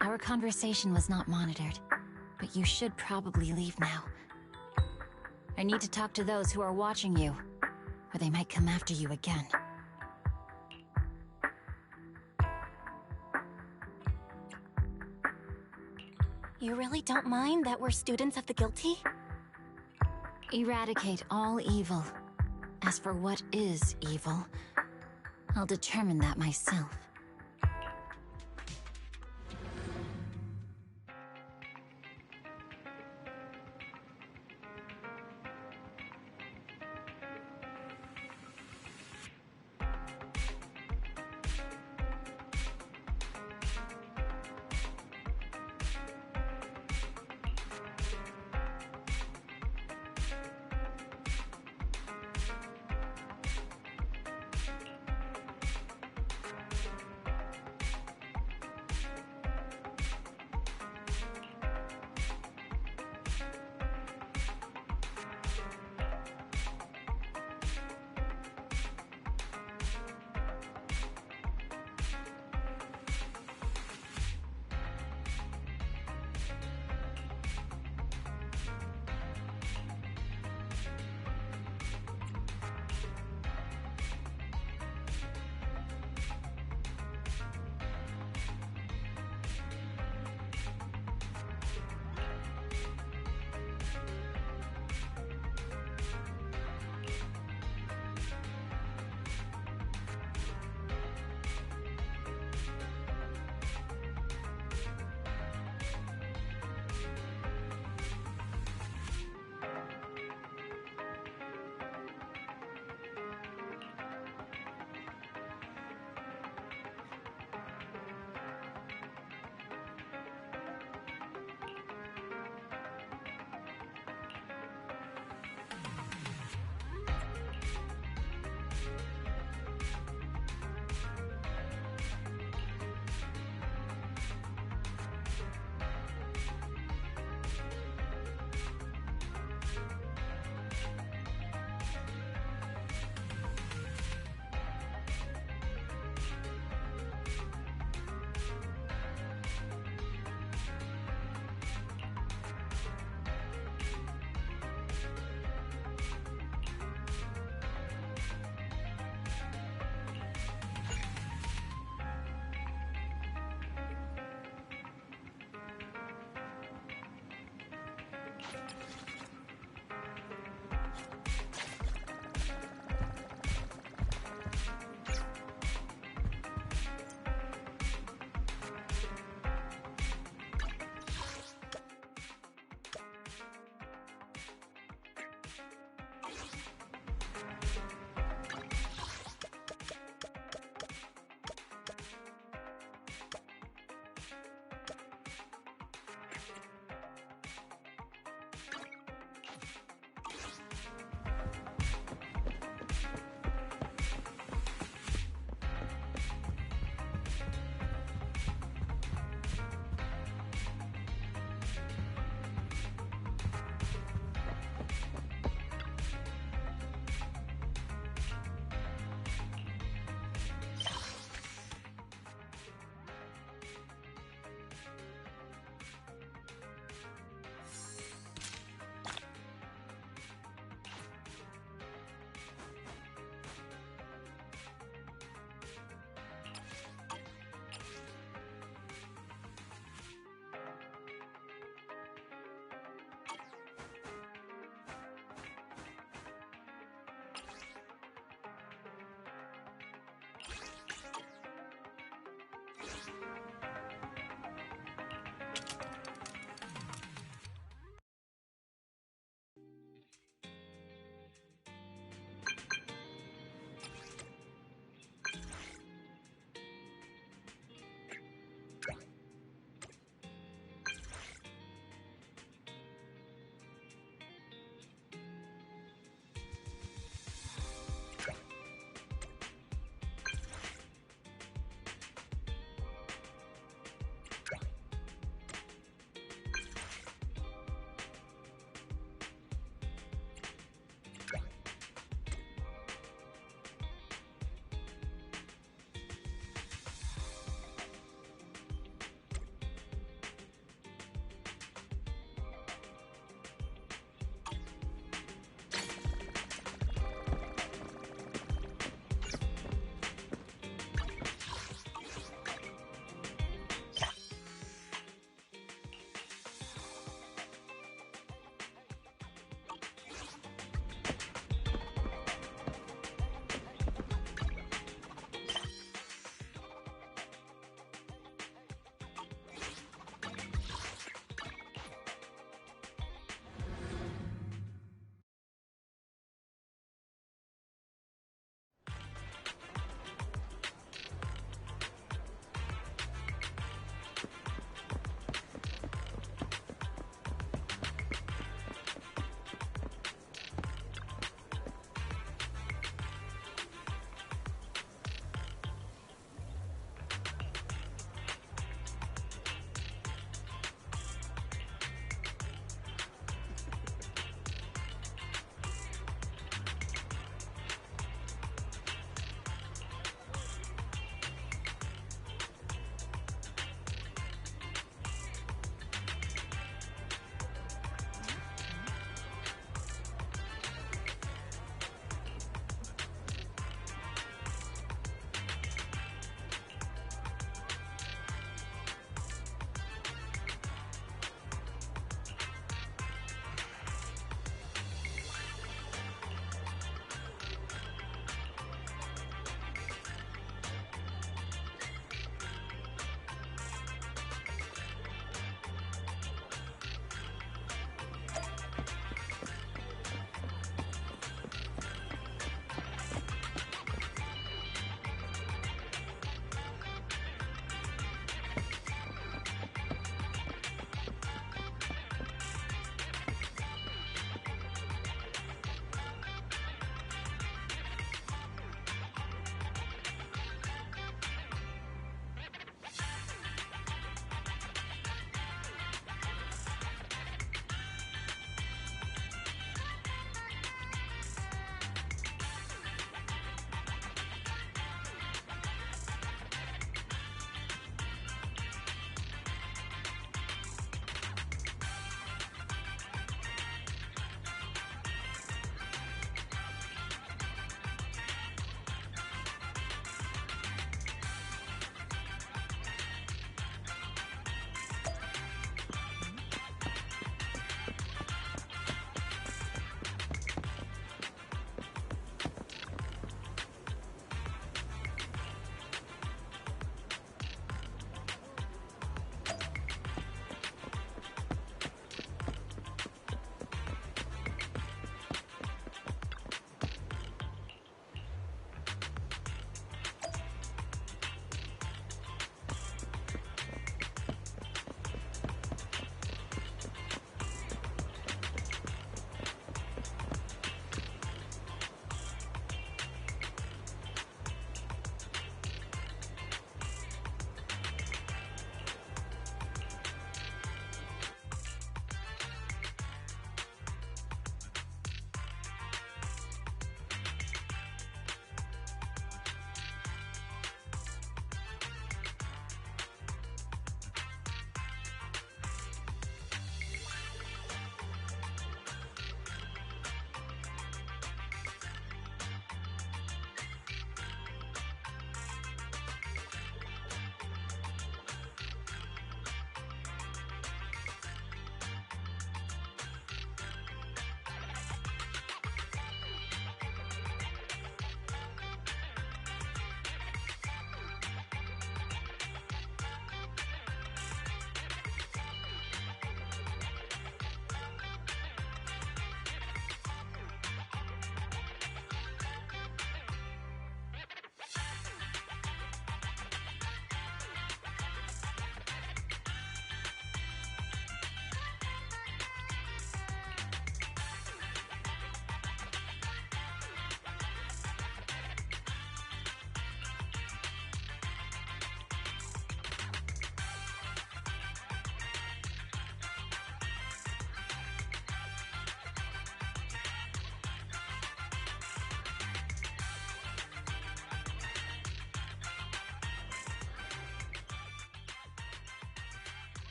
Our conversation was not monitored, but you should probably leave now. I need to talk to those who are watching you, or they might come after you again. You really don't mind that we're students of the guilty? Eradicate all evil. As for what is evil, I'll determine that myself.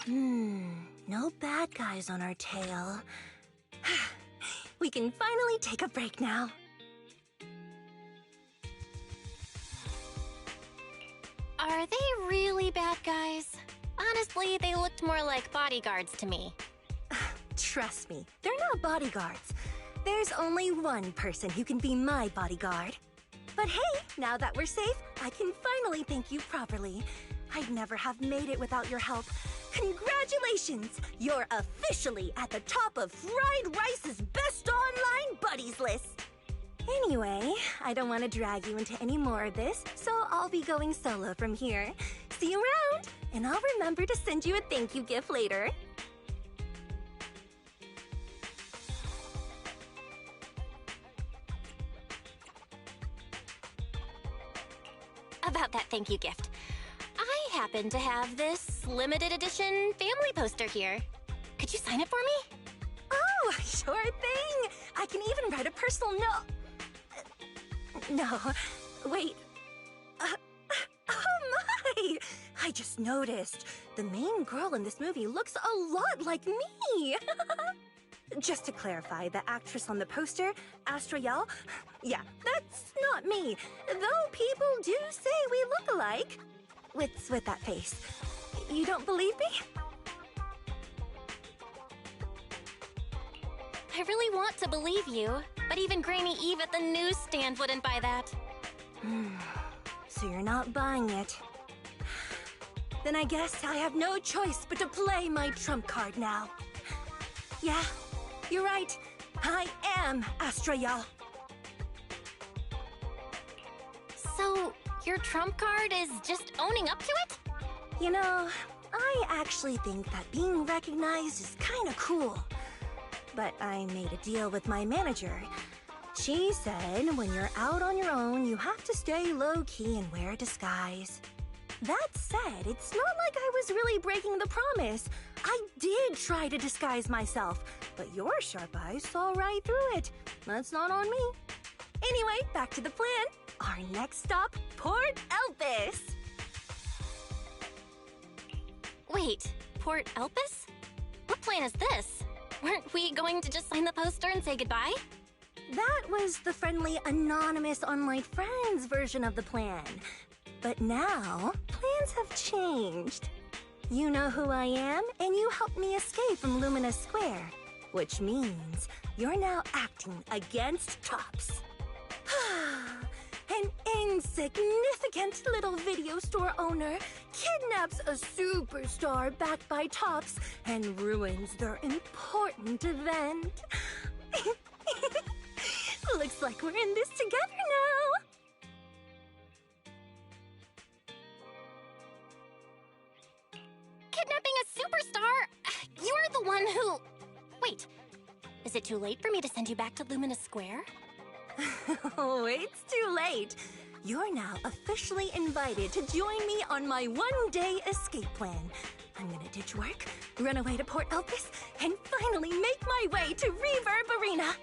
No bad guys on our tail. We can finally take a break now. Are they really bad guys? Honestly, they looked more like bodyguards to me. Trust me, they're not bodyguards. There's only one person who can be my bodyguard. But hey, now that we're safe, I can finally thank you properly. I'd never have made it without your help. Congratulations! You're officially at the top of Fried Rice's best online buddies list! Anyway, I don't want to drag you into any more of this, so I'll be going solo from here. See you around, and I'll remember to send you a thank you gift later. About that thank you gift. I happen to have this limited edition family poster here. Could you sign it for me? Oh, sure thing! I can even write a personal note. No, wait. Oh my! I just noticed. The main girl in this movie looks a lot like me! Just to clarify, the actress on the poster, Astra Yal, yeah, that's not me. Though people do say we look alike. What's with that face? You don't believe me? I really want to believe you, but even Granny Eve at the newsstand wouldn't buy that. So you're not buying it. Then I guess I have no choice but to play my trump card now. Yeah, you're right. I am Astra Yal. So, your trump card is just owning up to it? You know, I actually think that being recognized is kinda cool. But I made a deal with my manager. She said when you're out on your own, you have to stay low-key and wear a disguise. That said, it's not like I was really breaking the promise. I did try to disguise myself, but your sharp eyes saw right through it. That's not on me. Anyway, back to the plan. Our next stop, Port Elpis. Wait, Port Elpis? What plan is this? Weren't we going to just sign the poster and say goodbye? That was the friendly, anonymous online friends version of the plan. But now, plans have changed. You know who I am, and you helped me escape from Lumina Square. Which means you're now acting against Tops. An insignificant little video store owner kidnaps a superstar backed by Tops and ruins their important event. Looks like we're in this together now. Kidnapping a superstar? You're the one who... Wait, is it too late for me to send you back to Lumina Square? Oh, it's too late. You're now officially invited to join me on my one-day escape plan. I'm gonna ditch work, run away to Port Elpis, and finally make my way to Reverb Arena.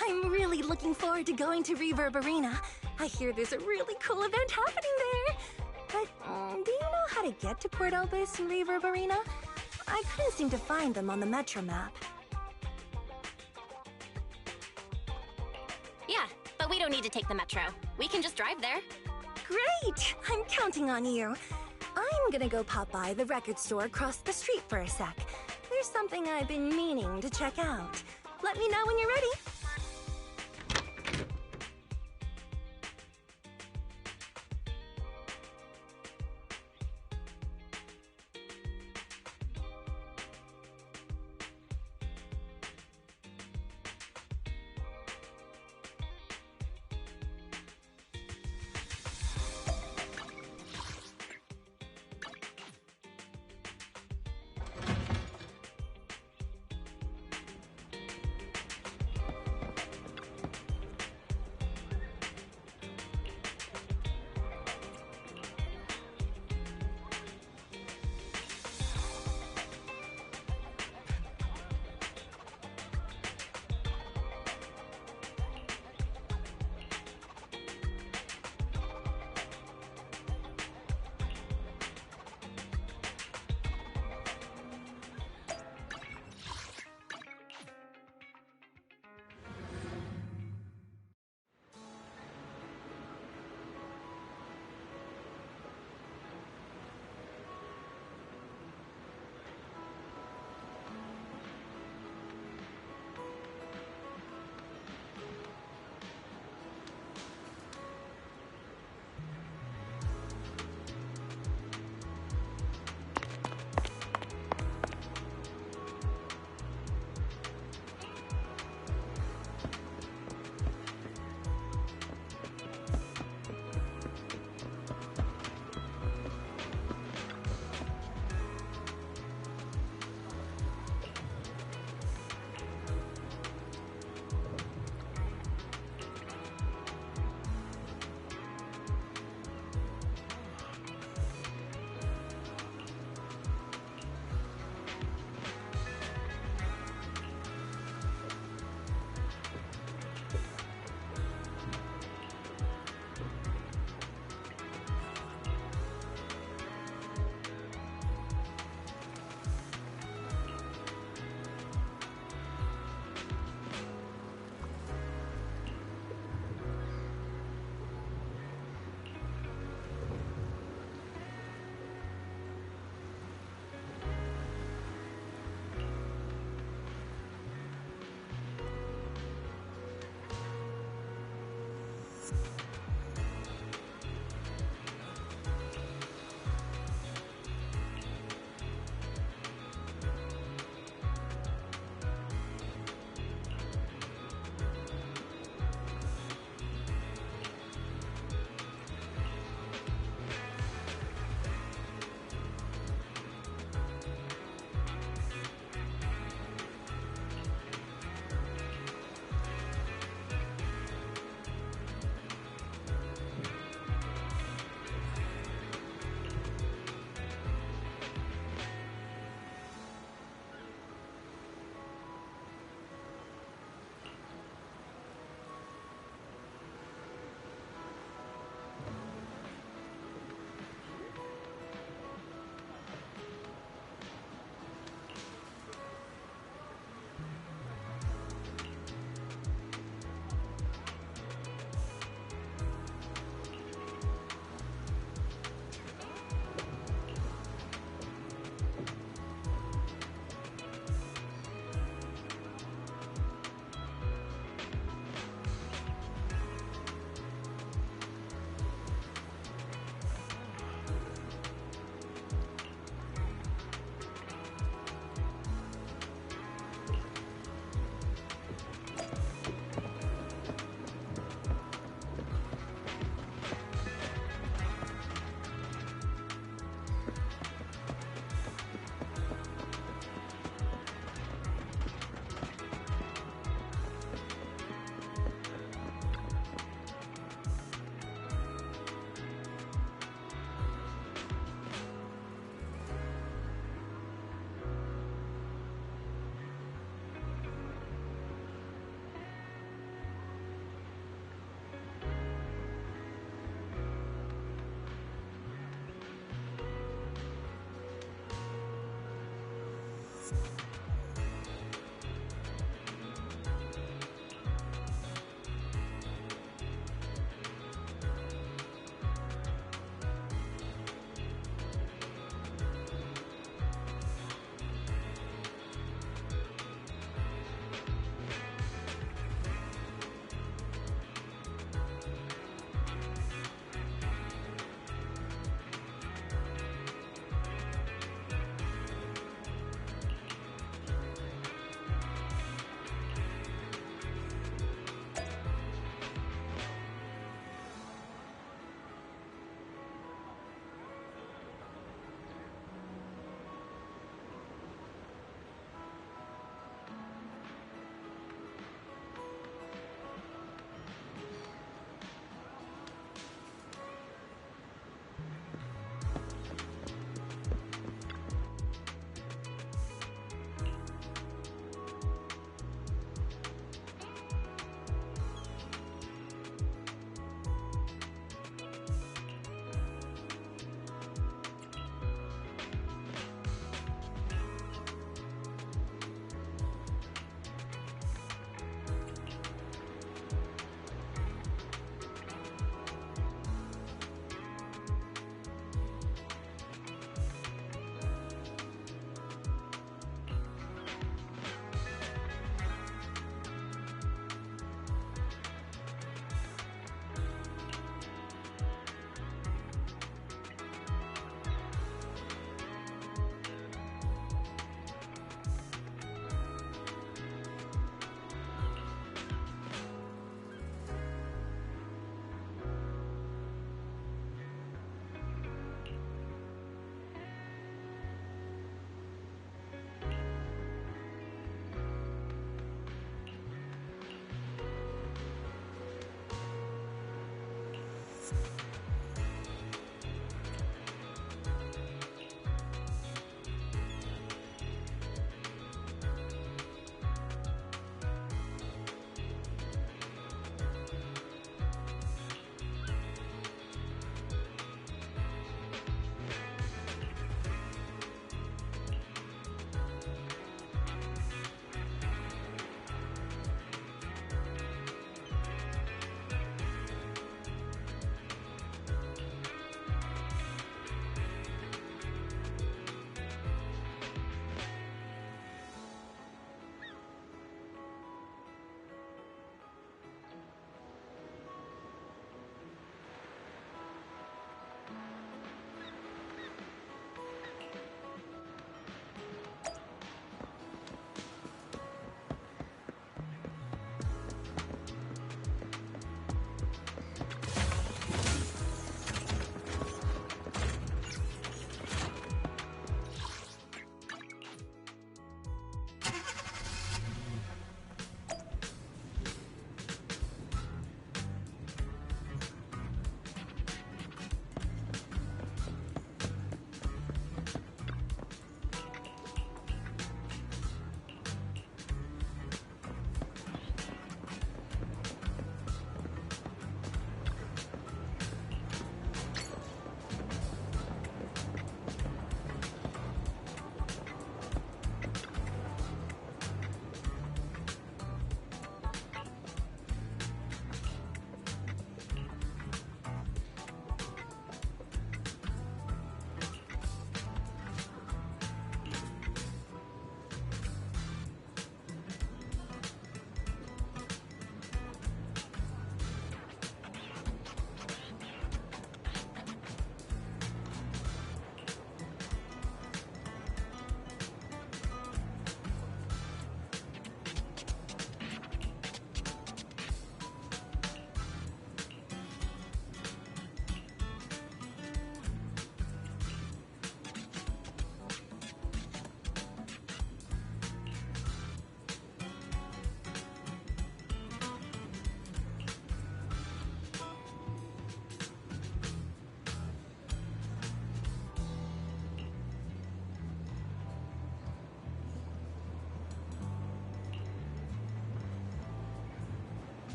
I'm really looking forward to going to Reverb Arena. I hear there's a really cool event happening there. But do you know how to get to Port Elpis and Reverb Arena? I couldn't seem to find them on the Metro map. Yeah, but we don't need to take the Metro. We can just drive there. Great! I'm counting on you. I'm gonna go pop by the record store across the street for a sec. There's something I've been meaning to check out. Let me know when you're ready.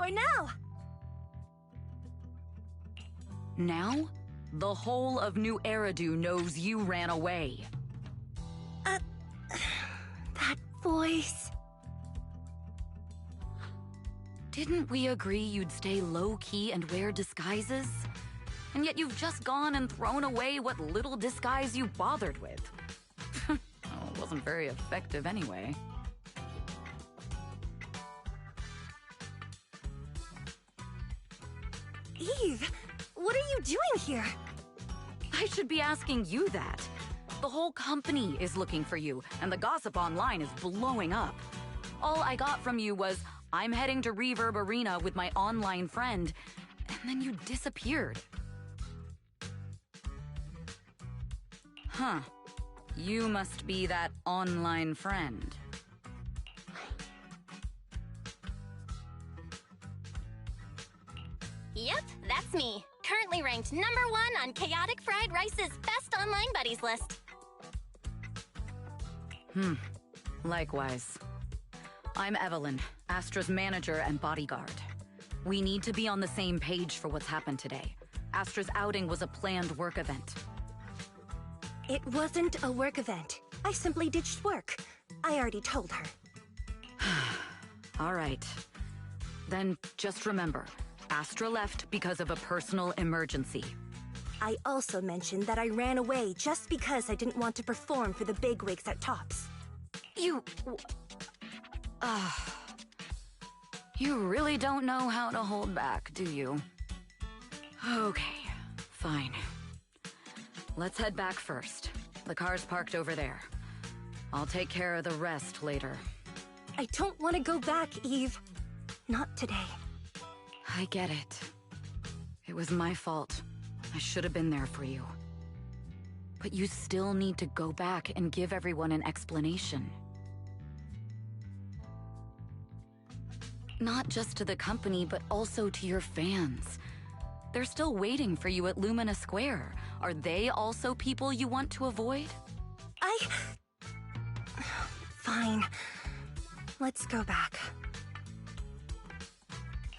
For now! Now? The whole of New Eridu knows you ran away. That voice... Didn't we agree you'd stay low-key and wear disguises? And yet you've just gone and thrown away what little disguise you bothered with. Well, it wasn't very effective anyway. Eve, what are you doing here? I should be asking you that. The whole company is looking for you, and the gossip online is blowing up. All I got from you was, I'm heading to Reverb Arena with my online friend, and then you disappeared. Huh. You must be that online friend. Yep, that's me. Currently ranked #1 on Chaotic Fried Rice's best online buddies list. Likewise. I'm Evelyn, Astra's manager and bodyguard. We need to be on the same page for what's happened today. Astra's outing was a planned work event. It wasn't a work event. I simply ditched work. I already told her. All right. Then just remember, Astra left because of a personal emergency. I also mentioned that I ran away just because I didn't want to perform for the bigwigs at Tops. You really don't know how to hold back, do you? Okay, fine. Let's head back first. The car's parked over there. I'll take care of the rest later. I don't want to go back, Eve. Not today. I get it. It was my fault. I should have been there for you. But you still need to go back and give everyone an explanation. Not just to the company, but also to your fans. They're still waiting for you at Lumina Square. Are they also people you want to avoid? Fine. Let's go back.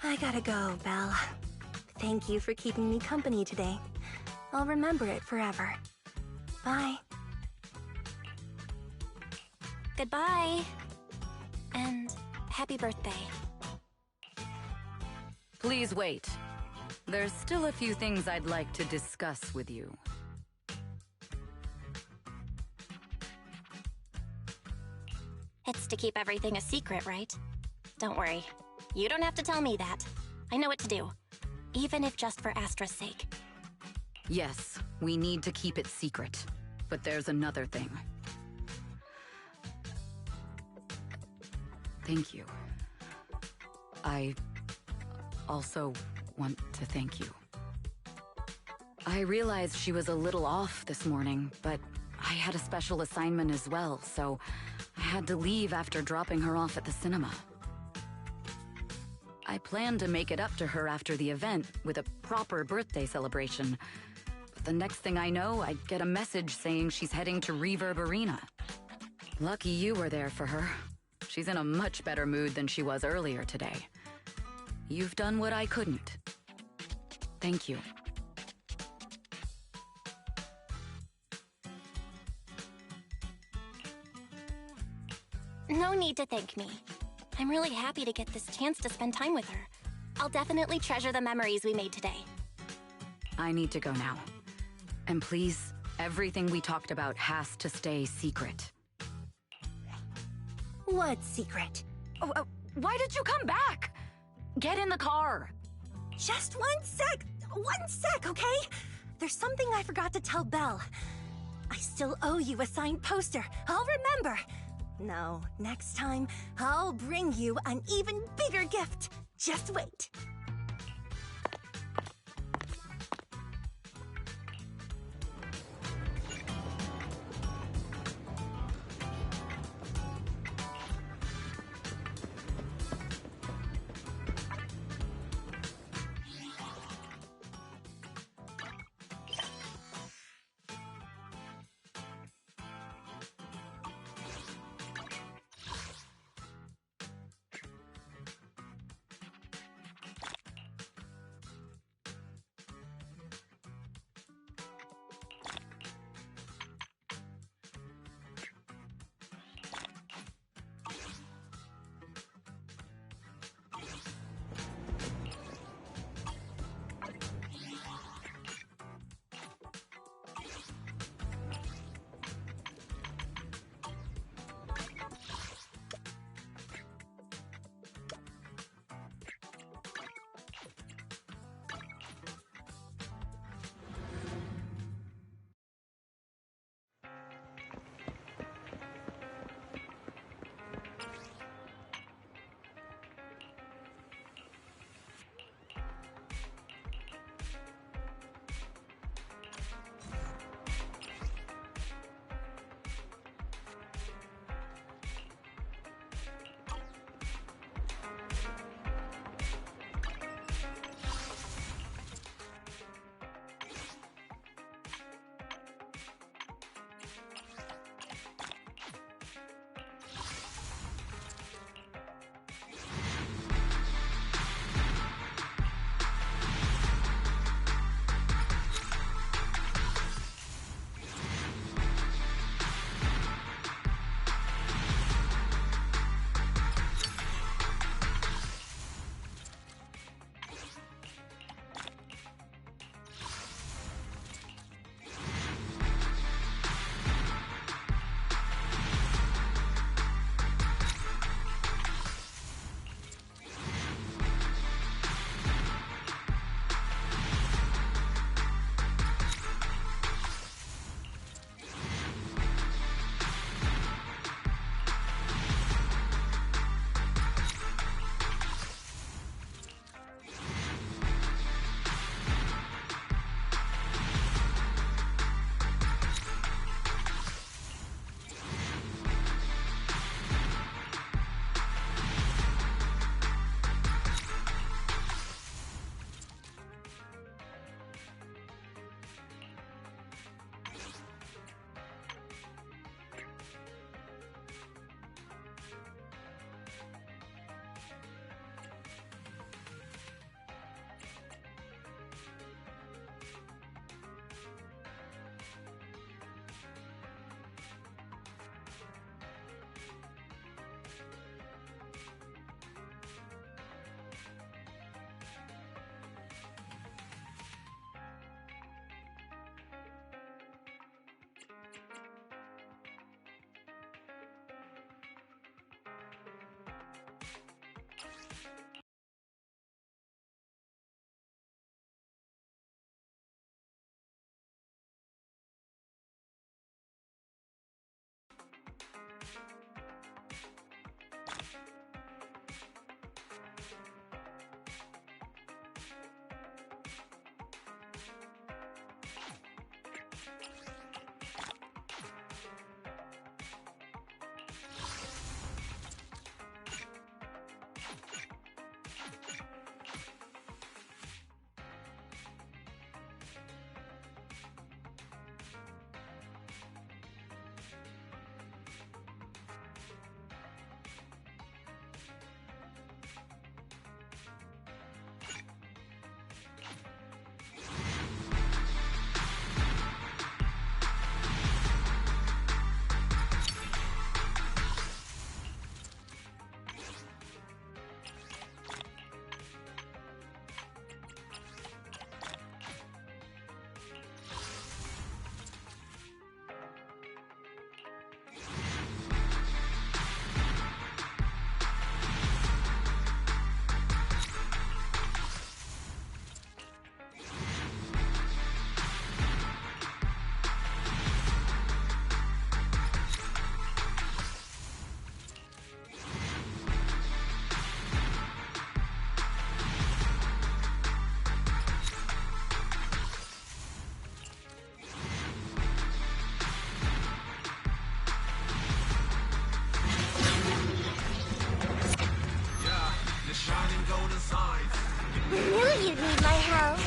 I gotta go, Belle. Thank you for keeping me company today. I'll remember it forever. Bye. Goodbye. And happy birthday. Please wait. There's still a few things I'd like to discuss with you. It's to keep everything a secret, right? Don't worry. You don't have to tell me that. I know what to do. Even if just for Astra's sake. Yes, we need to keep it secret. But there's another thing. Thank you. I also want to thank you. I realized she was a little off this morning, but I had a special assignment as well, so I had to leave after dropping her off at the cinema. I planned to make it up to her after the event with a proper birthday celebration. But the next thing I know, I get a message saying she's heading to Reverb Arena. Lucky you were there for her. She's in a much better mood than she was earlier today. You've done what I couldn't. Thank you. No need to thank me. I'm really happy to get this chance to spend time with her. I'll definitely treasure the memories we made today. I need to go now. And please, everything we talked about has to stay secret. What secret? Why did you come back? Get in the car. Just 1 sec! 1 sec, okay? There's something I forgot to tell Belle. I still owe you a signed poster. I'll remember. No, next time, I'll bring you an even bigger gift. Just wait. house.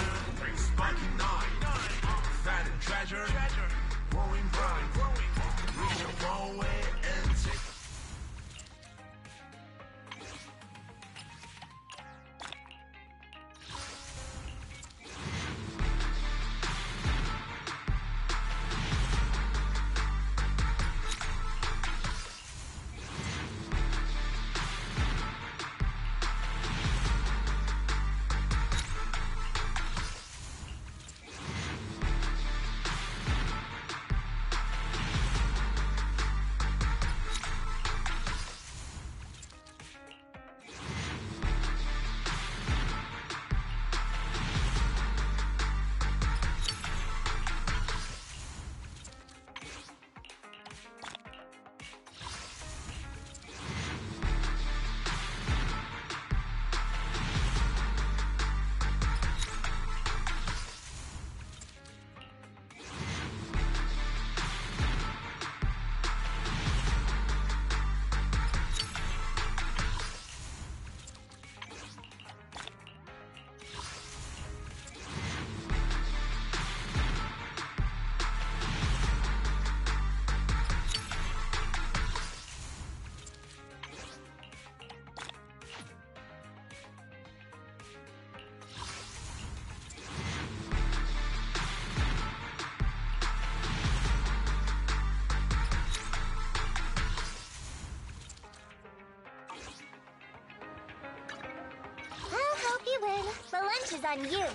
The lunch is on you.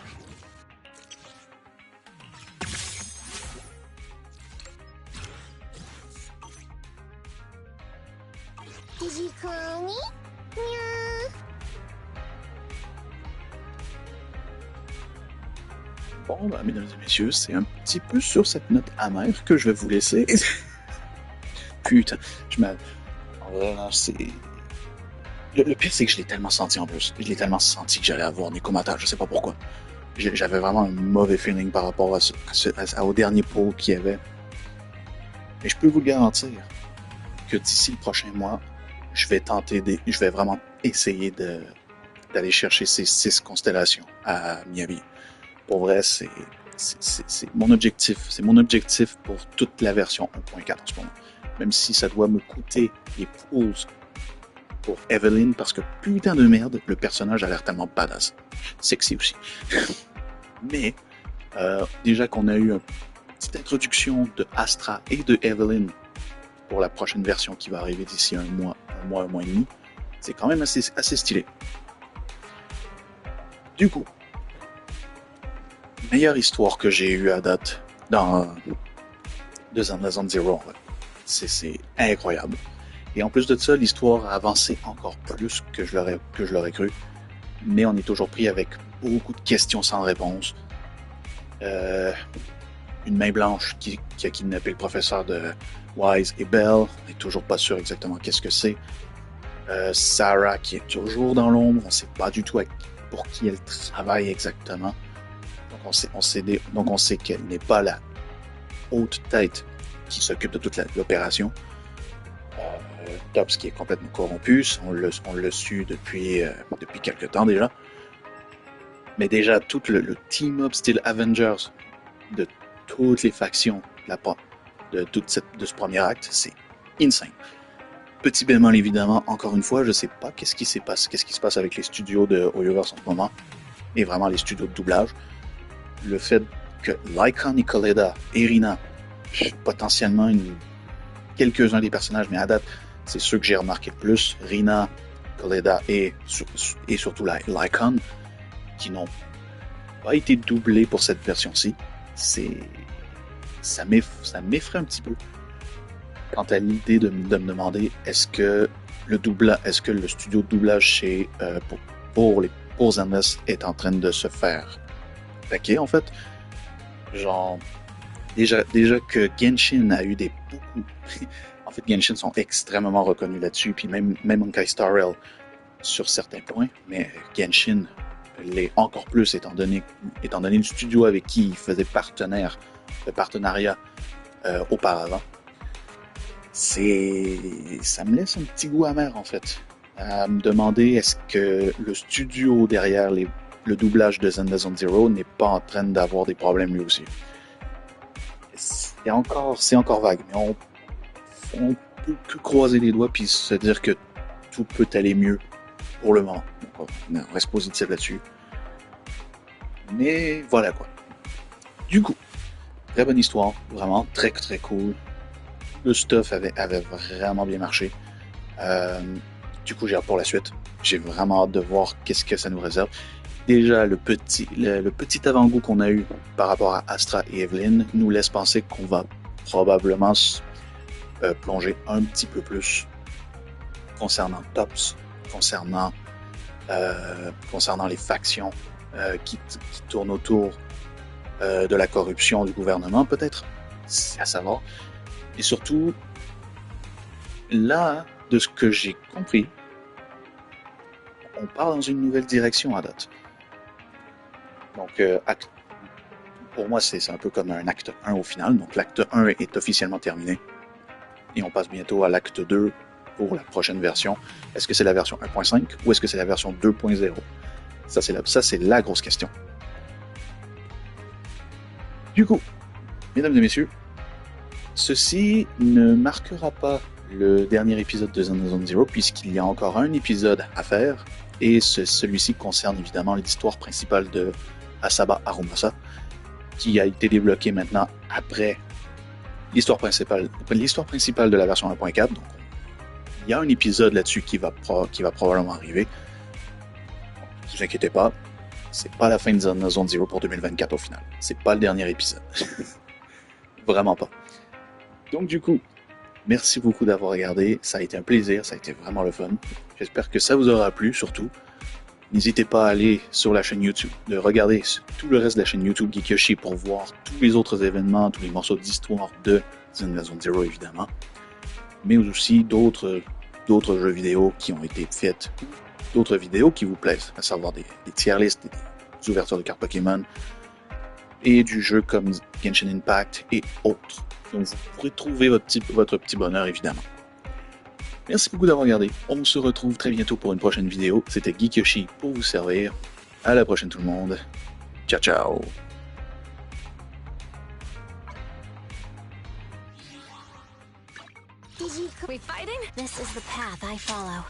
Did you call me? Meow. Bon, bah, mesdames et messieurs, c'est un petit peu sur cette note amère que je vais vous laisser. Putain, Vraiment, c'est... Le pire, c'est que je l'ai tellement senti en plus. Je l'ai tellement senti que j'allais avoir des commentaires, je sais pas pourquoi. J'avais vraiment un mauvais feeling par rapport au dernier poll qu'il y avait. Et je peux vous le garantir que d'ici le prochain mois, je vais vraiment essayer d'aller chercher ces 6 constellations à Miyabi. Pour vrai, c'est mon objectif. C'est mon objectif pour toute la version 1.4 en ce moment. Même si ça doit me coûter les pools pour Evelyn, parce que putain de merde, le personnage a l'air tellement badass. Sexy aussi. Mais, déjà qu'on a eu une petite introduction de Astra et de Evelyn pour la prochaine version qui va arriver d'ici un mois et demi, c'est quand même assez stylé. Du coup, meilleure histoire que j'ai eue à date de Zenless Zero, c'est incroyable. Et en plus de ça, l'histoire a avancé encore plus que je l'aurais cru. Mais on est toujours pris avec beaucoup de questions sans réponse. Une main blanche qui a kidnappé le professeur de Wise et Bell. On n'est toujours pas sûr exactement qu'est-ce que c'est. Sarah qui est toujours dans l'ombre. On ne sait pas du tout pour qui elle travaille exactement. Donc on sait qu'elle n'est pas la haute tête qui s'occupe de toute l'opération. Tops qui est complètement corrompu, on l'a su depuis quelques temps déjà. Mais déjà, tout le team-up style Avengers de toutes les factions de ce premier acte, c'est insane. Petit bémol évidemment, encore une fois, je sais pas qu'est-ce qui se passe avec les studios de Hoyoverse en ce moment, et vraiment les studios de doublage. Le fait que Lycan, Nicoletta et Rina, potentiellement quelques-uns des personnages, mais à date, c'est ceux que j'ai remarqué le plus, Rina, Coletta et surtout Lycan, qui n'ont pas été doublés pour cette version-ci. Ça m'effraie un petit peu quant à l'idée de me demander est-ce que le studio de doublage pour Zenless est en train de se faire attaquer, en fait. Genre, déjà que Genshin a eu beaucoup... En fait, Genshin sont extrêmement reconnus là-dessus, puis même Honkai Star Rail sur certains points, mais Genshin l'est encore plus étant donné le studio avec qui il faisait partenariat auparavant. Ça me laisse un petit goût amer, en fait, à me demander est-ce que le studio derrière le doublage de Zenless Zone Zero n'est pas en train d'avoir des problèmes lui aussi. C'est encore vague, mais on peut que croiser les doigts puis se dire que tout peut aller mieux pour le moment. Donc, on reste positif là-dessus. Mais voilà quoi. Du coup, très bonne histoire, vraiment très très cool. Le stuff avait vraiment bien marché. Du coup, j'ai hâte pour la suite. J'ai vraiment hâte de voir qu'est-ce que ça nous réserve. Déjà, le petit avant-goût qu'on a eu par rapport à Astra et Evelyn nous laisse penser qu'on va probablement plonger un petit peu plus concernant Tops, concernant les factions qui tournent autour de la corruption du gouvernement, peut-être, c'est à savoir. Et surtout, là, de ce que j'ai compris, on part dans une nouvelle direction à date. Donc, pour moi, c'est un peu comme un acte 1 au final. Donc, l'acte 1 est officiellement terminé. Et on passe bientôt à l'acte 2 pour la prochaine version. Est-ce que c'est la version 1.5 ou est-ce que c'est la version 2.0? Ça, c'est la grosse question. Du coup, mesdames et messieurs, ceci ne marquera pas le dernier épisode de Zenless Zone Zero puisqu'il y a encore un épisode à faire et celui-ci concerne évidemment l'histoire principale de Asaba Harumasa qui a été débloquée maintenant après l'histoire principale de la version 1.4. Donc, il y a un épisode là-dessus qui va probablement arriver. Ne vous inquiétez pas, c'est pas la fin de Zenless Zone Zero pour 2024 au final. C'est pas le dernier épisode. Vraiment pas. Donc du coup, merci beaucoup d'avoir regardé. Ça a été un plaisir, ça a été vraiment le fun. J'espère que ça vous aura plu, surtout. N'hésitez pas à aller sur la chaîne YouTube, de regarder tout le reste de la chaîne YouTube GeekYoshii pour voir tous les autres événements, tous les morceaux d'histoire de Zenless Zone Zero évidemment, mais aussi d'autres jeux vidéo qui ont été faits, d'autres vidéos qui vous plaisent, à savoir des tier lists, des ouvertures de cartes Pokémon, et du jeu comme Genshin Impact et autres. Donc vous pourrez trouver votre petit bonheur évidemment. Merci beaucoup d'avoir regardé. On se retrouve très bientôt pour une prochaine vidéo. C'était GeekYoshii pour vous servir. À la prochaine tout le monde. Ciao ciao. We fighting? This is the path I follow.